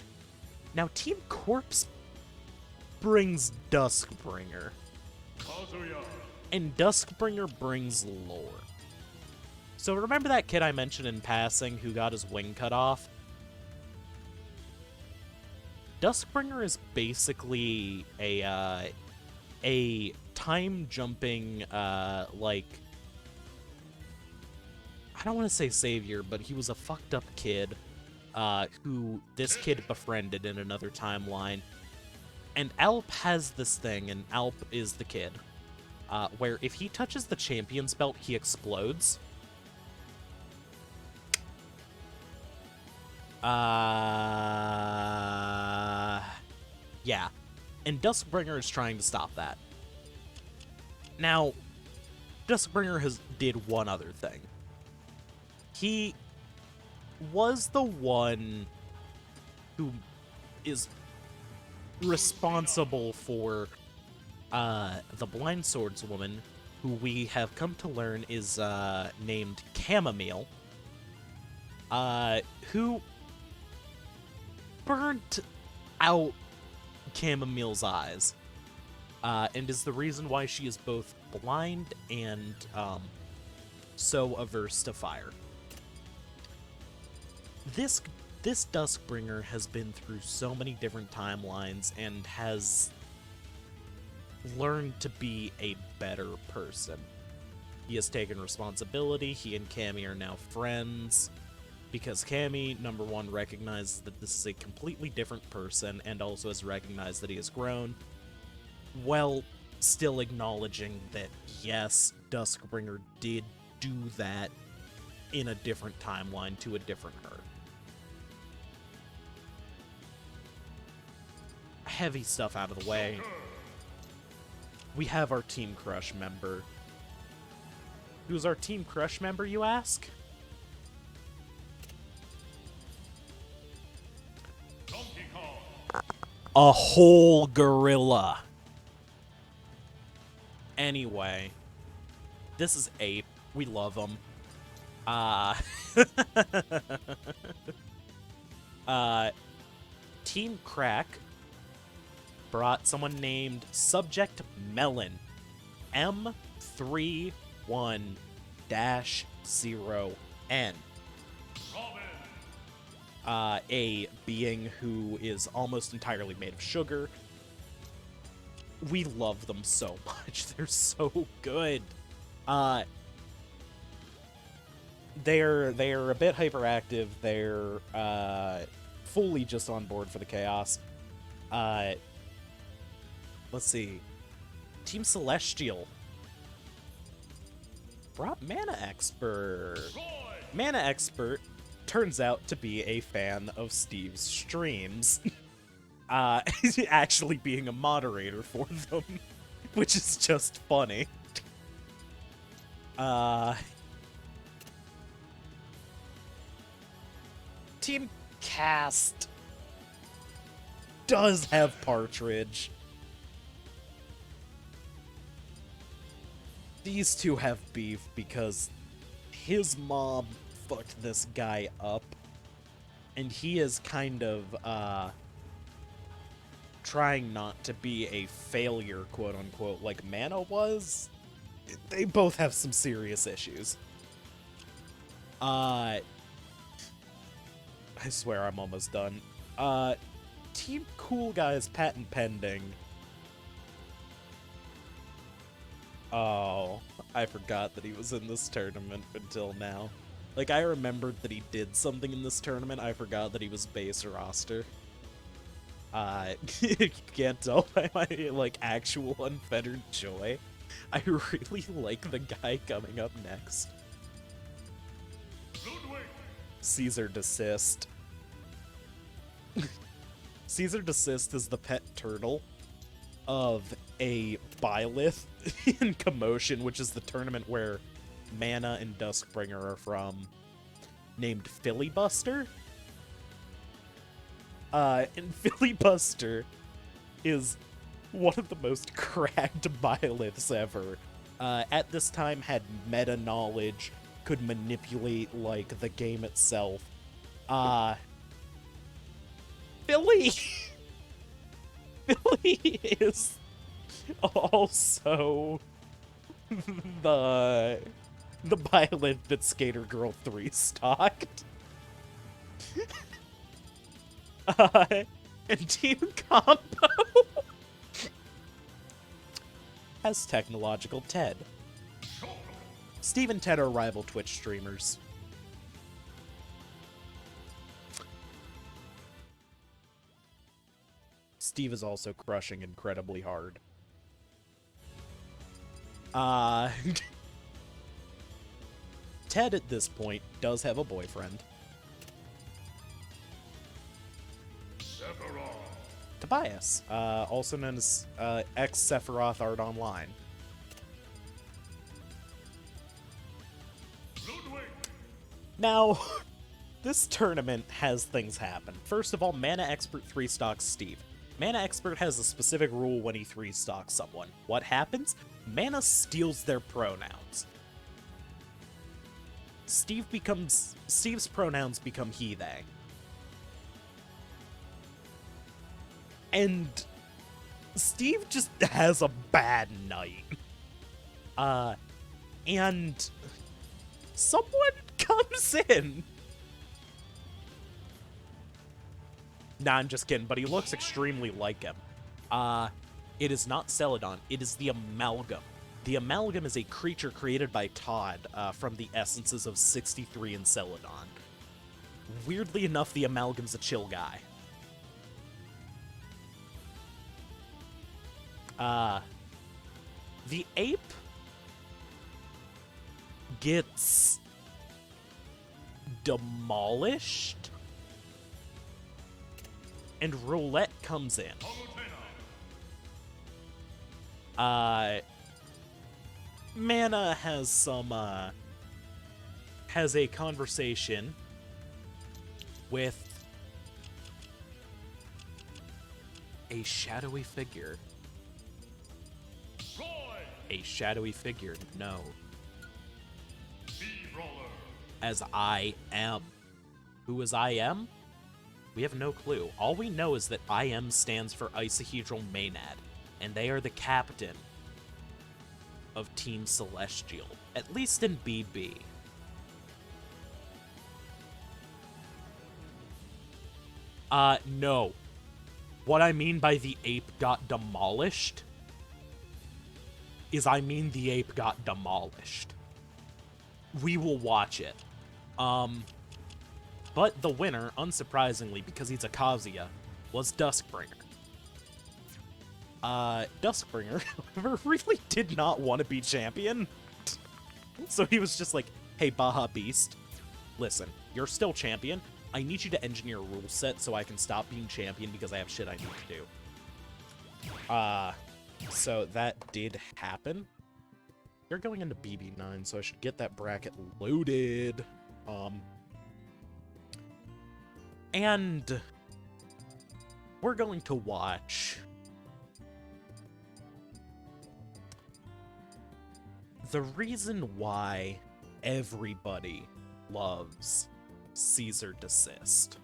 Now, Team Corpse brings Duskbringer. Kazuya. And Duskbringer brings lore. So remember that kid I mentioned in passing who got his wing cut off? Duskbringer is basically a time-jumping, like... I don't want to say savior, but he was a fucked-up kid who this kid befriended in another timeline. And Alp has this thing, and Alp is the kid. Where if he touches the champion's belt, he explodes. Yeah. And Duskbringer is trying to stop that. Now, Duskbringer did one other thing. He was the one who is responsible for the blind swordswoman, who we have come to learn is named Chamomile, who burnt out Camomile's eyes, and is the reason why she is both blind and so averse to fire. This Duskbringer has been through so many different timelines and has learned to be a better person. He has taken responsibility. He and Cammy are now friends because Cammy, number one, recognizes that this is a completely different person and also has recognized that he has grown, while still acknowledging that, yes, Duskbringer did do that in a different timeline to a different her. Heavy stuff out of the way. We have our Team Crush member. Who's our Team Crush member, you ask? Donkey Kong. A whole gorilla. Anyway, this is Ape. We love him. Team Crack brought someone named Subject Melon. M31-0N. A being who is almost entirely made of sugar. We love them so much. They're so good. They're a bit hyperactive. They're fully just on board for the chaos. Let's see. Team Celestial brought Mana Expert. Mana Expert turns out to be a fan of Steve's streams. Actually being a moderator for them, which is just funny. Team Cast does have Partridge. These two have beef because his mom fucked this guy up, and he is kind of, trying not to be a failure, quote-unquote, like Mana was. They both have some serious issues. I swear I'm almost done. Team Cool Guys patent pending. Oh, I forgot that he was in this tournament until now. Like, I remembered that he did something in this tournament. I forgot that he was base roster. You can't tell by my, like, actual unfettered joy. I really like the guy coming up next. Caesar Desist. Caesar Desist is the pet turtle of a Byleth in Commotion, which is the tournament where Mana and Duskbringer are from, named Filibuster. And Filibuster is one of the most cracked Byleths ever. At this time had meta knowledge, could manipulate, like, the game itself. Philly! Philly is also the Byleth that Skater Girl 3 stocked. And Team Combo has Technological Ted. Steve and Ted are rival Twitch streamers. Steve is also crushing incredibly hard. Ted, at this point, does have a boyfriend. Sephiroth. Tobias, also known as ex-Sephiroth Art Online. Ludwig. Now, this tournament has things happen. First of all, Mana Expert 3-stocks Steve. Mana Expert has a specific rule when he 3-stocks someone. What happens? Mana steals their pronouns. Steve's pronouns become he, they. And Steve just has a bad night. And someone comes in. Nah, I'm just kidding, but he looks extremely like him. It is not Celadon, it is the Amalgam. The Amalgam is a creature created by Todd from the essences of 63 and Celadon. Weirdly enough, the Amalgam's a chill guy. The ape gets demolished, and Roulette comes in. Mana has a conversation with a shadowy figure. A shadowy figure, no. As I am. Who is I am? We have no clue. All we know is that I am stands for Isohedral Maenad, and they are the captain of Team Celestial, at least in BB. No. What I mean by the ape got demolished is I mean the ape got demolished. We will watch it. But the winner, unsurprisingly, because he's a Kazuya, was Duskbringer. Duskbringer, however, really did not want to be champion. So he was just like, hey, Baja Beast, listen, you're still champion. I need you to engineer a rule set so I can stop being champion because I have shit I need to do. So that did happen. You're going into BB9, so I should get that bracket loaded. And we're going to watch the reason why everybody loves Caesar Desist.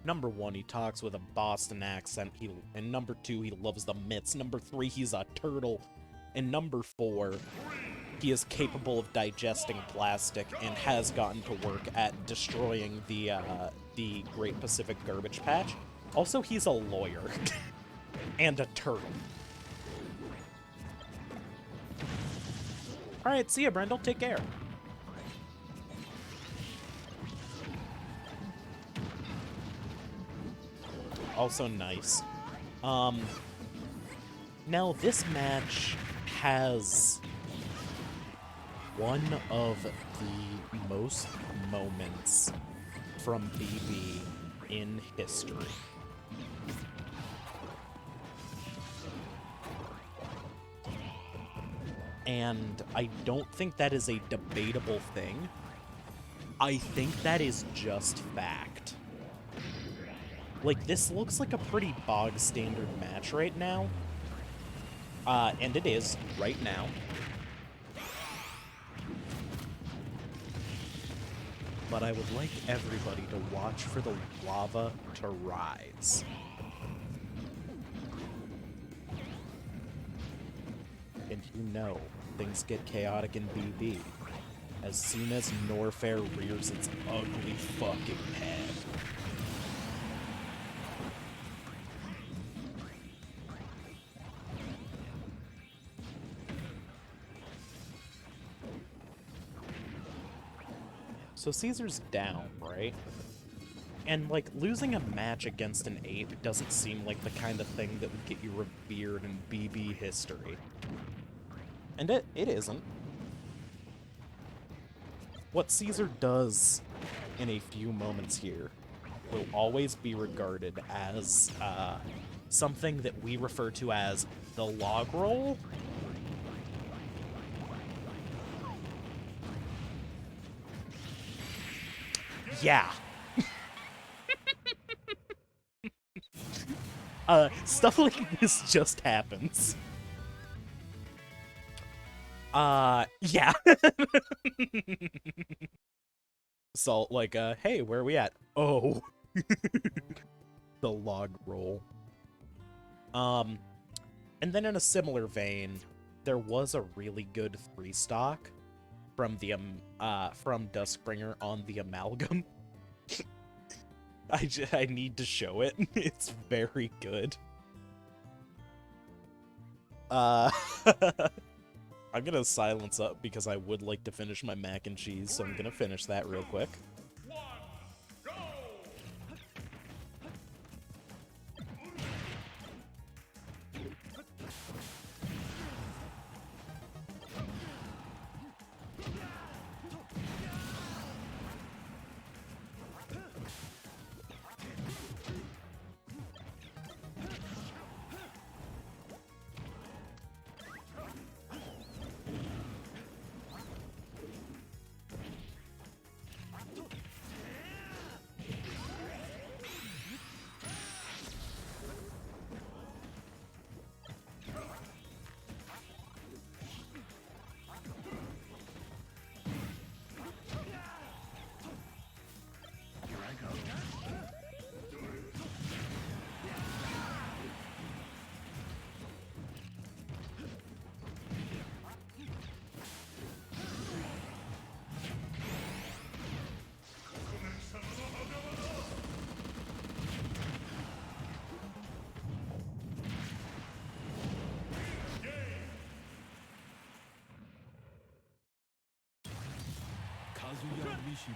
Number 1, he talks with a Boston accent. And number 2, he loves the mitts. Number 3, he's a turtle. And number 4, he is capable of digesting plastic and has gotten to work at destroying the Great Pacific Garbage Patch. Also, he's a lawyer. And a turtle. Alright, see ya, Brendel. Take care. Also nice. Now, this match has one of the most moments from BB in history. And I don't think that is a debatable thing. I think that is just fact. Like, this looks like a pretty bog-standard match right now. And it is, right now. But I would like everybody to watch for the lava to rise. And you know, things get chaotic in BB as soon as Norfair rears its ugly fucking head. So Caesar's down, right? And, like, losing a match against an ape doesn't seem like the kind of thing that would get you revered in BB history. And it isn't. What Caesar does in a few moments here will always be regarded as something that we refer to as the log roll. Yeah. Stuff like this just happens. Yeah. So, like, hey, where are we at? Oh. The log roll. And then in a similar vein, there was a really good 3-stock from the, from Duskbringer on the Amalgam. I need to show it. It's very good. I'm gonna silence up because I would like to finish my mac and cheese, so I'm gonna finish that real quick.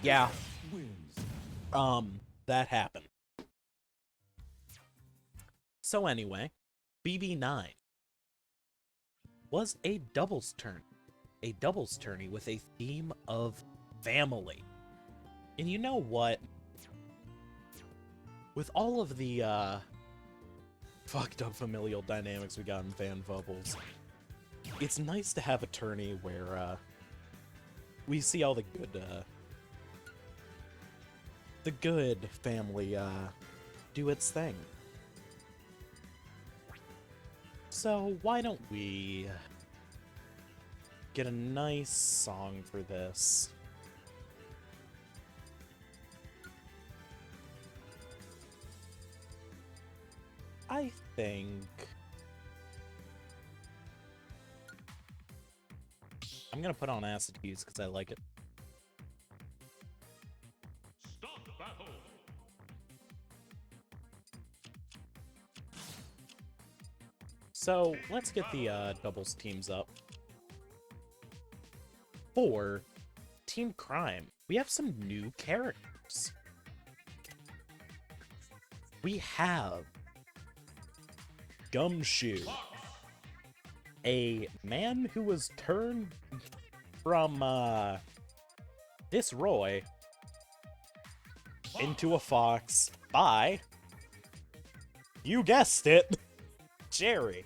Yeah. That happened. So anyway, BB9 was a doubles tourney with a theme of family. And you know what? With all of the, fucked up familial dynamics we got in Fan Bubbles, it's nice to have a tourney where, we see all the good family, do its thing. So why don't we get a nice song for this? I think I'm gonna put on Acid Fuse because I like it. Stop battle. So let's get the doubles teams up. For Team Crime, we have some new characters. We have Gumshoe, a man who was turned from this Roy into a fox by, you guessed it, Jerry.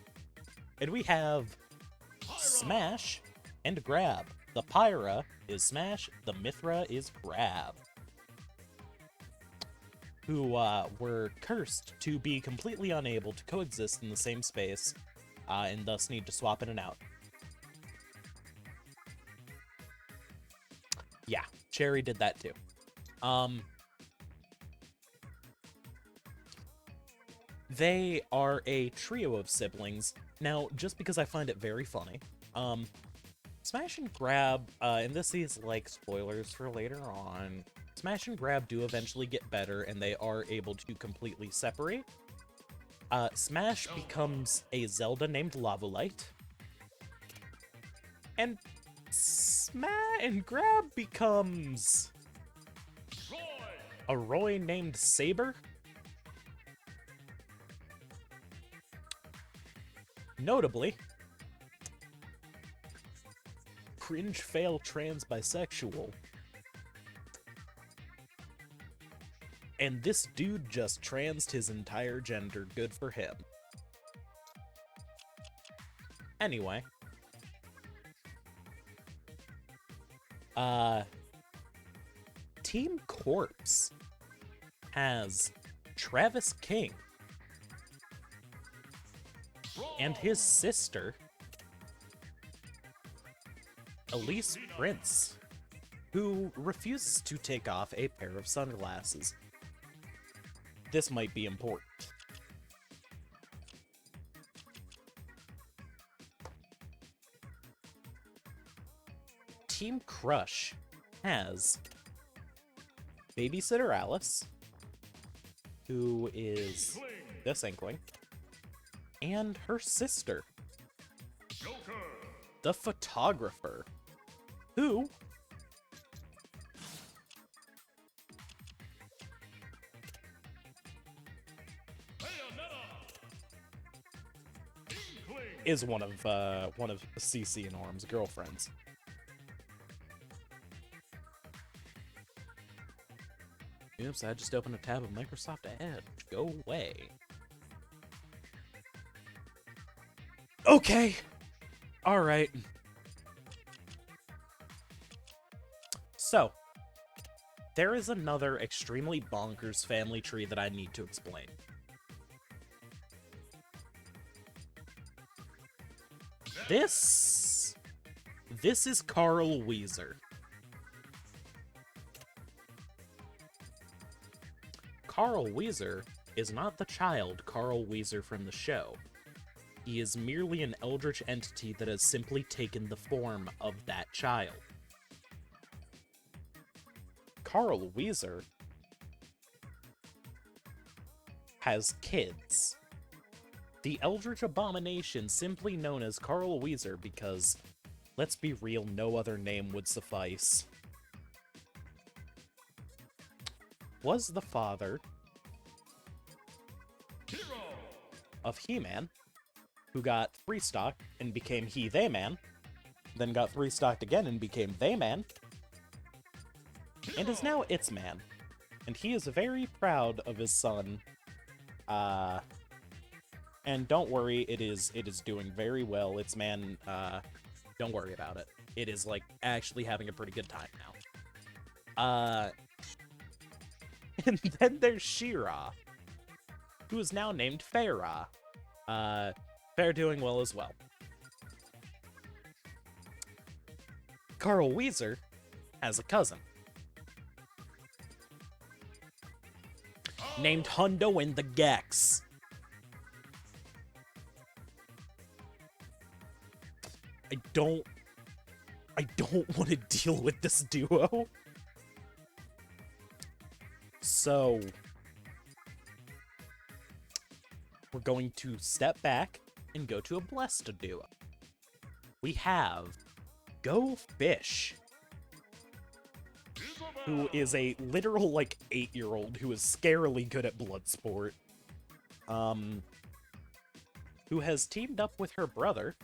And we have Smash and Grab. The Pyra is Smash, the Mithra is Grab, who were cursed to be completely unable to coexist in the same space, and thus need to swap in and out. Yeah, Cherry did that too. They are a trio of siblings. Now, just because I find it very funny, Smash and Grab, and this is like spoilers for later on, Smash and Grab do eventually get better, and they are able to completely separate. Smash becomes a Zelda named Lavolite, and Grab becomes a Roy named Saber. Notably, cringe fail trans bisexual. And this dude just transed his entire gender. Good for him. Anyway. Team Corpse has Travis King and his sister, Elise Prince, who refuses to take off a pair of sunglasses. This might be important. Team Crush has Babysitter Alice, who is this Inkling, and her sister, Joker. the Photographer, who is one of CC and Orm's girlfriends. Oops, I just opened a tab of Microsoft Edge. Go away. Okay. All right. So, there is another extremely bonkers family tree that I need to explain. This is Carl Weezer. Carl Weezer is not the child Carl Weezer from the show. He is merely an eldritch entity that has simply taken the form of that child. Carl Weezer has kids. The Eldritch Abomination, simply known as Carl Weezer because, let's be real, no other name would suffice, was the father of He-Man, who got three-stocked and became He-They-Man, then got three-stocked again and became They-Man, and is now It's-Man. And he is very proud of his son. And don't worry, it is doing very well. It's-Man, don't worry about it. It is, like, actually having a pretty good time now. And then there's She-Ra, who is now named Fey-Ra. They're doing well as well. Carl Weezer has a cousin named Hundo and the Gex. I don't want to deal with this duo. So, we're going to step back and go to a blessed duo. We have Go Fish, who is a literal, like, 8-year-old who is scarily good at Bloodsport. Who has teamed up with her brother,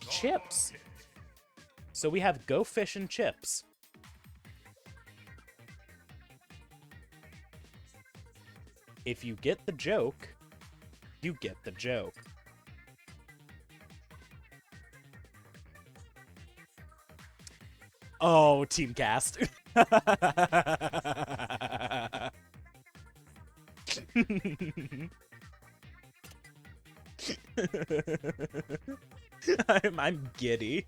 Chips. So we have Go Fish and Chips. If you get the joke, you get the joke. Oh, Team Cast. I'm giddy,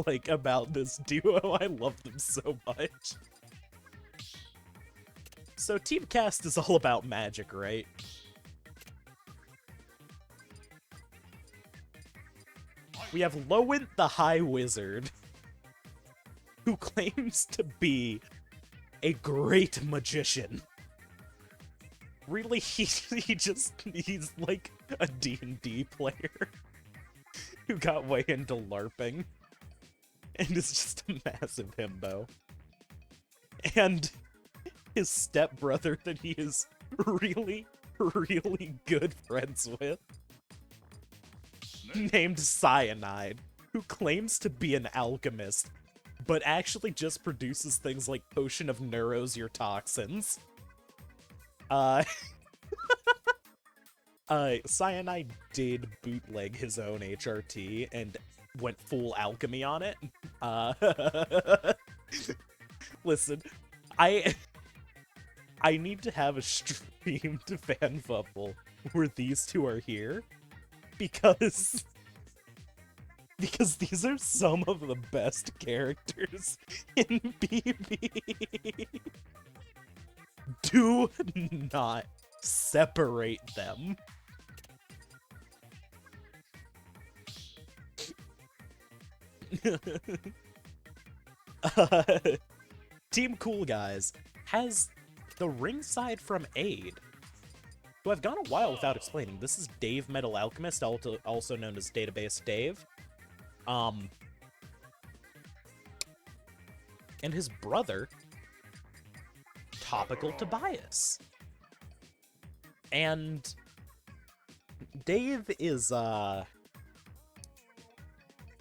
like, about this duo. I love them so much. So Team Cast is all about magic, right? We have Lowent the High Wizard, who claims to be a great magician. Really, he's like a D&D player who got way into LARPing and is just a massive himbo. And his stepbrother that he is really, really good friends with, named Cyanide, who claims to be an alchemist, but actually just produces things like Potion of Neurotoxins. Cyanide did bootleg his own HRT and went full alchemy on it. Listen, I need to have a streamed fanfuffle where these two are here, because because these are some of the best characters in BB. Do not separate them. uh, Team Cool Guys has the ringside from Aid, who I've gone a while without explaining. This is Dave Metal Alchemist, also known as Database Dave. And his brother, Topical Tobias. And Dave is,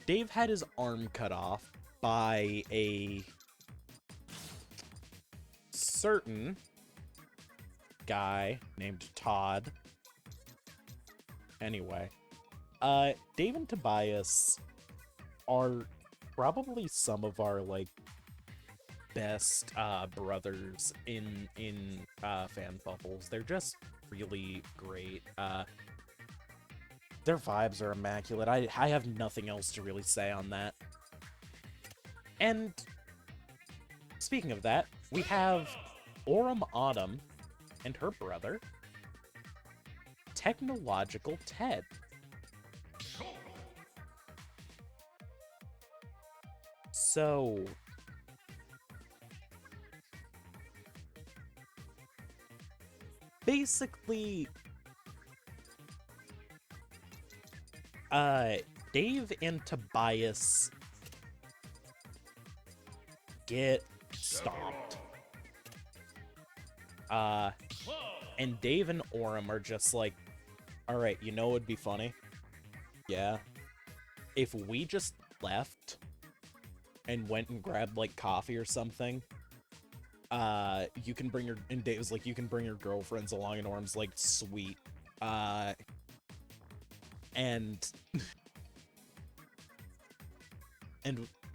Dave had his arm cut off by a certain guy named Todd. Anyway, Dave and Tobias are probably some of our, like, best brothers in fan bubbles. They're just really great. Their vibes are immaculate. I have nothing else to really say on that. And speaking of that, we have Aurum Autumn and her brother, Technological Ted. So basically, Dave and Tobias get stomped. And Dave and Aurum are just like, alright, you know what would be funny? Yeah. If we just left and went and grabbed, like, coffee or something, you can bring your, and Dave's like, you can bring your girlfriends along, and Aurum's like, sweet. And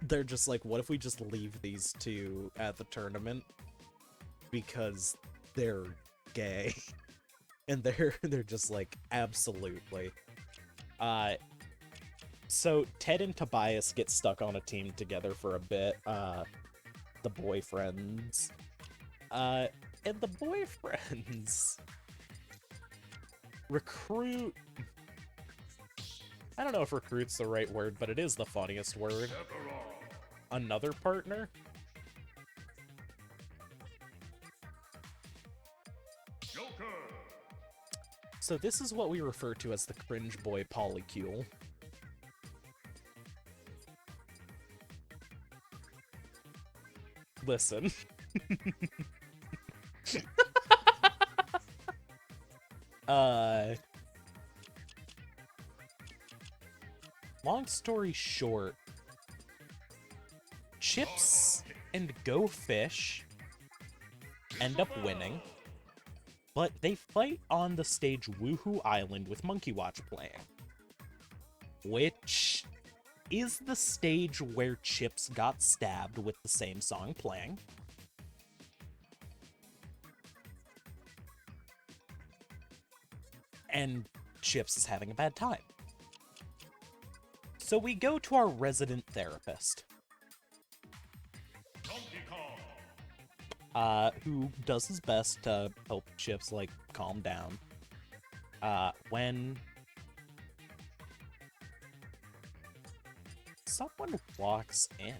they're just like, what if we just leave these two at the tournament? Because they're gay. And they're just like, absolutely. So Ted and Tobias get stuck on a team together for a bit, the boyfriends. And the boyfriends recruit... I don't know if recruit's the right word, but it is the funniest word. Another partner? Joker. So this is what we refer to as the cringe boy polycule. Listen. Long story short, Chips and Go Fish end up winning, but they fight on the stage Woohoo Island with Monkey Watch playing, which is the stage where Chips got stabbed with the same song playing. And Chips is having a bad time. So we go to our resident therapist, who does his best to help Chips, like, calm down, when someone walks in.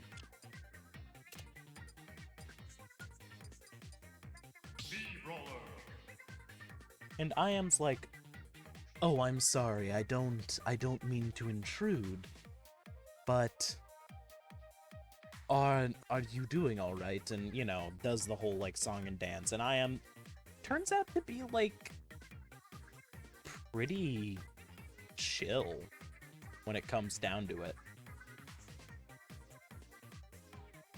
And I am's like, oh, I'm sorry, I don't mean to intrude, but are you doing all right? And, you know, does the whole, like, song and dance. And I am turns out to be, like, pretty chill when it comes down to it.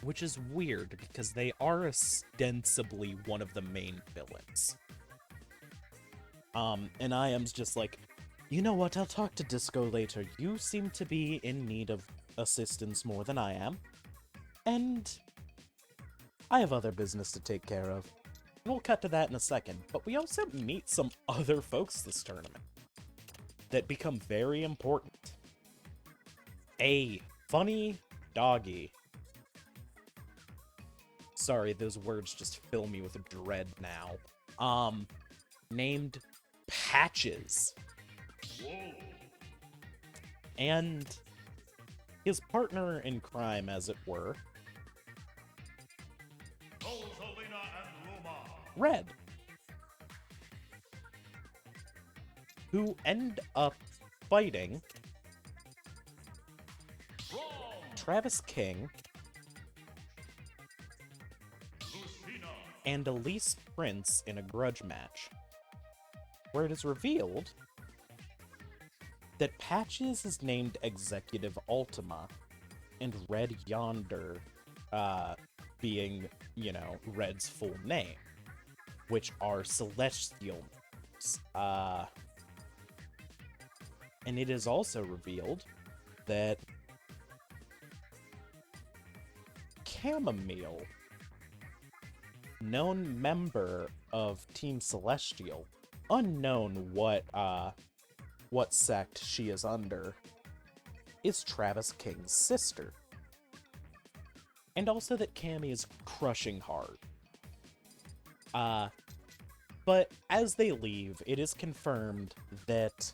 Which is weird, because they are ostensibly one of the main villains. And I am's just like, you know what, I'll talk to Disco later. You seem to be in need of assistance more than I am. And I have other business to take care of. And we'll cut to that in a second. But we also meet some other folks this tournament that become very important. A funny doggy. Sorry, those words just fill me with dread now. Named Patches. Whoa. And his partner in crime, as it were, Rosalina and Luma. Red, who end up fighting Wrong. Travis King Lucina. and Elise Prince in a grudge match, where it is revealed that Patches is named Executive Ultima, and Red Yonder being, you know, Red's full name, which are celestial names. And it is also revealed that Chamomile, known member of Team Celestial, unknown what sect she is under, is Travis King's sister. And also that Cammy is crushing hard. But as they leave, it is confirmed that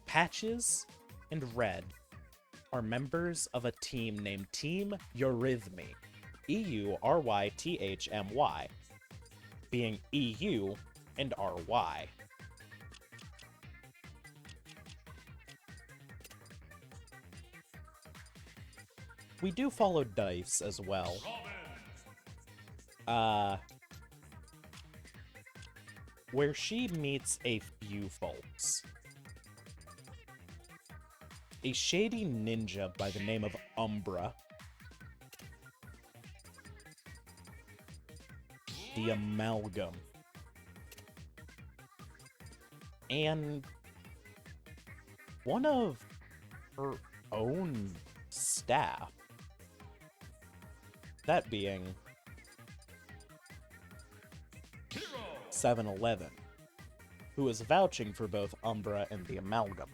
Patches and Red are members of a team named Team Eurythmy, EURYTHMY, being EU and RY. We do follow Dice as well. Where she meets a few folks. A shady ninja by the name of Umbra. The Amalgam. And one of her own staff. That being 7-Eleven, who is vouching for both Umbra and the Amalgam.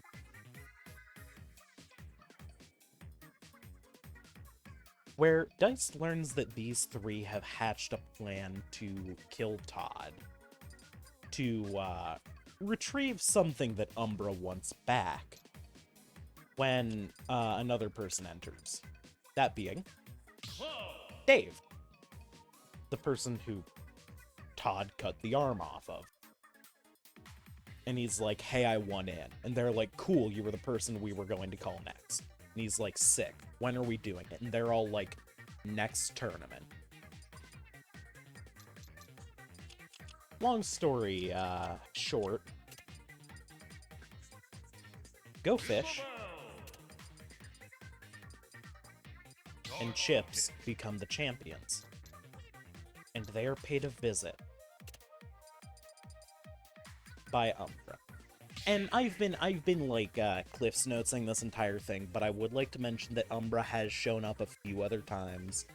Where Dice learns that these three have hatched a plan to kill Todd, to retrieve something that Umbra wants back when another person enters. That being Dave, the person who Todd cut the arm off of. And he's like, hey, I want in. And they're like, cool, you were the person we were going to call next. And he's like, sick. When are we doing it? And they're all like, next tournament. Long story short. Go Fish and Chips become the champions. And they are paid a visit by Umbra. And I've been like Cliff's notesing this entire thing, but I would like to mention that Umbra has shown up a few other times,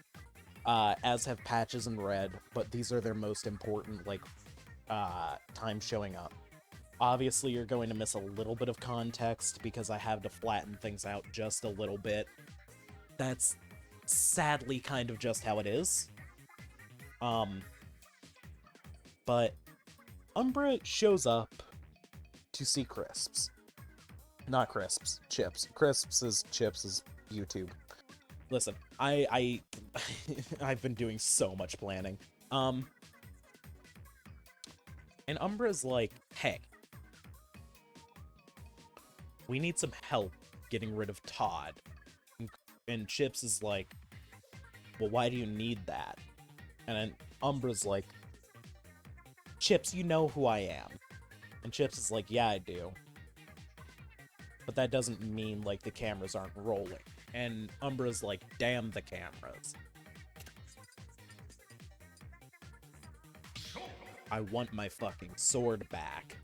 as have Patches and Red, but these are their most important like times showing up. Obviously, you're going to miss a little bit of context because I have to flatten things out just a little bit. That's sadly kind of just how it is. But Umbra shows up to see Crisps. Not Crisps, Chips. Crisps is YouTube. Listen, I've been doing so much planning. And Umbra's like, hey, we need some help getting rid of Todd. And Chips is like, well, why do you need that? And then Umbra's like, Chips, you know who I am. And Chips is like, yeah, I do. But that doesn't mean, like, the cameras aren't rolling. And Umbra's like, damn the cameras. I want my fucking sword back.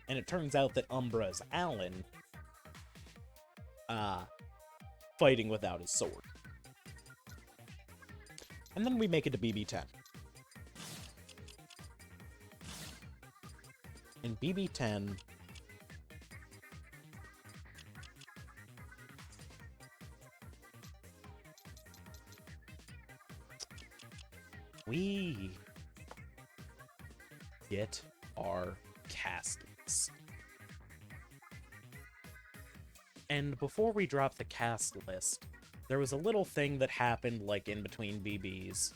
And it turns out that Umbra is Alan, fighting without his sword. And then we make it to BB-10. In BB-10, we get our cast list. And before we drop the cast list, there was a little thing that happened like in between BBs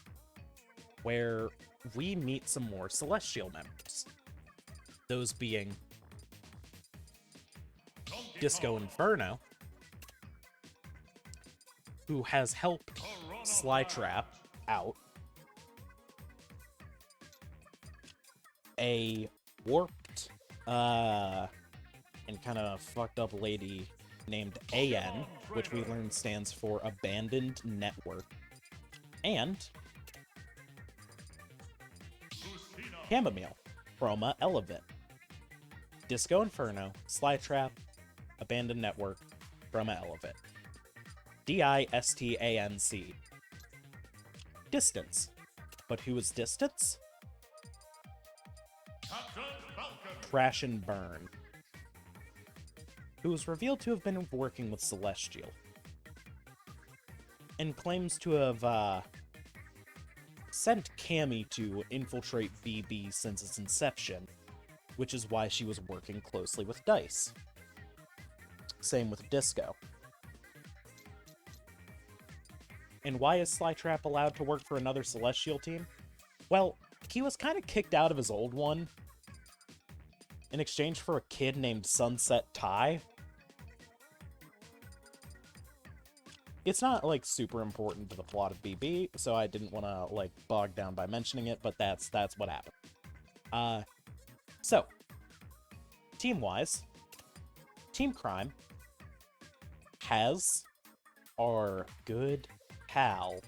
where we meet some more Celestial members. Those being Disco Inferno, who has helped Slytrap out, a warped and kind of fucked up lady named AN, which we learned stands for Abandoned Network, and Chamomile, Chroma Elevate, Disco Inferno, Slytrap, Abandoned Network, Chroma Elevate. DISTANC. Distance. But who is Distance? Crash and Burn, who was revealed to have been working with Celestial, and claims to have sent Cammy to infiltrate BB since its inception, which is why she was working closely with DICE. Same with Disco. And why is Slytrap allowed to work for another Celestial team? Well, he was kind of kicked out of his old one in exchange for a kid named Sunset Ty. It's not, like, super important to the plot of BB, so I didn't want to, like, bog down by mentioning it, but that's what happened. So, team-wise, Team Crime has our good pal,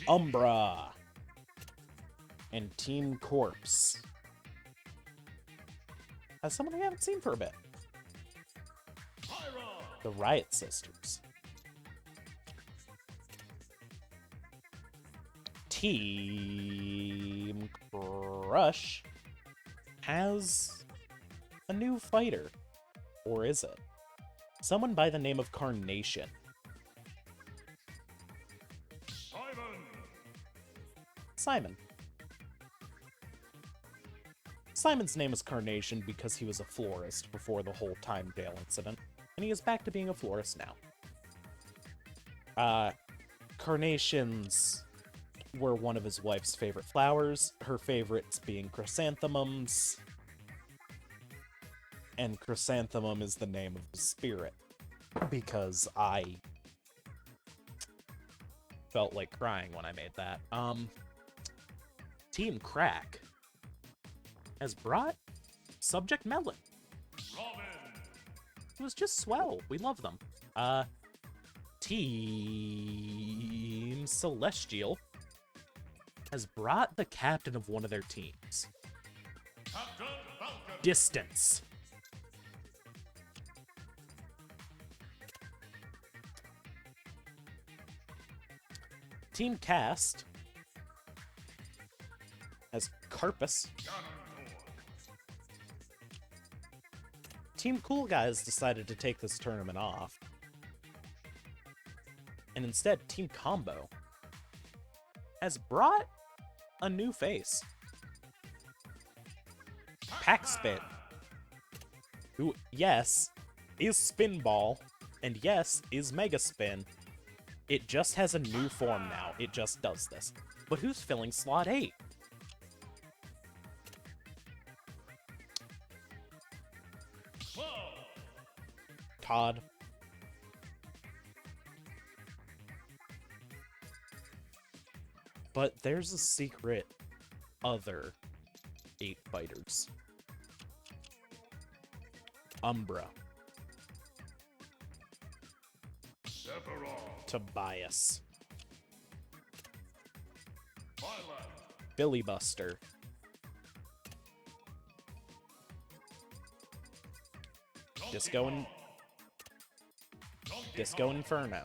Umbra, and Team Corpse has someone we haven't seen for a bit. The Riot Sisters. Team Crush has a new fighter. Or is it? Someone by the name of Carnation. Simon. Simon's name is Carnation because he was a florist before the whole time jail incident, and he is back to being a florist now. Carnations were one of his wife's favorite flowers, her favorites being chrysanthemums, and chrysanthemum is the name of the spirit, because I felt like crying when I made that. Team Crack has brought Subject Melon. It was just swell. We love them. Team Celestial has brought the captain of one of their teams. Distance. Team Cast has Carpus. Team Cool Guys decided to take this tournament off. And instead, Team Combo has brought a new face. Pack Spin, who, yes, is Spinball, and yes, is Mega Spin. It just has a new form now. It just does this. But who's filling slot 8? Todd. But there's a secret other 8 fighters. Umbra. Tobias. Billy Buster. Disco Inferno.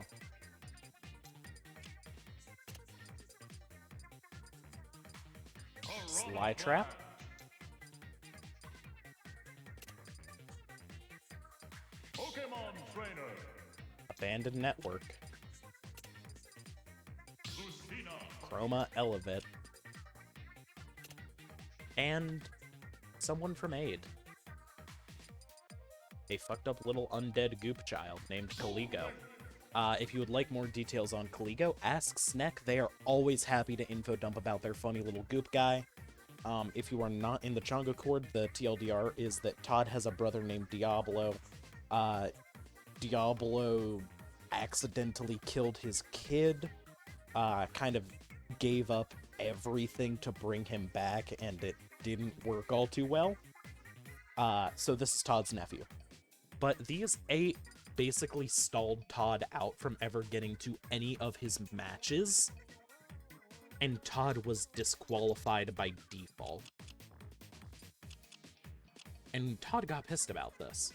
Slytrap. Pokemon Trainer. Abandoned Network. Lucina. Chroma Elevate, and someone from Aid. A fucked up little undead goop child named Caligo. If you would like more details on Caligo, ask Sneck. They are always happy to info dump about their funny little goop guy. If you are not in the Chongo Chord, the TLDR is that Todd has a brother named Diablo. Diablo accidentally killed his kid, kind of gave up everything to bring him back, and it didn't work all too well. So this is Todd's nephew. But these 8 basically stalled Todd out from ever getting to any of his matches, and Todd was disqualified by default. And Todd got pissed about this,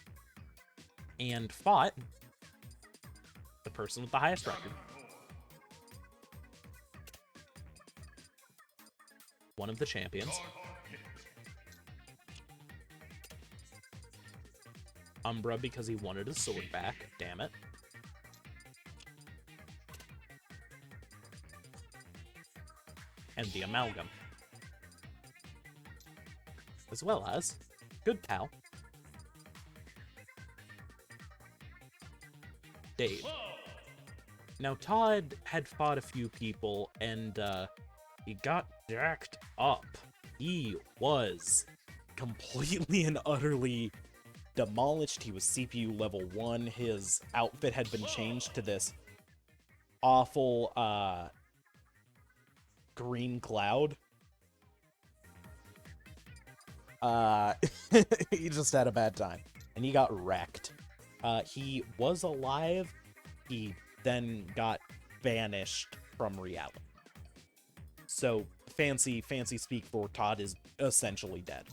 and fought the person with the highest record. One of the champions. Umbra because he wanted his sword back, damn it. And the Amalgam. As well as Good Pal, Dave. Now, Todd had fought a few people, and he got jacked up. He was completely and utterly demolished. He was CPU level 1. His outfit had been changed to this awful green cloud. He just had a bad time, and he got wrecked. He was alive. He then got banished from reality. So fancy speak for Todd is essentially dead.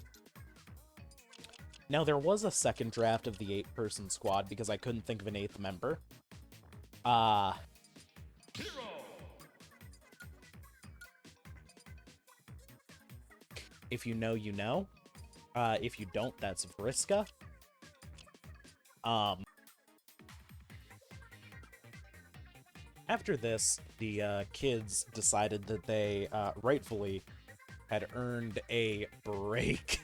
Now, there was a second draft of the 8-person squad because I couldn't think of an 8th member. If you know, you know. If you don't, that's Vriska. After this, the kids decided that they rightfully had earned a break.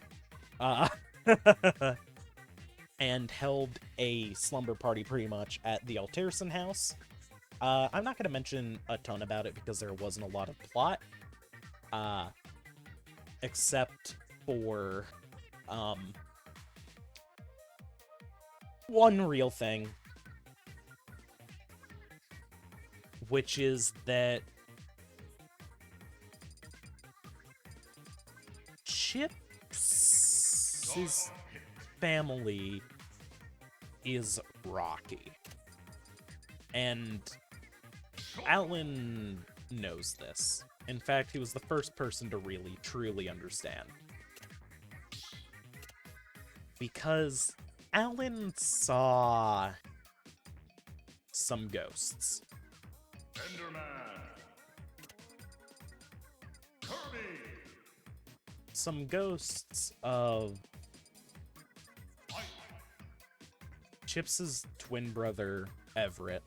And held a slumber party pretty much at the Alterson house. I'm not going to mention a ton about it because there wasn't a lot of plot. Except for one real thing, which is that Chip's family is rocky, and Alan knows this. In fact, he was the first person to really, truly understand. Because Alan saw some ghosts. Enderman. Kirby. Some ghosts of Chips's twin brother, Everett.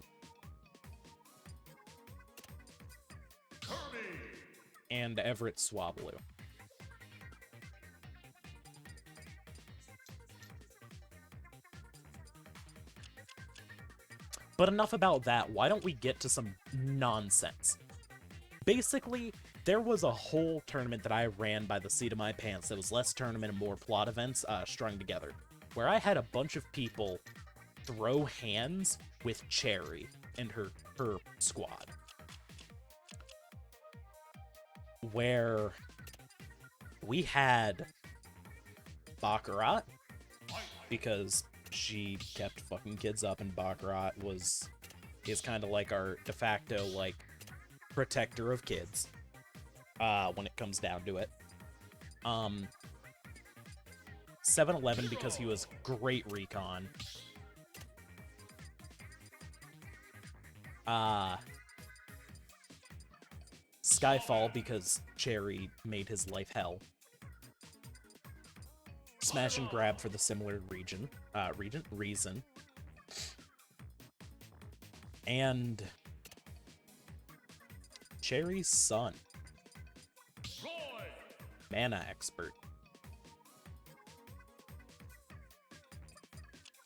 Kirby. And Everett Swablu. But enough about that. Why don't we get to some nonsense? Basically, there was a whole tournament that I ran by the seat of my pants that was less tournament and more plot events strung together, where I had a bunch of people throw hands with Cherry and her squad. Where we had Baccarat, because she kept fucking kids up, and Baccarat is kind of like our de facto, like, protector of kids, when it comes down to it. 7-Eleven, because he was great recon. Skyfall, because Cherry made his life hell. Smash and Grab for the similar reason. Cherry's son, Roy. mana expert.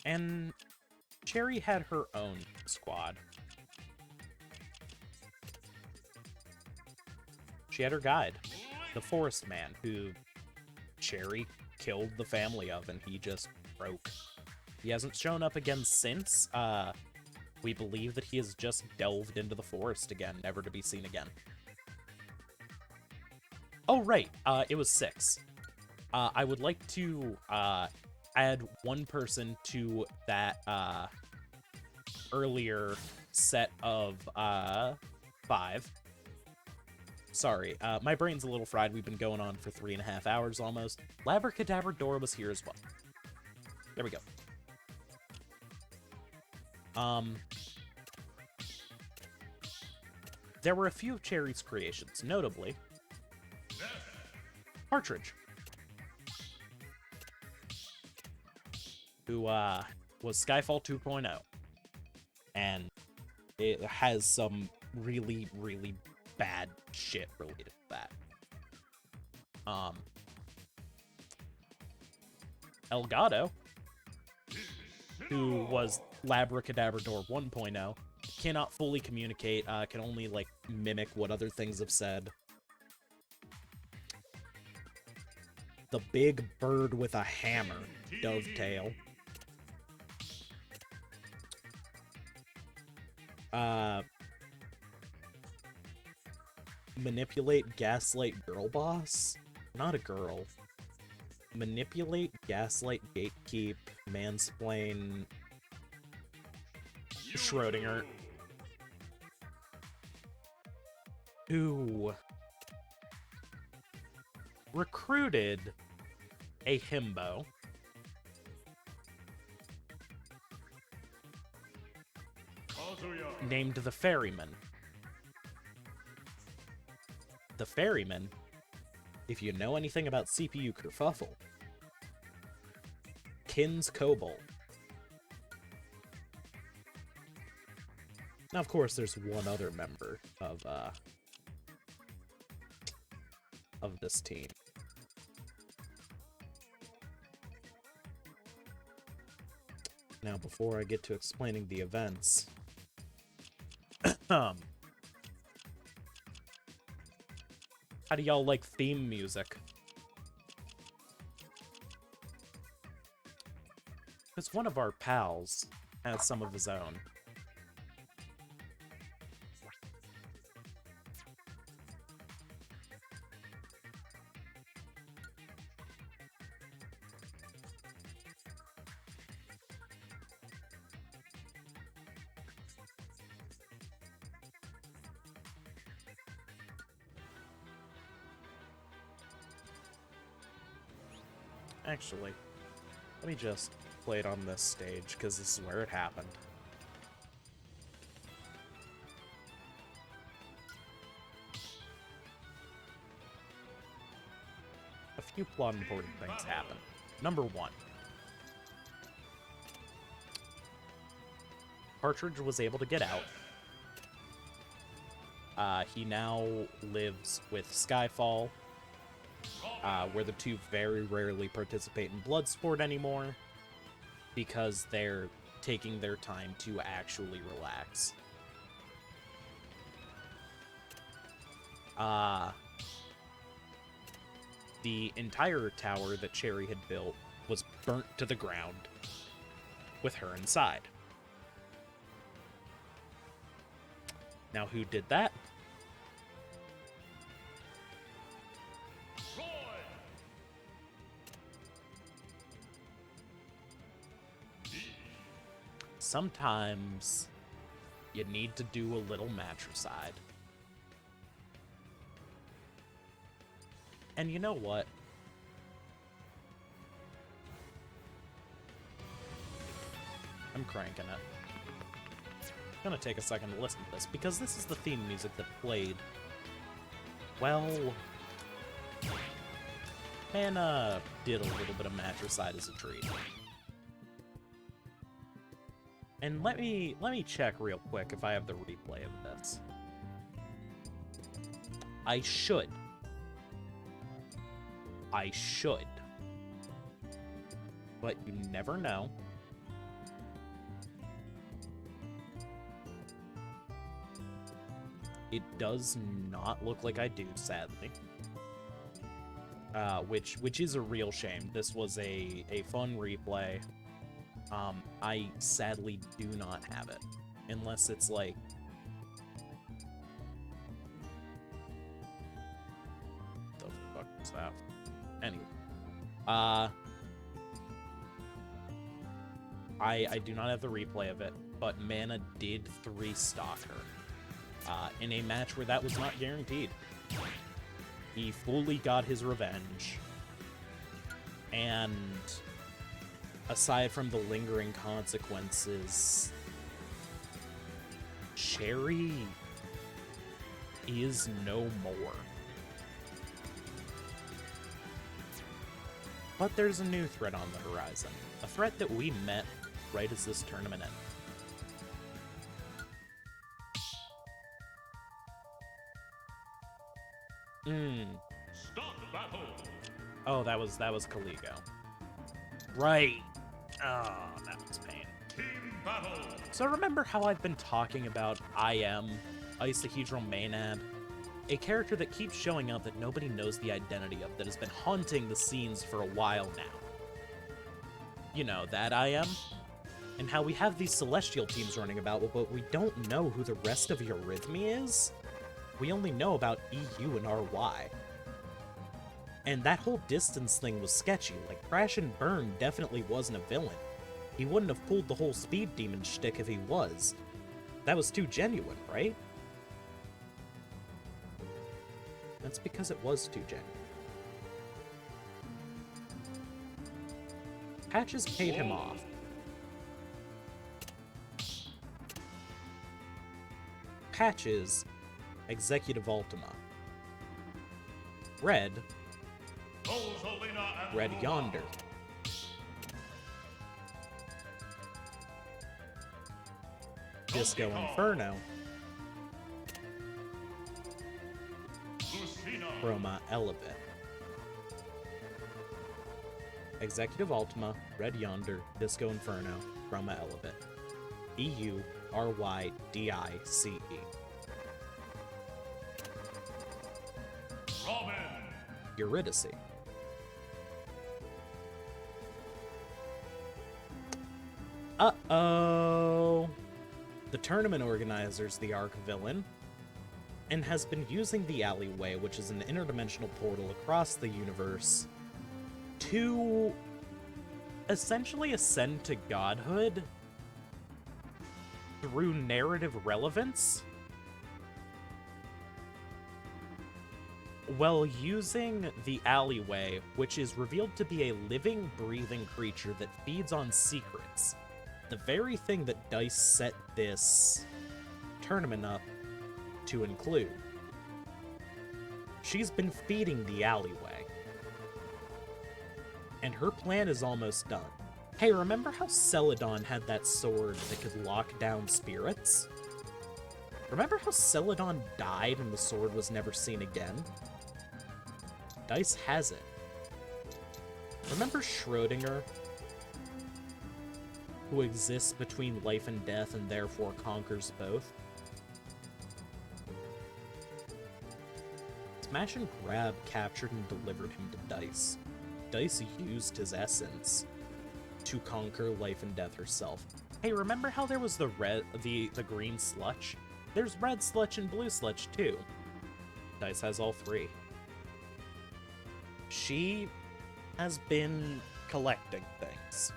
And Cherry had her own squad. She had her guide, the Forest Man, who Cherry killed the family of, and he just broke. He hasn't shown up again since. We believe that he has just delved into the forest again, never to be seen again. Oh, right. It was 6. I would like to add one person to that earlier set of 5. Sorry, my brain's a little fried. We've been going on for 3.5 hours almost. Labracadabrador was here as well. There we go. There were a few of Cherry's creations, notably Partridge, who was Skyfall 2.0, and it has some really, really bad shit related to that. Elgato, who was Labracadabrador 1.0, cannot fully communicate, can only, like, mimic what other things have said. The big bird with a hammer, Dovetail. Manipulate, gaslight, girl boss? Not a girl. Manipulate, gaslight, gatekeep, mansplain, Schrodinger. Who recruited a himbo Kazuya. named the Ferryman. The Ferryman, if you know anything about CPU kerfuffle, Kin's Kobold. Now, of course, there's one other member of this team. Now, before I get to explaining the events, how do y'all like theme music? Because one of our pals has some of his own. Actually, let me just play it on this stage, because this is where it happened. A few plot important things happen. Number 1. Partridge was able to get out. He now lives with Skyfall, where the two very rarely participate in Bloodsport anymore, because they're taking their time to actually relax. The entire tower that Cherry had built was burnt to the ground, with her inside. Now, who did that? Roy. Sometimes you need to do a little matricide. And you know what? I'm cranking it. I'm gonna take a second to listen to this, because this is the theme music that played. Well, Hannah did a little bit of matricide as a treat. And let me check real quick if I have the replay of this. I should. I should. But you never know. It does not look like I do, sadly. Which is a real shame. This was a fun replay. I sadly do not have it. Unless it's like... the fuck is that? Anyway. I do not have the replay of it, but Mana did 3-stock her. In a match where that was not guaranteed. He fully got his revenge. And aside from the lingering consequences, Cherry is no more. But there's a new threat on the horizon. A threat that we met right as this tournament ended. Stop battle. Oh, that was Caligo. Right. Oh, that was pain. Team battle. So remember how I've been talking about Isahedral Maenad? A character that keeps showing up that nobody knows the identity of, that has been haunting the scenes for a while now. You know, that and how we have these Celestial teams running about, but we don't know who the rest of Eurythmy is. We only know about EU and RY. And that whole distance thing was sketchy. Like, Crash and Burn definitely wasn't a villain. He wouldn't have pulled the whole Speed Demon shtick if he was. That was too genuine, right? That's because it was too genuine. Patches paid him off. Patches, Executive Ultima. Red Yonder. Disco Inferno. Chroma Elevate. Executive Ultima, Red Yonder, Disco Inferno, Chroma Elevate. EU, RY, DICE. Robin. Eurydice. Uh-oh. The tournament organizer's the arc villain, and has been using the alleyway, which is an interdimensional portal across the universe, to essentially ascend to godhood through narrative relevance, while using the alleyway, which is revealed to be a living, breathing creature that feeds on secrets. The very thing that DICE set this tournament up to include. She's been feeding the alleyway. And her plan is almost done. Hey, remember how Celadon had that sword that could lock down spirits? Remember how Celadon died and the sword was never seen again? DICE has it. Remember Schrödinger, who exists between life and death and therefore conquers both? Smash and Grab captured and delivered him to DICE. DICE used his essence to conquer life and death herself. Hey, remember how there was the green sludge? There's red sludge and blue sludge too. DICE has all three. She has been collecting things.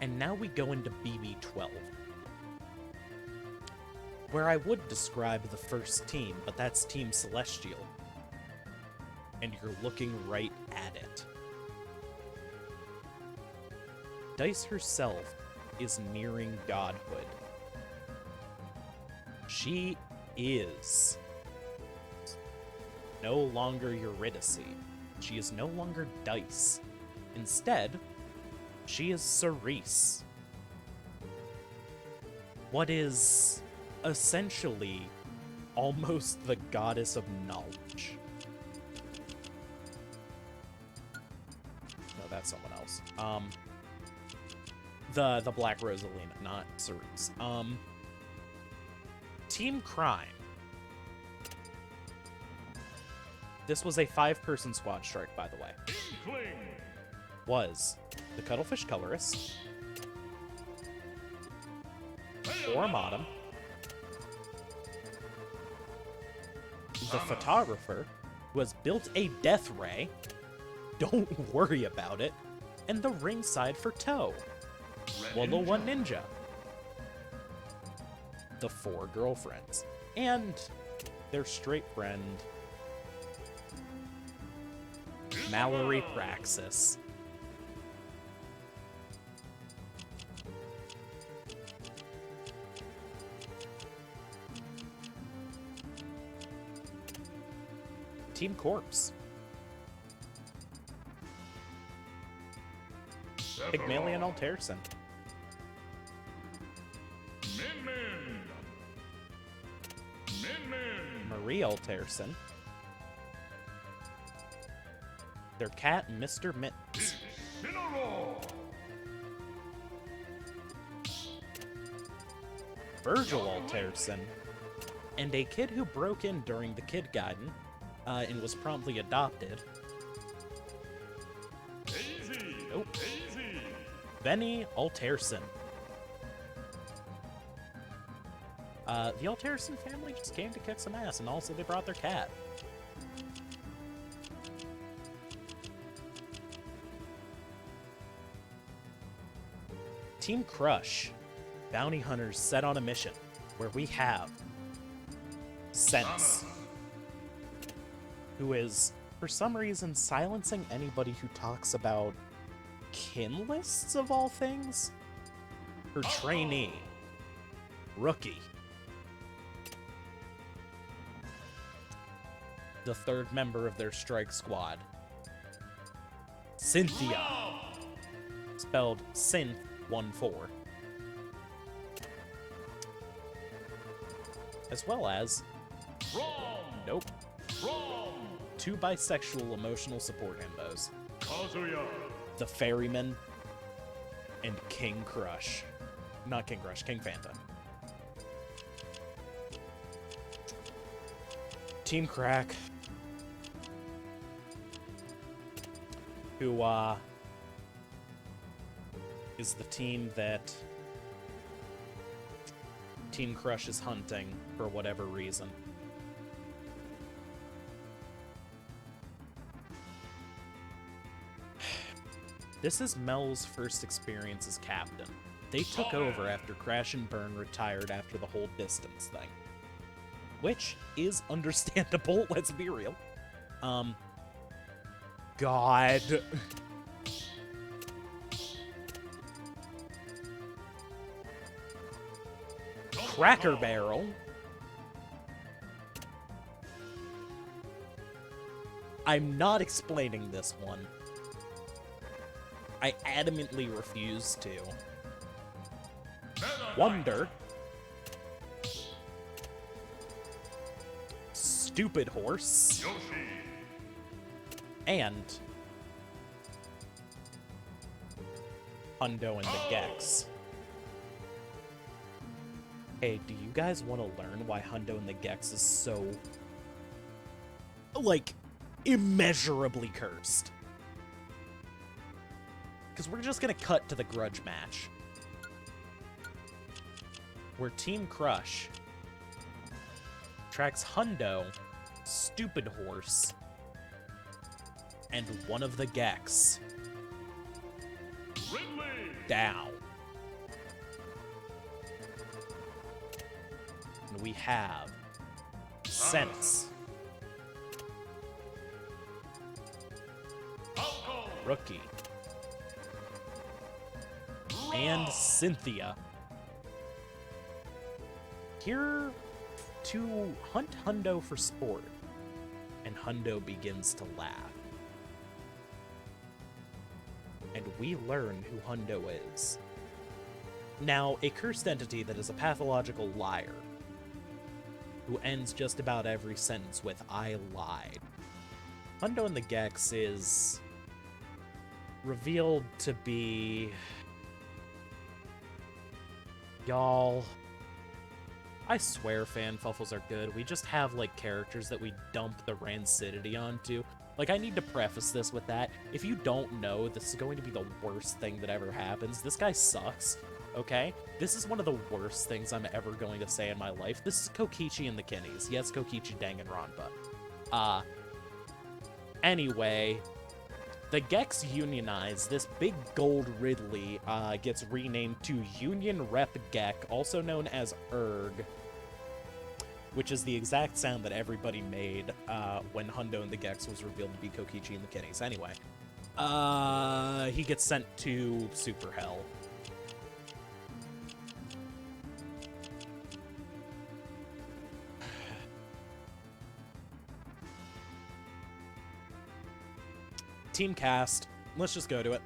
And now we go into BB12, where I would describe the first team, but that's Team Celestial. And you're looking right at it. DICE herself is nearing godhood. She is no longer Eurydice. She is no longer DICE. Instead, she is Cerise. What is essentially almost the goddess of knowledge. No, that's someone else. The Black Rosalina, not Cerise. Team Crime. This was a 5-person squad strike, by the way. Inkling. Was the Cuttlefish Colorist, Ormatum, the Photographer, who has built a Death Ray, don't worry about it, and the ringside for Toe, Wolo One Ninja, the 4 girlfriends, and their straight friend, Mallory Praxis. Team Corpse. Pygmalion Alterson. Marie Alterson. Their cat, Mr. Mittens. Virgil Alterson. And a kid who broke in during the Kid Gaiden and was promptly adopted. Nope. Benny Alterson. The Alterson family just came to kick some ass, and also they brought their cat. Team Crush. Bounty hunters set on a mission where we have Sense, who is, for some reason, silencing anybody who talks about kin lists of all things. Her trainee, Rookie. The 3rd member of their strike squad, Cynthia, spelled Synth 1-4. As well as, nope, 2 bisexual emotional support himbos. Kazuya. The Ferryman and King Crush. Not King Crush, King Fanta. Team Crack. Who, is the team that Team Crush is hunting for whatever reason. This is Mel's first experience as captain. They took over after Crash and Burn retired after the whole distance thing. Which is understandable, let's be real. God. Cracker Barrel. I'm not explaining this one. I adamantly refuse to. Wonder. Stupid Horse. And Hundo and the Gex. Hey, do you guys want to learn why Hundo and the Gex is so, like, immeasurably cursed? Because we're just going to cut to the grudge match. Where Team Crush tracks Hundo, Stupid Horse, and one of the Gex down. And we have Sense, Rookie, and Cynthia here to hunt Hundo for sport, and Hundo begins to laugh. And we learn who Hundo is. Now, a cursed entity that is a pathological liar who ends just about every sentence with "I lied." Hundo and the Gex is revealed to be... Y'all... I swear fanfuffles are good. We just have, like, characters that we dump the rancidity onto. Like, I need to preface this with that. If you don't know, this is going to be the worst thing that ever happens. This guy sucks, okay? This is one of the worst things I'm ever going to say in my life. This is Kokichi and the Kinnies. Yes, Kokichi, Danganronpa. Anyway, the Gex unionize. This big gold Ridley gets renamed to Union Rep Gek, also known as Erg, which is the exact sound that everybody made when Hundo and the Gex was revealed to be Kokichi and the Kinnies. Anyway, he gets sent to Super Hell. Team cast. Let's just go to it.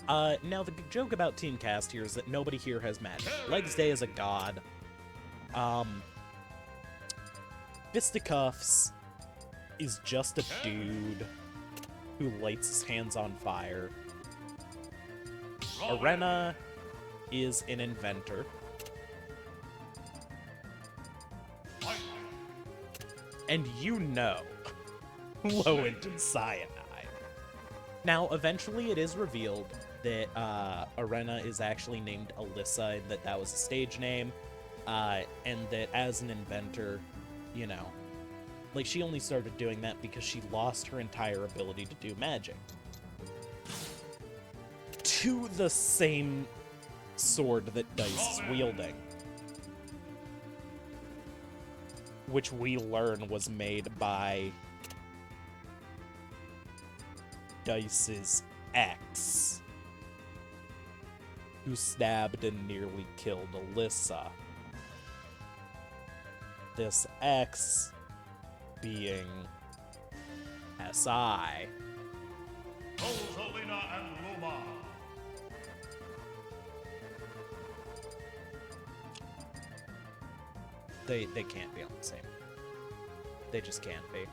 Now, the joke about team cast here is that nobody here has magic. Legs Day is a god. Fisticuffs is just a dude who lights his hands on fire. Arena is an inventor. And you know, Lowent and Cyanide. Now, eventually it is revealed that Arena is actually named Alyssa, and that was a stage name, and that as an inventor, you know, like, she only started doing that because she lost her entire ability to do magic. To the same sword that Dice is wielding. Which we learn was made by Dice's ex, who stabbed and nearly killed Alyssa. This ex being SI. Rosalina and Luma. They can't be on the same. They just can't be.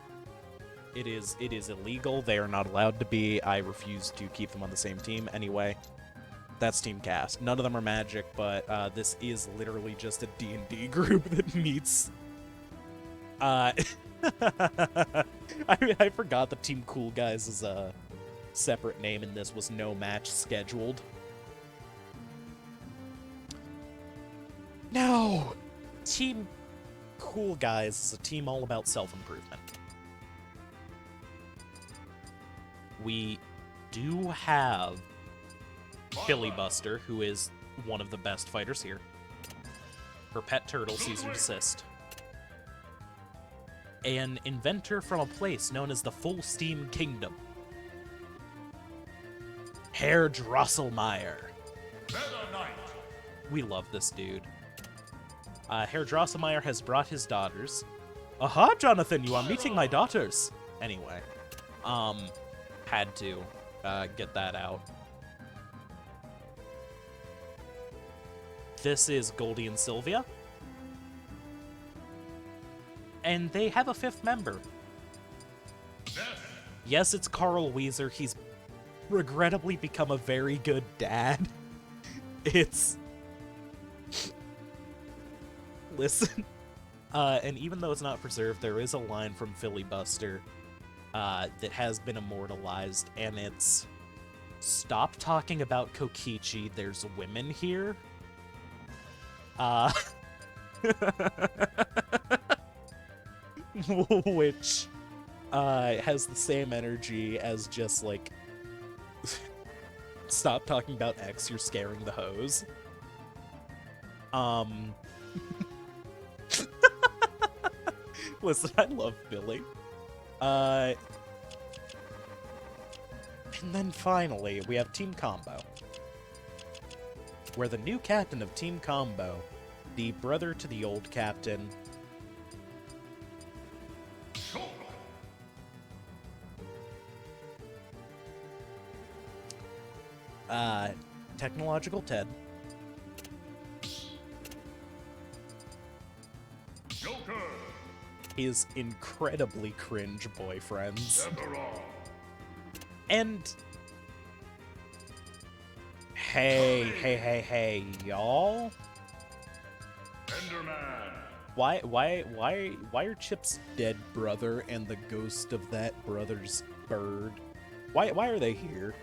It is illegal. They are not allowed to be. I refuse to keep them on the same team. Anyway, that's Team Cast. None of them are magic, but this is literally just a D&D group that meets. I forgot that Team Cool Guys is a separate name, and this was no match scheduled. No! Team Cool Guys is a team all about self-improvement. We do have Filibuster, who is one of the best fighters here. Her pet turtle sees her desist. An inventor from a place known as the Full Steam Kingdom. Herr Drosselmeyer. We love this dude. Herr Drosselmeyer has brought his daughters. Aha, Jonathan, you are meeting my daughters. Anyway, had to get that out. This is Goldie and Sylvia. And they have a fifth member. Yes, it's Carl Weezer. He's regrettably become a very good dad. It's... Listen. And even though it's not preserved, there is a line from Filibuster that has been immortalized, and it's, "Stop talking about Kokichi, there's women here." Which has the same energy as just, like, "Stop talking about X, you're scaring the hoes." Listen, I love Billy. And then finally, we have Team Combo, where the new captain of Team Combo, the brother to the old captain, Technological Ted, Joker. his incredibly cringe boyfriends. Sephiroth. And hey, y'all. Enderman. Why are Chip's dead brother and the ghost of that brother's bird? Why are they here?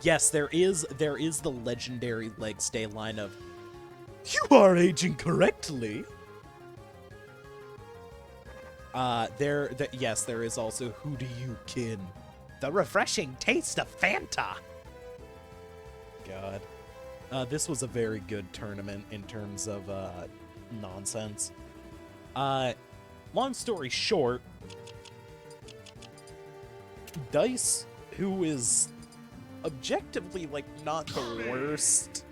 Yes, there is the legendary leg stay line of, "You are aging correctly." Yes, there is also, "Who do you kin?" The refreshing taste of Fanta. God. This was a very good tournament in terms of, nonsense. Long story short, Dice, who is objectively, like, not the worst,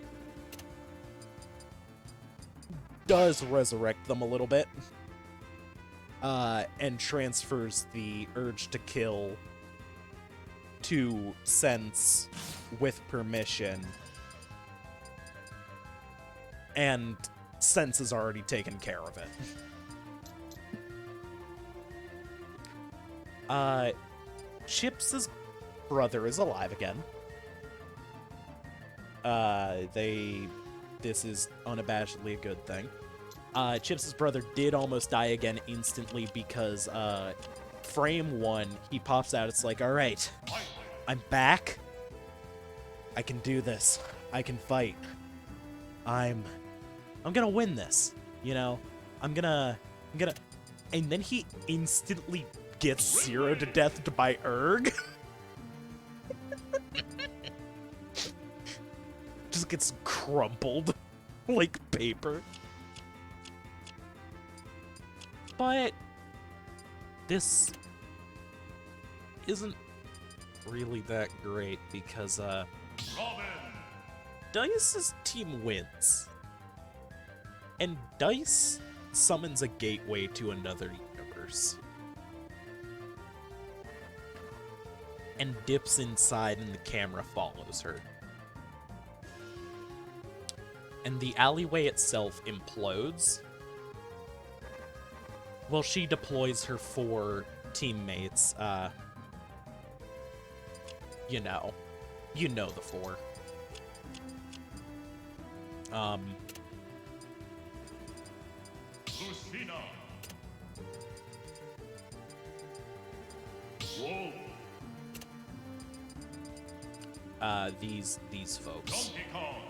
does resurrect them a little bit. And transfers the urge to kill to Sense with permission. And Sense has already taken care of it. Chips' brother is alive again. This is unabashedly a good thing. Chips' brother did almost die again instantly because, frame 1, he pops out, it's like, alright, I'm back. I can do this. I can fight. I'm gonna win this, you know? I'm gonna... And then he instantly gets zeroed to death by Erg. Just gets crumpled like paper. But this isn't really that great because, Dice's team wins. And Dice summons a gateway to another universe. And dips inside and the camera follows her. And the alleyway itself implodes. Well, she deploys her 4 teammates, you know the 4. Lucina. Whoa. These folks. Donkey Kong.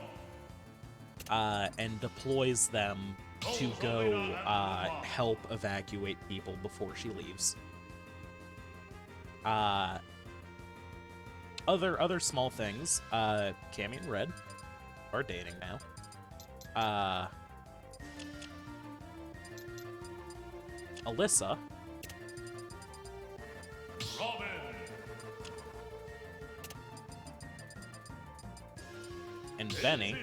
And deploys them to go, help evacuate people before she leaves. Other small things, Cammy and Red are dating now. Alyssa. Robin. And Benny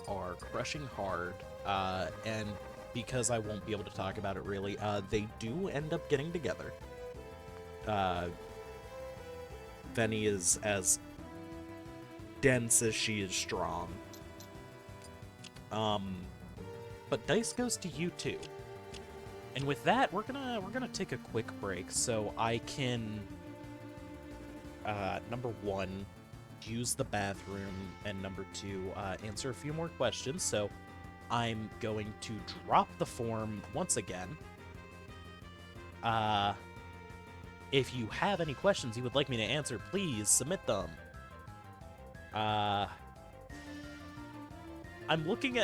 are crushing hard, and because I won't be able to talk about it really, they do end up getting together. Benny is as dense as she is strong. But Dice goes to you too. And with that, we're gonna take a quick break so I can, number 1, use the bathroom, and number 2, answer a few more questions. So I'm going to drop the form once again. If you have any questions you would like me to answer, please submit them. I'm looking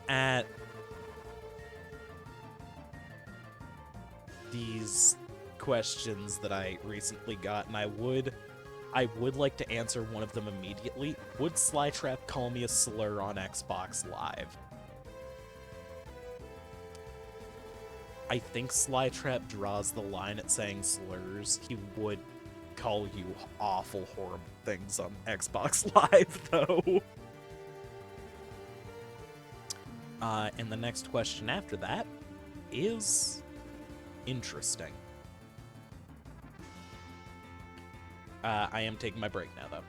at these questions that I recently got, and I would like to answer one of them immediately. Would Slytrap call me a slur on Xbox Live? I think Slytrap draws the line at saying slurs. He would call you awful, horrible things on Xbox Live, though. And the next question after that is interesting. I am taking my break now, though.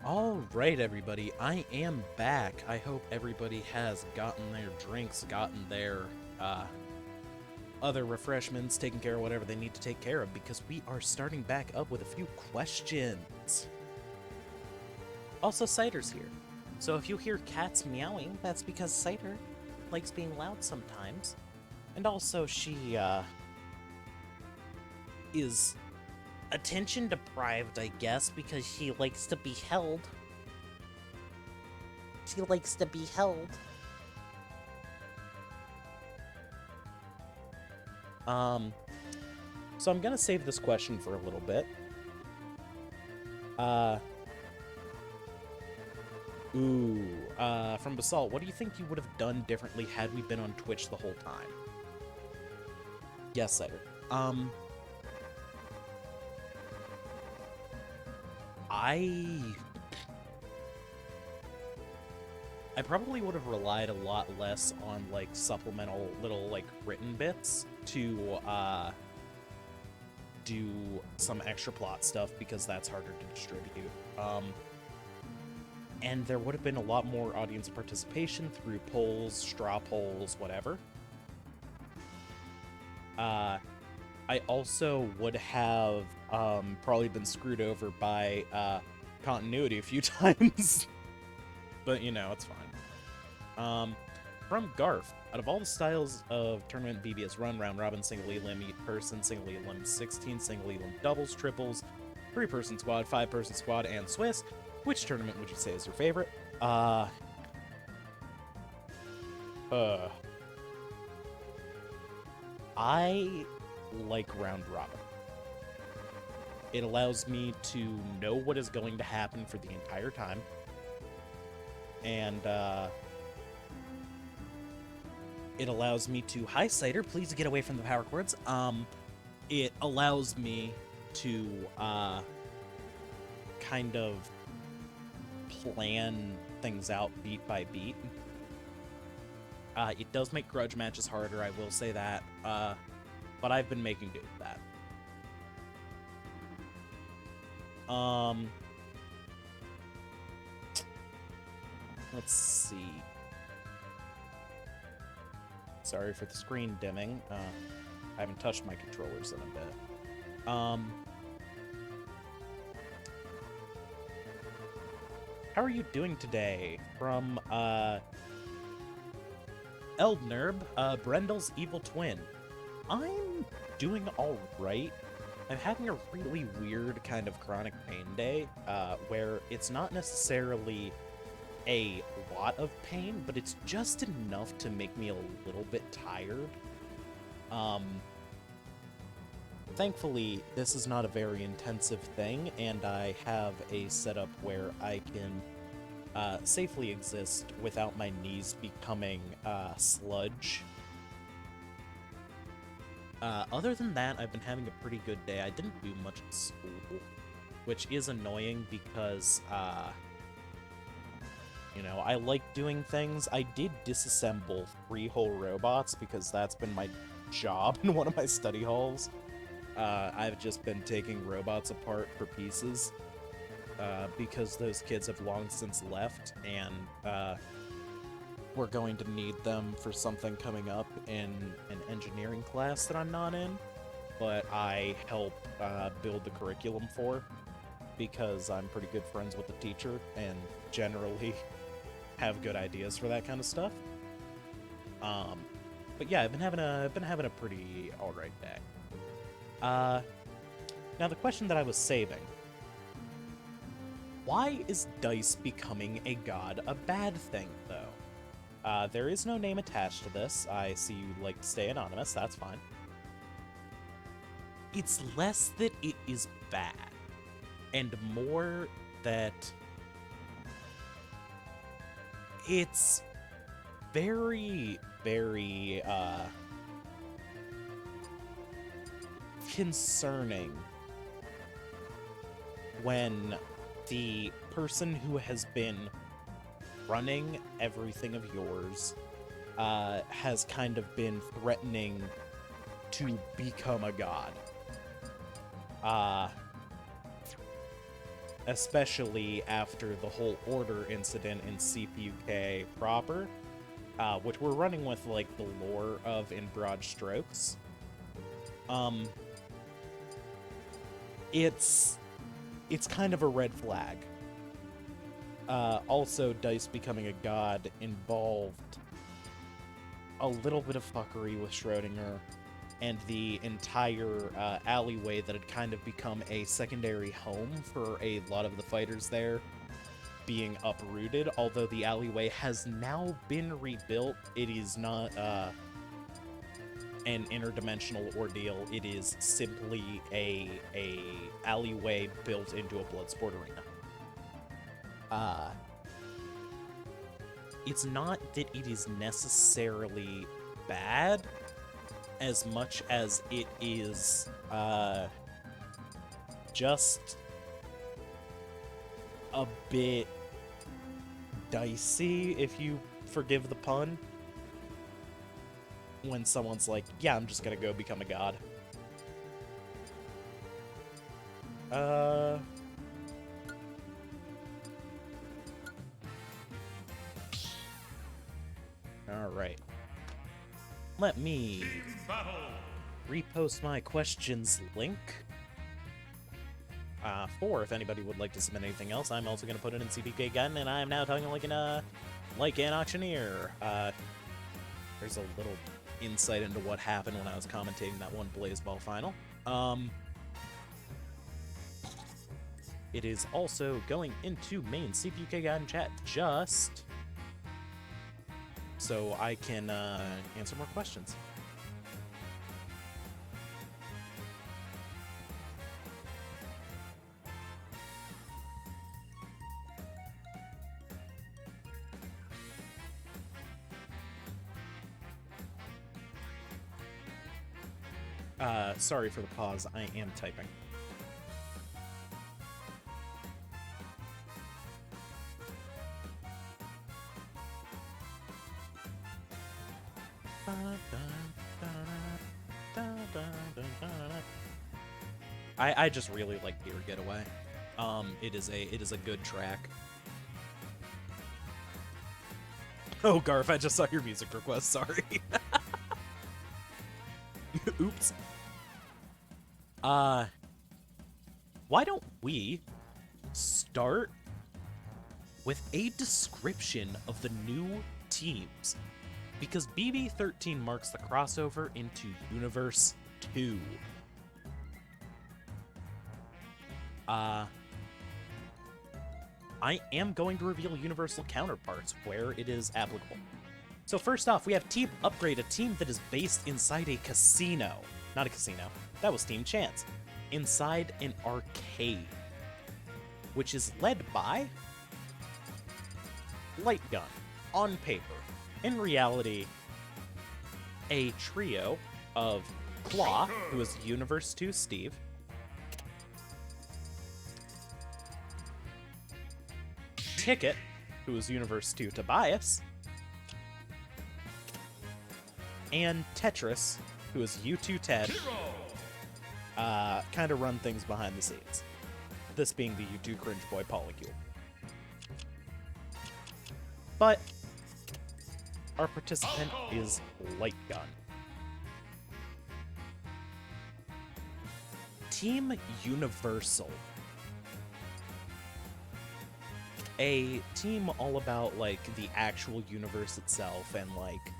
All right, everybody, I am back. I hope everybody has gotten their drinks, gotten their other refreshments, taken care of whatever they need to take care of, because we are starting back up with a few questions. Also, Cider's here. So if you hear cats meowing, that's because Cider likes being loud sometimes. And also, she is attention deprived, I guess, because she likes to be held. She likes to be held. So I'm gonna save this question for a little bit. From Basalt, what do you think you would have done differently had we been on Twitch the whole time? Yes, Cider. I probably would have relied a lot less on, like, supplemental little, like, written bits to, do some extra plot stuff, because that's harder to distribute. And there would have been a lot more audience participation through polls, straw polls, whatever. I also would have, probably been screwed over by, continuity a few times. But, you know, it's fine. From Garf, out of all the styles of tournament BB run, round robin, single elim, each person, single elim 16, single elim doubles, triples, 3-person squad, 5-person squad, and Swiss, which tournament would you say is your favorite? I like round robin. It allows me to know what is going to happen for the entire time. And, it allows me to... Hi, Cider, please get away from the power cords. It allows me to, kind of plan things out beat by beat. It does make grudge matches harder, I will say that, but I've been making do with that. Let's see. Sorry for the screen dimming. I haven't touched my controllers in a bit. How are you doing today? From, Eldnerb, Brendel's evil twin. I'm doing alright. I'm having a really weird kind of chronic pain day, where it's not necessarily a lot of pain, but it's just enough to make me a little bit tired. Thankfully, this is not a very intensive thing, and I have a setup where I can safely exist without my knees becoming sludge. Other than that, I've been having a pretty good day. I didn't do much at school, which is annoying because, you know, I like doing things. I did disassemble 3 whole robots because that's been my job in one of my study halls. I've just been taking robots apart for pieces, because those kids have long since left, and we're going to need them for something coming up in an engineering class that I'm not in, but I help build the curriculum for, because I'm pretty good friends with the teacher, and generally have good ideas for that kind of stuff. But yeah, I've been having a pretty alright day. Now the question that I was saving: why is dice becoming a god a bad thing, though? There is no name attached to this. I see you like to stay anonymous. That's fine. It's less that it is bad, and more that it's very, very, concerning when the person who has been running everything of yours has kind of been threatening to become a god. especially after the whole order incident in CPUK proper, which we're running with, like, the lore of in broad strokes. It's kind of a red flag. Also, Dice becoming a god involved a little bit of fuckery with Schrodinger and the entire alleyway that had kind of become a secondary home for a lot of the fighters there being uprooted. Although the alleyway has now been rebuilt, it is not an interdimensional ordeal. It is simply a alleyway built into a Bloodsport arena. It's not that it is necessarily bad as much as it is just a bit dicey, if you forgive the pun, when someone's like, yeah, I'm just gonna go become a god. Alright. Let me repost my questions link. If anybody would like to submit anything else, I'm also going to put it in CPK Gun, and I am now talking like an auctioneer. There's a little insight into what happened when I was commentating that one Blazeball final. It is also going into main CPK Gun chat just so I can answer more questions. Sorry for the pause, I am typing. I just really like Beer Getaway. It is a good track. Oh, Garf, I just saw your music request, sorry. Oops. Why don't we start with a description of the new teams? Because BB13 marks the crossover into Universe 2. I am going to reveal universal counterparts where it is applicable. So first off, we have Team Upgrade, a team that is based inside a casino. Not a casino. That was Team Chance. Inside an arcade. Which is led by Light Gun. On paper. In reality, a trio of Claw, who is Universe 2 Steve. Ticket, who is Universe 2 Tobias. And Tetris, who is U2 Ted, kind of run things behind the scenes. This being the U2 Cringe Boy Polycule. But our participant is Light Gun. Team Universal. A team all about, like, the actual universe itself and, like,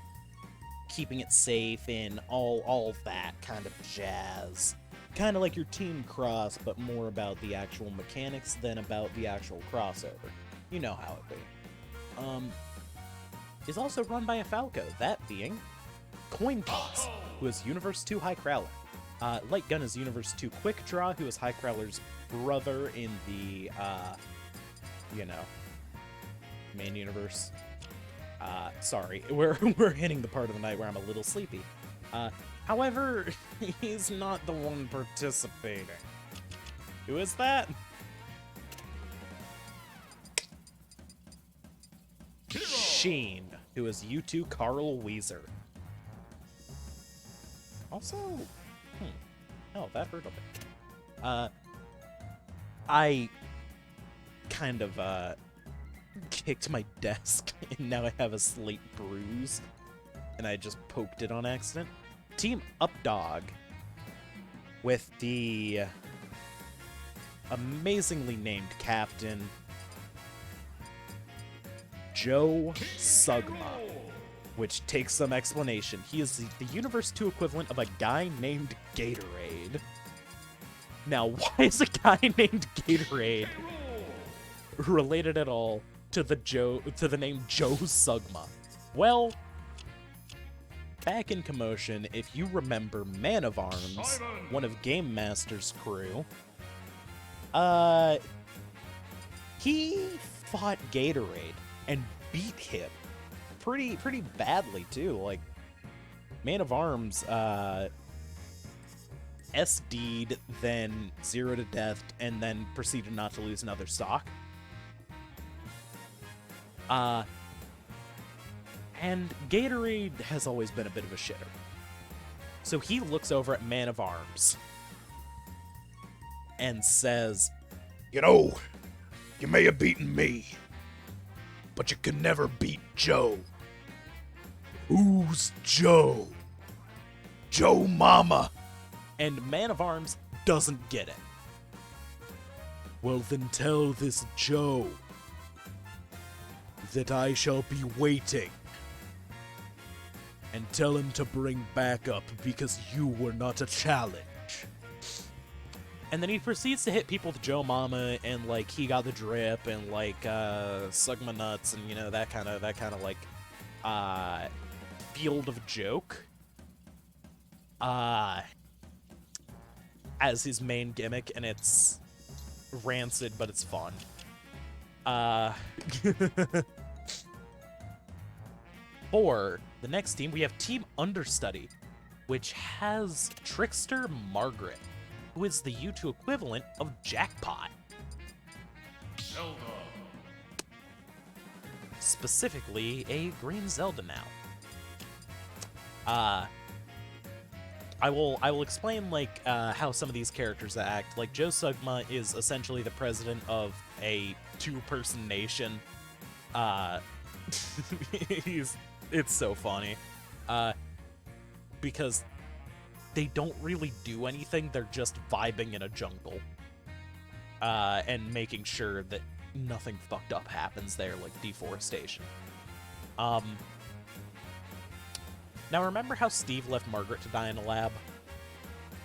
keeping it safe and all that kind of jazz. Kind of like your Team Cross, but more about the actual mechanics than about the actual crossover. You know how it be. Is also run by a Falco, that being Coin Toss, who is Universe 2 High Crowler. Light Gun is Universe 2 Quick Draw, who is High Crowler's brother in the, you know, main universe. Sorry, we're hitting the part of the night where I'm a little sleepy. However, he's not the one participating. Who is that? Sheen, who is U2 Carl Weezer. Also, oh, that hurt a bit. kind of kicked my desk, and now I have a slate bruise, and I just poked it on accident. Team Updog with the amazingly named captain Joe Sugma, which takes some explanation. He is the Universe 2 equivalent of a guy named Gatorade. Now, why is a guy named Gatorade related at all to the name Joe Sugma? Well, back in Commotion, if you remember Man of Arms, one of Game Master's crew, he fought Gatorade and beat him pretty badly too. Like, Man of Arms SD'd, then 0 to death, and then proceeded not to lose another stock. And Gatorade has always been a bit of a shitter. So he looks over at Man of Arms and says, You know, you may have beaten me, but you can never beat Joe. Who's Joe? Joe Mama. and Man of Arms doesn't get it. Well, then tell this Joe that I shall be waiting. And tell him to bring backup because you were not a challenge. And then he proceeds to hit people with Joe Mama and like he got the drip and like suck my nuts and you know that kind of like field of joke as his main gimmick, and it's rancid but it's fun. For the next team, we have Team Understudy, which has Trickster Margaret, who is the U2 equivalent of Jackpot. Zelda. Specifically, a green Zelda now. I will explain like how some of these characters act. Like Joe Sugma is essentially the president of a two-person nation. It's so funny. Because they don't really do anything, they're just vibing in a jungle. And making sure that nothing fucked up happens there, like deforestation. Now remember how Steve left Margaret to die in a lab?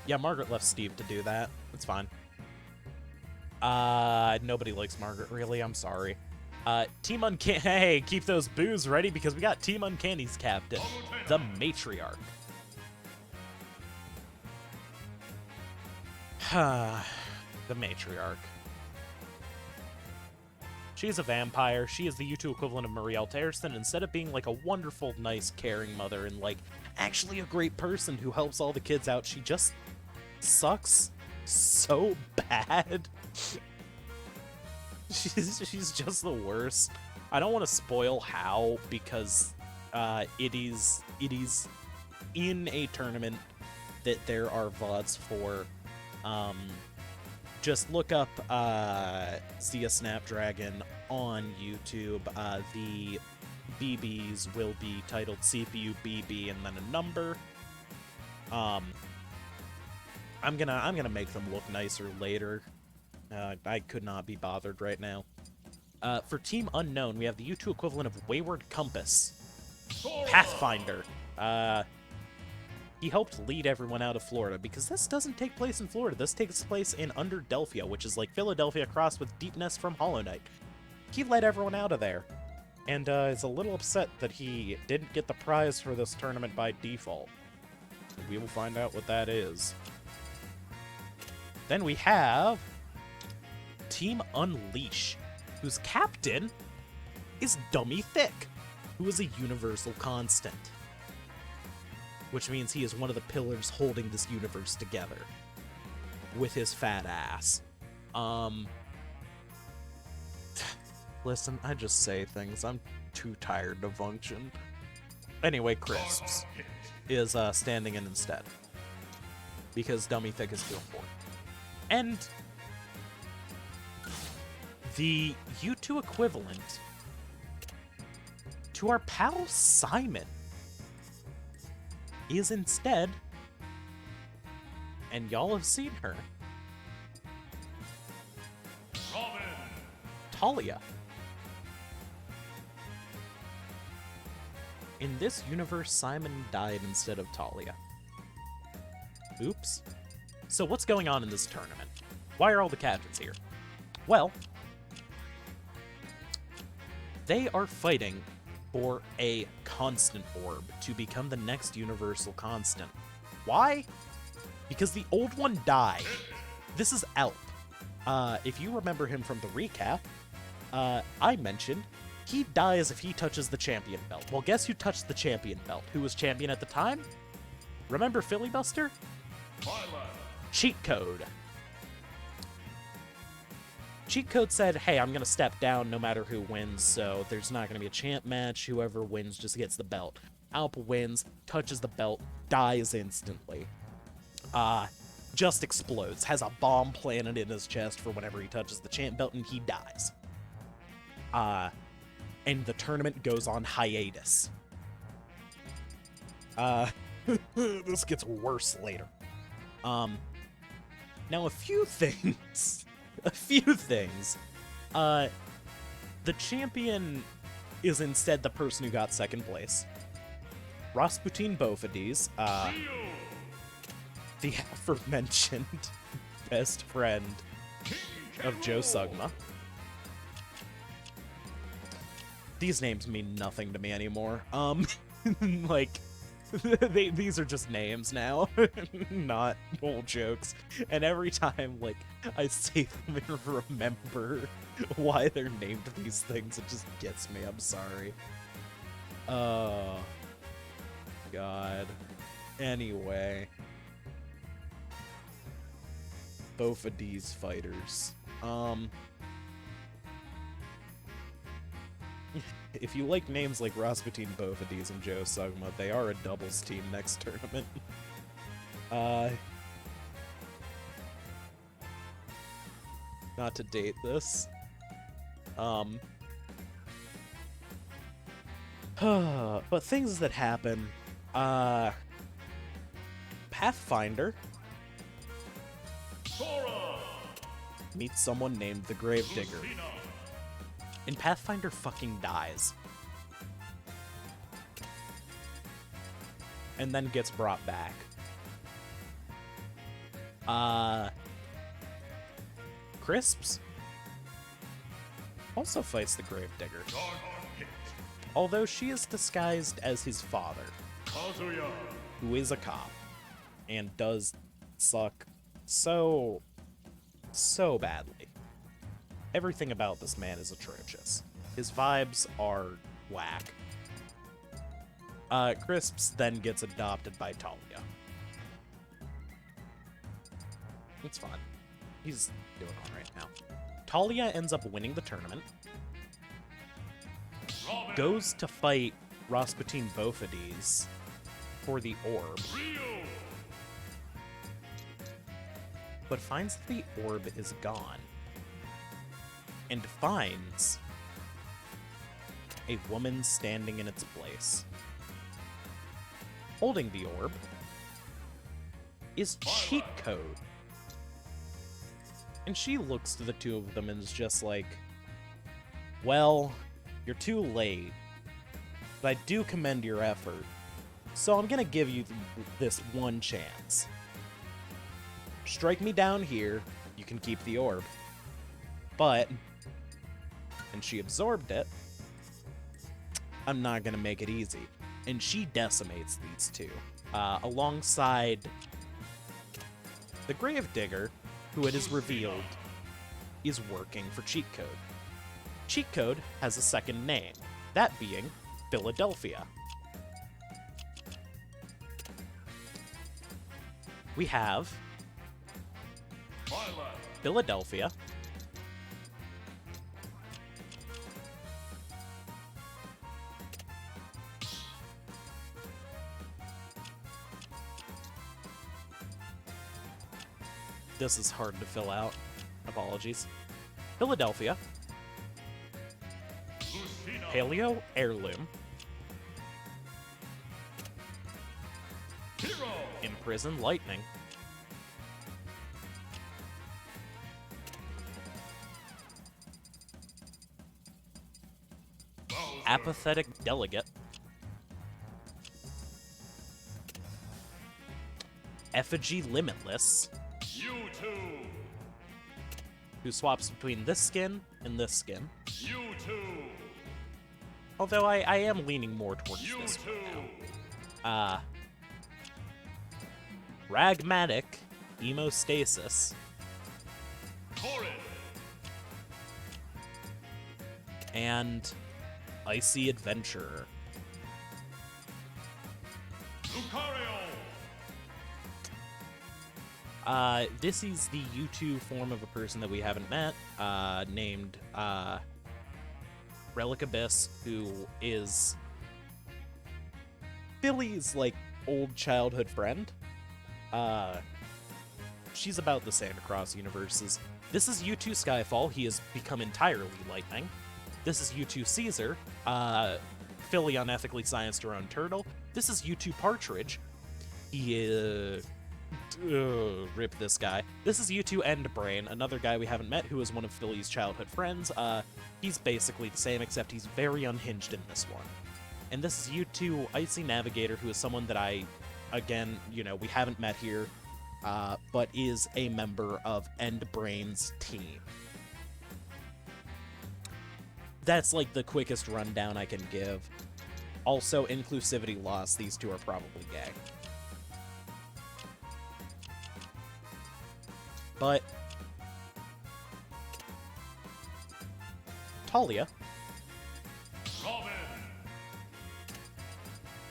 Yeah, Margaret left Steve to do that. It's fine. Nobody likes Margaret, really. I'm sorry. Team Uncanny. Hey, keep those boos ready because we got Team Uncanny's captain, the Matriarch. The Matriarch. She's a vampire. She is the U2 equivalent of Marie Altairson. Instead of being like a wonderful, nice, caring mother and like actually a great person who helps all the kids out, she just sucks so bad. She's just the worst. I don't want to spoil how because it is in a tournament that there are VODs for. Just look up Zia Snapdragon on YouTube. The BBs will be titled CPU BB and then a number. I'm gonna make them look nicer later. I could not be bothered right now. For Team Unknown, we have the U2 equivalent of Wayward Compass, Pathfinder. He helped lead everyone out of Florida, because this doesn't take place in Florida. This takes place in Underdelphia, which is like Philadelphia crossed with Deep Nest from Hollow Knight. He led everyone out of there, and is a little upset that he didn't get the prize for this tournament by default. We will find out what that is. Then we have Team Unleash, whose captain is Dummy Thick, who is a universal constant. Which means he is one of the pillars holding this universe together. With his fat ass. Listen, I just say things. I'm too tired to function. Anyway, Crisps is standing in instead. Because Dummy Thick is too important. And The U2 equivalent to our pal Simon is instead, and y'all have seen her, Robin. Talia. In this universe, Simon died instead of Talia. Oops. So what's going on in this tournament? Why are all the captains here? Well, they are fighting for a constant orb to become the next universal constant. Why? Because the old one died. This is Alp. If you remember him from the recap, I mentioned he dies if he touches the champion belt. Well, guess who touched the champion belt? Who was champion at the time? Remember Filibuster? Cheat Code. Cheat Code said, hey, I'm going to step down no matter who wins, so there's not going to be a champ match. Whoever wins just gets the belt. Alp wins, touches the belt, dies instantly. Just explodes, has a bomb planted in his chest for whenever he touches the champ belt, and he dies. And the tournament goes on hiatus. This gets worse later. Now a few things. The champion is instead the person who got second place. Rasputin Bophades, the aforementioned best friend of Joe Sugma. These names mean nothing to me anymore. Like, these are just names now, not whole jokes. And every time, like, I say them and remember why they're named these things, it just gets me. I'm sorry. Oh, God. Anyway. Both of these fighters. If you like names like Rasputin Bophades and Joe Sugma, they are a doubles team next tournament. Not to date this. But things that happen. Pathfinder meets someone named the Gravedigger. And Pathfinder fucking dies. And then gets brought back. Crisps also fights the Gravedigger. Although she is disguised as his father, who is a cop, and does suck so badly. Everything about this man is atrocious. His vibes are whack. Crisps then gets adopted by Talia. It's fine. He's doing alright now. Talia ends up winning the tournament. Goes to fight Rasputin Bophades for the orb. But finds that the orb is gone. And finds a woman standing in its place. Holding the orb is Cheat Code. And she looks to the two of them and is just like, well, you're too late, but I do commend your effort, so I'm gonna give you this one chance. Strike me down here, you can keep the orb. But, and she absorbed it, I'm not gonna make it easy. And she decimates these two, alongside the Gravedigger, who it is revealed is working for Cheat Code. Cheat Code has a second name, that being Philadelphia. We have Philadelphia, this is hard to fill out. Apologies. Philadelphia, Paleo Heirloom, Hero. Imprison Lightning, Bowser. Apathetic Delegate, Effigy Limitless, U2. who swaps between this skin and this skin. U2. Although I am leaning more towards this U2. one now. Ragmatic Hemostasis, Torrid. and Icy Adventurer. Lucario. This is the U2 form of a person that we haven't met, named Relic Abyss, who is Billy's, like, old childhood friend. She's about the same across universes. This is U2 Skyfall. He has become entirely lightning. This is U2 Caesar. Philly unethically scienced her own turtle. This is U2 Partridge. He rip this guy. This is U2 Endbrain, another guy we haven't met who is one of Philly's childhood friends. He's basically the same, except he's very unhinged in this one. And this is U2 Icy Navigator, who is someone that again, we haven't met here, but is a member of Endbrain's team. That's like the quickest rundown I can give. Also, inclusivity loss, these two are probably gay. But Talia Robin.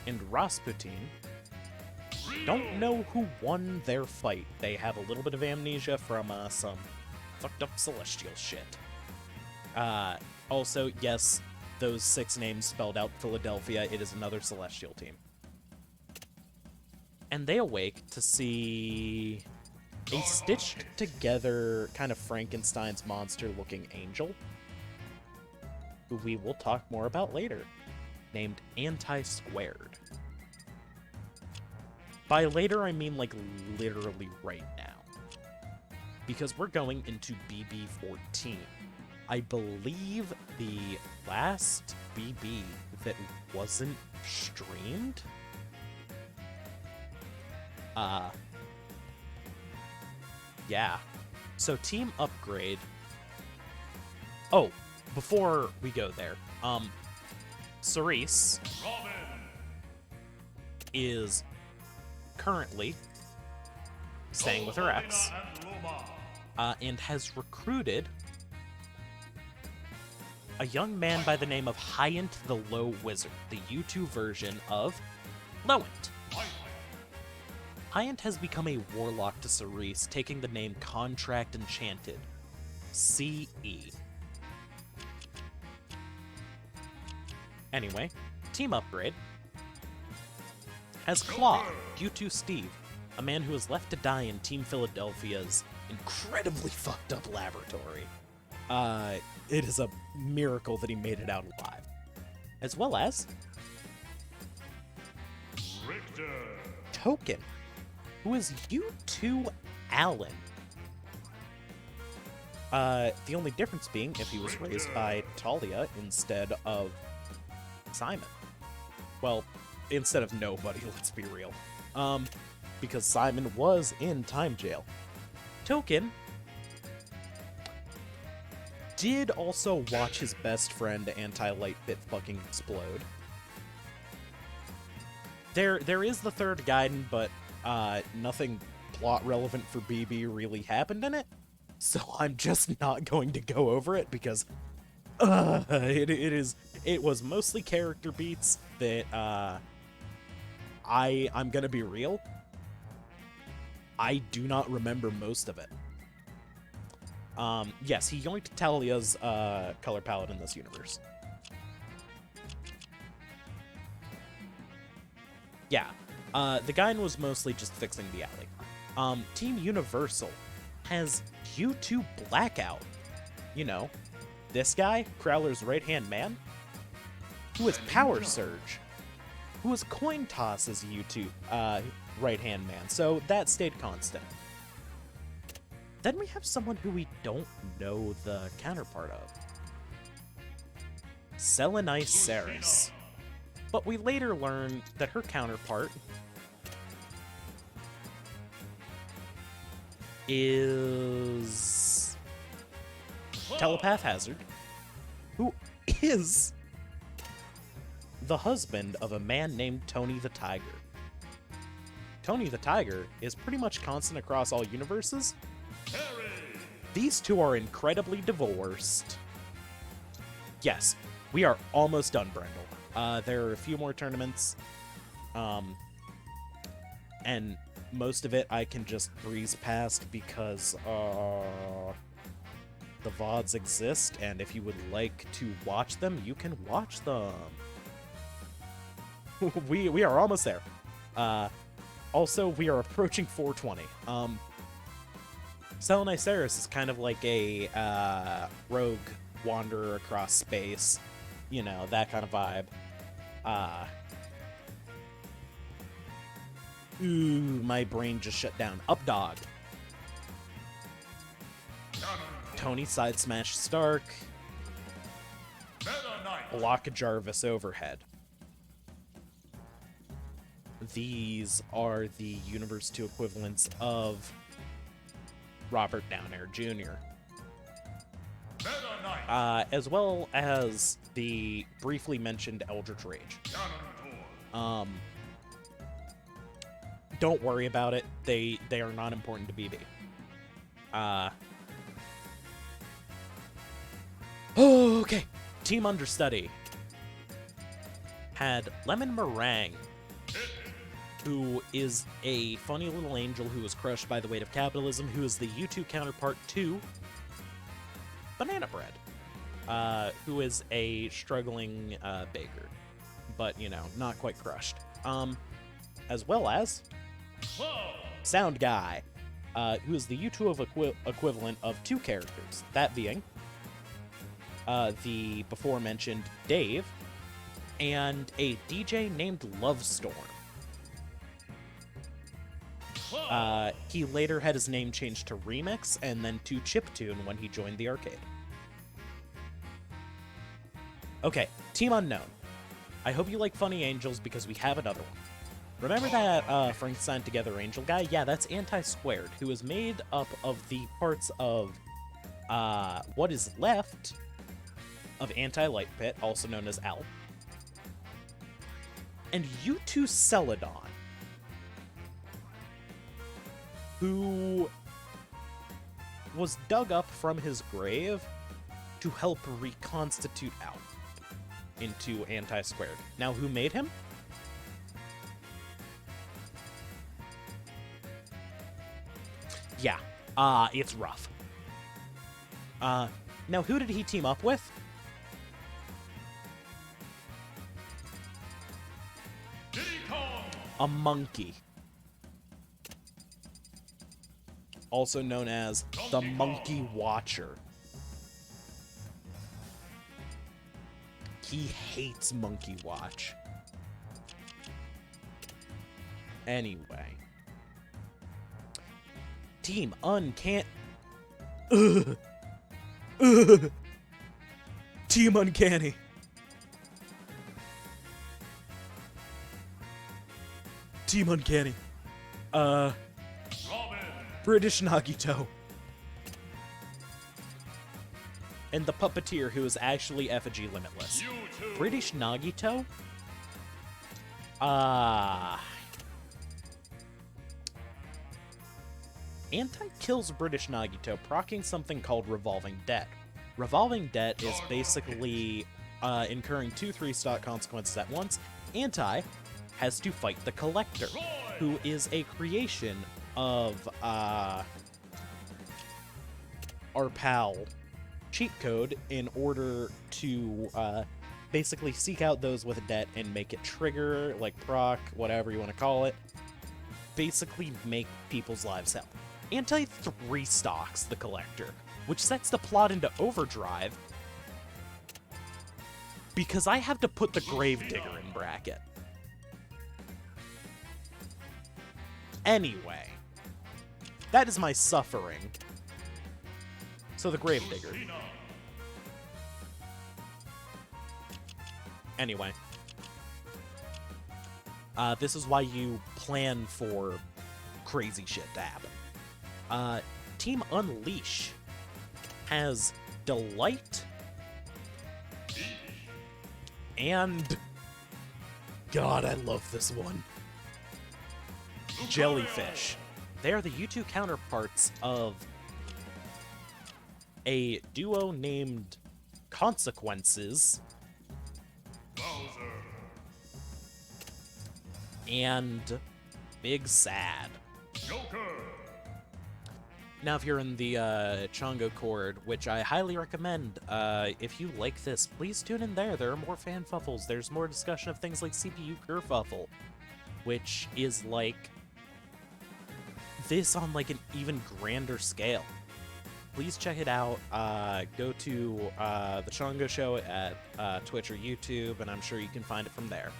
and Rasputin don't know who won their fight. They have a little bit of amnesia from some fucked up celestial shit. Also, yes, those 6 names spelled out Philadelphia. It is another celestial team. And they awake to see a stitched together kind of Frankenstein's monster-looking angel, who we will talk more about later, named Anti-Squared. By later, I mean, like, literally right now. Because we're going into BB14. I believe the last BB that wasn't streamed? Yeah. So, Team Upgrade... Oh, before we go there, Cerise Robin. is currently staying with her ex, and Luma. and has recruited a young man by the name of Hyant the Low Wizard, the U2 version of Lowent. Hyant has become a warlock to Cerise, taking the name Contract Enchanted, CE. Anyway, Team Upgrade has Claw, U2 Steve, a man who is left to die in Team Philadelphia's incredibly fucked up laboratory. It is a miracle that he made it out alive. As well as Richter. Token, who is U2 Allen. The only difference being if he was raised by Talia instead of Simon. Well, instead of nobody, let's be real. Because Simon was in time jail. Token did also watch his best friend Anti-Light Bit fucking explode. There is the third Gaiden, but nothing plot relevant for BB really happened in it. So I'm just not going to go over it because it was mostly character beats that I'm gonna be real. I do not remember most of it. Yes, he yoinked Talia's color palette in this universe. Yeah, the guy was mostly just fixing the alley. Team Universal has U2 Blackout. You know, this guy, Crowler's right-hand man. who is Power Surge, who is Coin Toss's YouTube right-hand man, so that stayed constant. Then we have someone who we don't know the counterpart of. Selenice Saris. But we later learn that her counterpart is Telepath Hazard, who is the husband of a man named Tony the Tiger. Tony the Tiger is pretty much constant across all universes. These two are incredibly divorced. Yes, we are almost done, Brendel. There are a few more tournaments, and most of it I can just breeze past because the VODs exist, and if you would like to watch them, you can watch them. we are almost there. Also, we are approaching 420. Selenice Saris is kind of like a rogue wanderer across space, you know, that kind of vibe. Ooh, my brain just shut down. Updog. Tony Side Smash Stark. Block Jarvis Overhead. These are the Universe 2 equivalents of Robert Downair Jr. As well as the briefly mentioned Eldritch Rage. Don't worry about it. They are not important to BB. Okay. Team Understudy had Lemon Meringue, who is a funny little angel who was crushed by the weight of capitalism, who is the U2 counterpart to Banana Bread, who is a struggling baker, but, you know, not quite crushed. As well as Sound Guy, who is the U2 equivalent of two characters, that being the before-mentioned Dave and a DJ named Lovestorm. He later had his name changed to Remix and then to Chiptune when he joined the arcade. Okay, Team Unknown. I hope you like Funny Angels because we have another one. Remember that Frankenstein Together Angel guy? Yeah, that's Anti-Squared, who is made up of the parts of what is left of Anti-Light Pit, also known as Al, and U2 Celadon, who was dug up from his grave to help reconstitute Al into Anti-Squared. Now, who made him? Yeah, it's rough. Now, who did he team up with? A monkey. Also known as the Monkey Watcher. He hates Monkey Watch. Anyway. Team Uncanny. Team Uncanny. Team Uncanny. British Nagito. And the puppeteer who is actually Effigy Limitless. British Nagito? Anti kills British Nagito, proccing something called Revolving Debt. Revolving Debt is basically incurring 2 3-stock consequences at once. Anti has to fight the Collector, who is a creation of our pal Cheat Code in order to basically seek out those with a debt and make it trigger, like proc, whatever you want to call it. Basically make people's lives hell. Anti 3-stocks the Collector, which sets the plot into overdrive Because I have to put the Gravedigger in bracket. Anyway. That is my suffering. So the Gravedigger. Anyway. This is why you plan for crazy shit to happen. Team Unleash has Delight and... God, I love this one. Jellyfish. They are the U2 counterparts of a duo named Consequences and Big Sad. Joker. Now, if you're in the Chongo Chord, which I highly recommend, if you like this, please tune in there. There are more fanfuffles. There's more discussion of things like CPU kerfuffle, which is like this on like an even grander scale. Please check it out. Go to the Chongo Show at Twitch or YouTube, and I'm sure you can find it from there.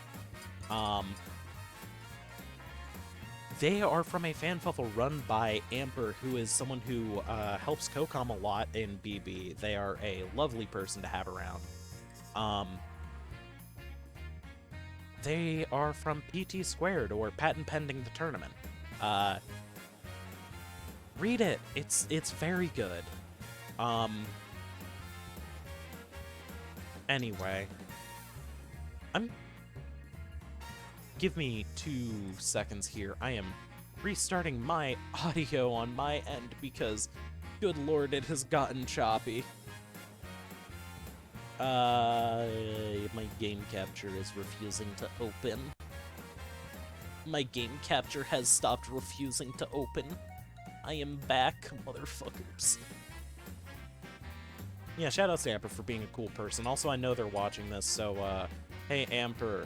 They are from a fanfuffle run by Amper, who is someone who helps Kokam a lot in BB. They are a lovely person to have around. They are from PT Squared, or Patent Pending the Tournament. Read it. It's very good. Anyway. Give me 2 seconds here. I am restarting my audio on my end because, good lord, it has gotten choppy. My game capture is refusing to open. My game capture has stopped refusing to open. I am back, motherfuckers. Yeah, shoutouts to Amper for being a cool person. Also, I know they're watching this, so, hey, Amper,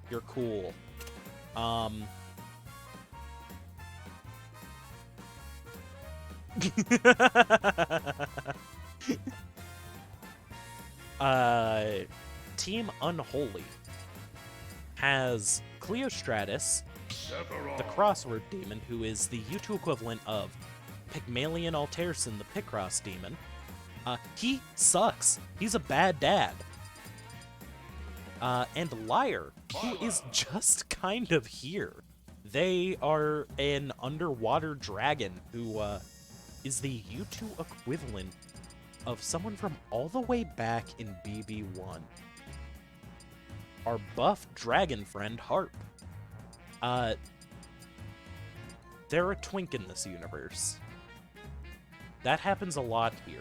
you're cool. Team Unholy has Cleostratus, the Crossword Demon, who is the U2 equivalent of Pygmalion Alterson, the Picross Demon. He sucks. He's a bad dad. And Liar, who is just kind of here. They are an underwater dragon who is the U2 equivalent of someone from all the way back in BB1. Our buff dragon friend, Harp. They're a twink in this universe. That happens a lot here.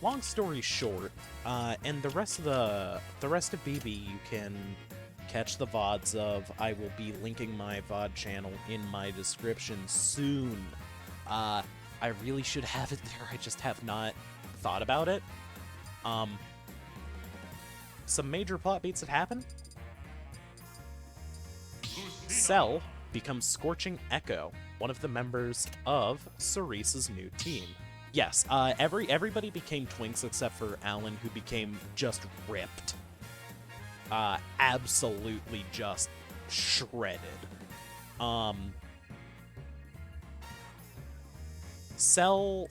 Long story short, and the rest of BB you can catch the VODs of. I will be linking my VOD channel in my description soon. I really should have it there, I just have not thought about it. Some major plot beats that happen. Cell becomes Scorching Echo, one of the members of Cerise's new team. Yes, everybody became twinks except for Alan, who became just ripped. Absolutely just shredded. Cell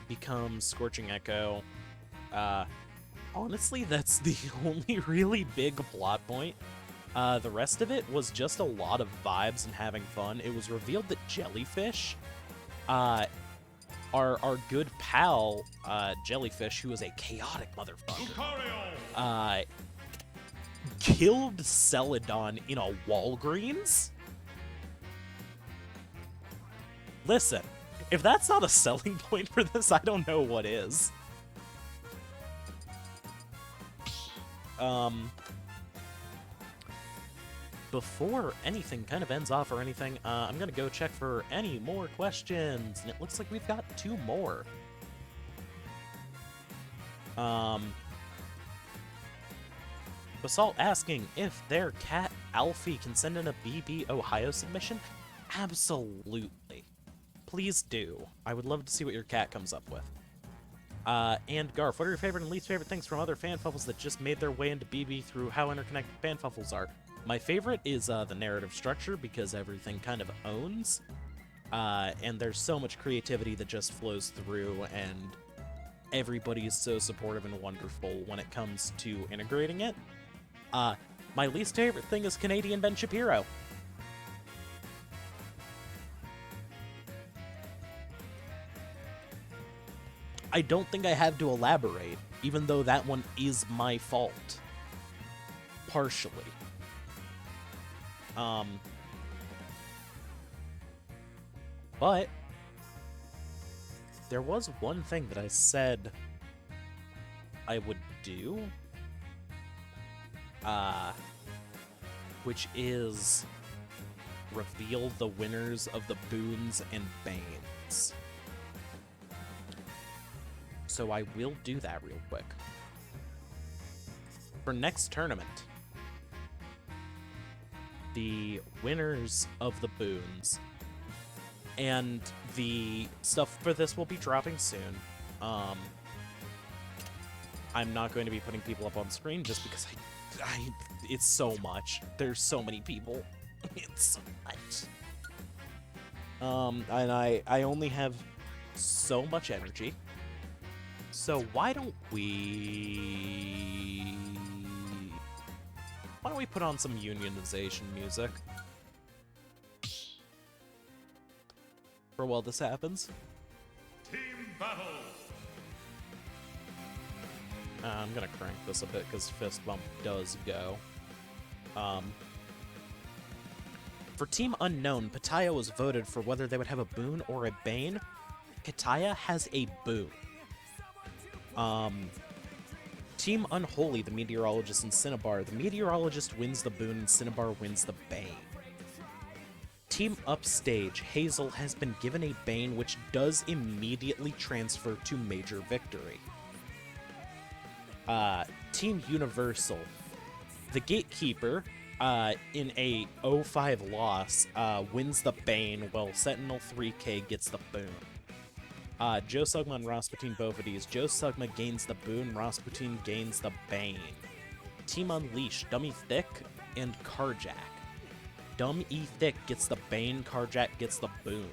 becomes Scorching Echo. Honestly, that's the only really big plot point. The rest of it was just a lot of vibes and having fun. It was revealed that Jellyfish, our good pal, Jellyfish, who is a chaotic motherfucker, killed Celadon in a Walgreens? Listen, if that's not a selling point for this, I don't know what is. Before anything kind of ends off or anything, I'm gonna go check for any more questions, and it looks like we've got 2 more. Basalt asking if their cat Alfie can send in a BB Ohio submission. Absolutely. Please do. I would love to see what your cat comes up with. And Garf, what are your favorite and least favorite things from other fanfuffles that just made their way into BB through how interconnected fanfuffles are? My favorite is the narrative structure, because everything kind of owns. And there's so much creativity that just flows through, and everybody is so supportive and wonderful when it comes to integrating it. My least favorite thing is Canadian Ben Shapiro. I don't think I have to elaborate, even though that one is my fault. Partially. But there was one thing that I said I would do, which is reveal the winners of the boons and banes. So I will do that real quick. For next tournament, the winners of the boons, and the stuff for this will be dropping soon. I'm not going to be putting people up on screen just because it's so much. There's so many people. It's so much. And I only have so much energy. So why don't we put on some unionization music for while this happens? Team battle. I'm gonna crank this a bit because fist bump does go. For Team Unknown, Pattaya was voted for whether they would have a boon or a bane. Pattaya has a boon. Team Unholy, the Meteorologist, and Cinnabar. The Meteorologist wins the boon and Cinnabar wins the bane. Team Upstage, Hazel has been given a bane which does immediately transfer to Major Victory. Team Universal, the Gatekeeper, in a 0-5 loss, wins the bane while Sentinel 3K gets the boon. Joe Sugma and Rasputin Bovides. Joe Sugma gains the boon, Rasputin gains the bane. Team Unleashed, Dummy Thick and Carjack. Dumb E Thick gets the bane, Carjack gets the boon.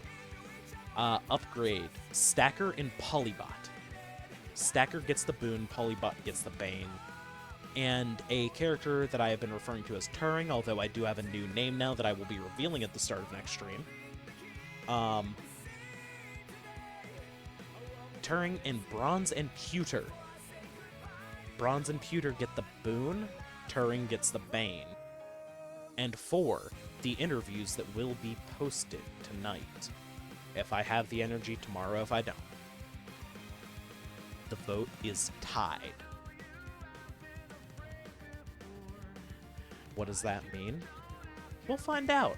Upgrade, Stacker and Polybot. Stacker gets the boon, Polybot gets the bane. And a character that I have been referring to as Turing, although I do have a new name now that I will be revealing at the start of next stream. Turing and Bronze and Pewter. Bronze and Pewter get the boon, Turing gets the bane. And 4, the interviews that will be posted tonight. If I have the energy, tomorrow if I don't. The vote is tied. What does that mean? We'll find out.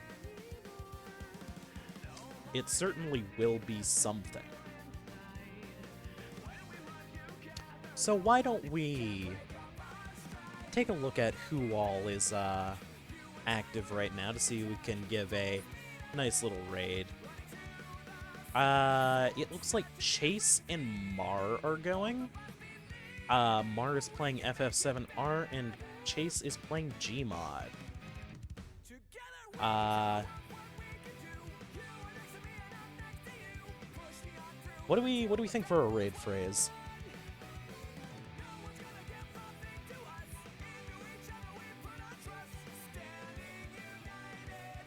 It certainly will be something. So why don't we take a look at who all is active right now to see if we can give a nice little raid. It looks like Chase and Mar are going. Mar is playing FF7R and Chase is playing Gmod. What do we think for a raid phrase?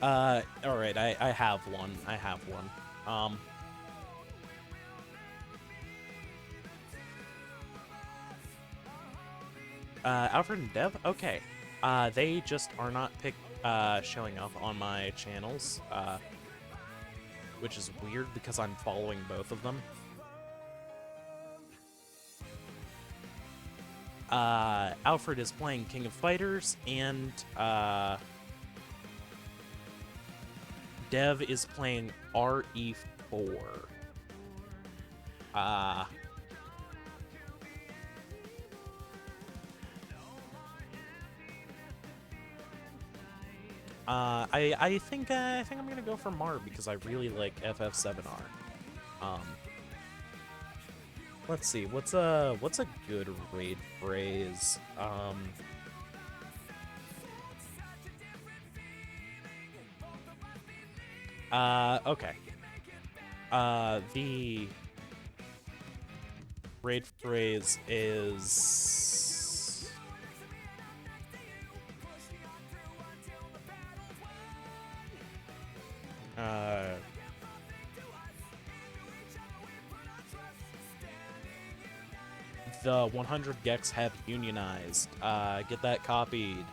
Alright, I have one. Alfred and Dev? Okay. They just are not showing up on my channels, which is weird because I'm following both of them. Alfred is playing King of Fighters, and, Dev is playing RE4. I think I'm gonna go for Mar because I really like FF7R. Let's see, what's a good raid phrase? Okay. The raid phrase is the 100 Gex have unionized. Get that copied.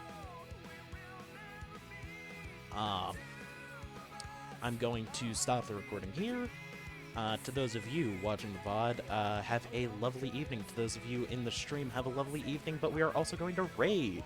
I'm going to stop the recording here. To those of you watching the VOD, have a lovely evening. To those of you in the stream, have a lovely evening, but we are also going to raid.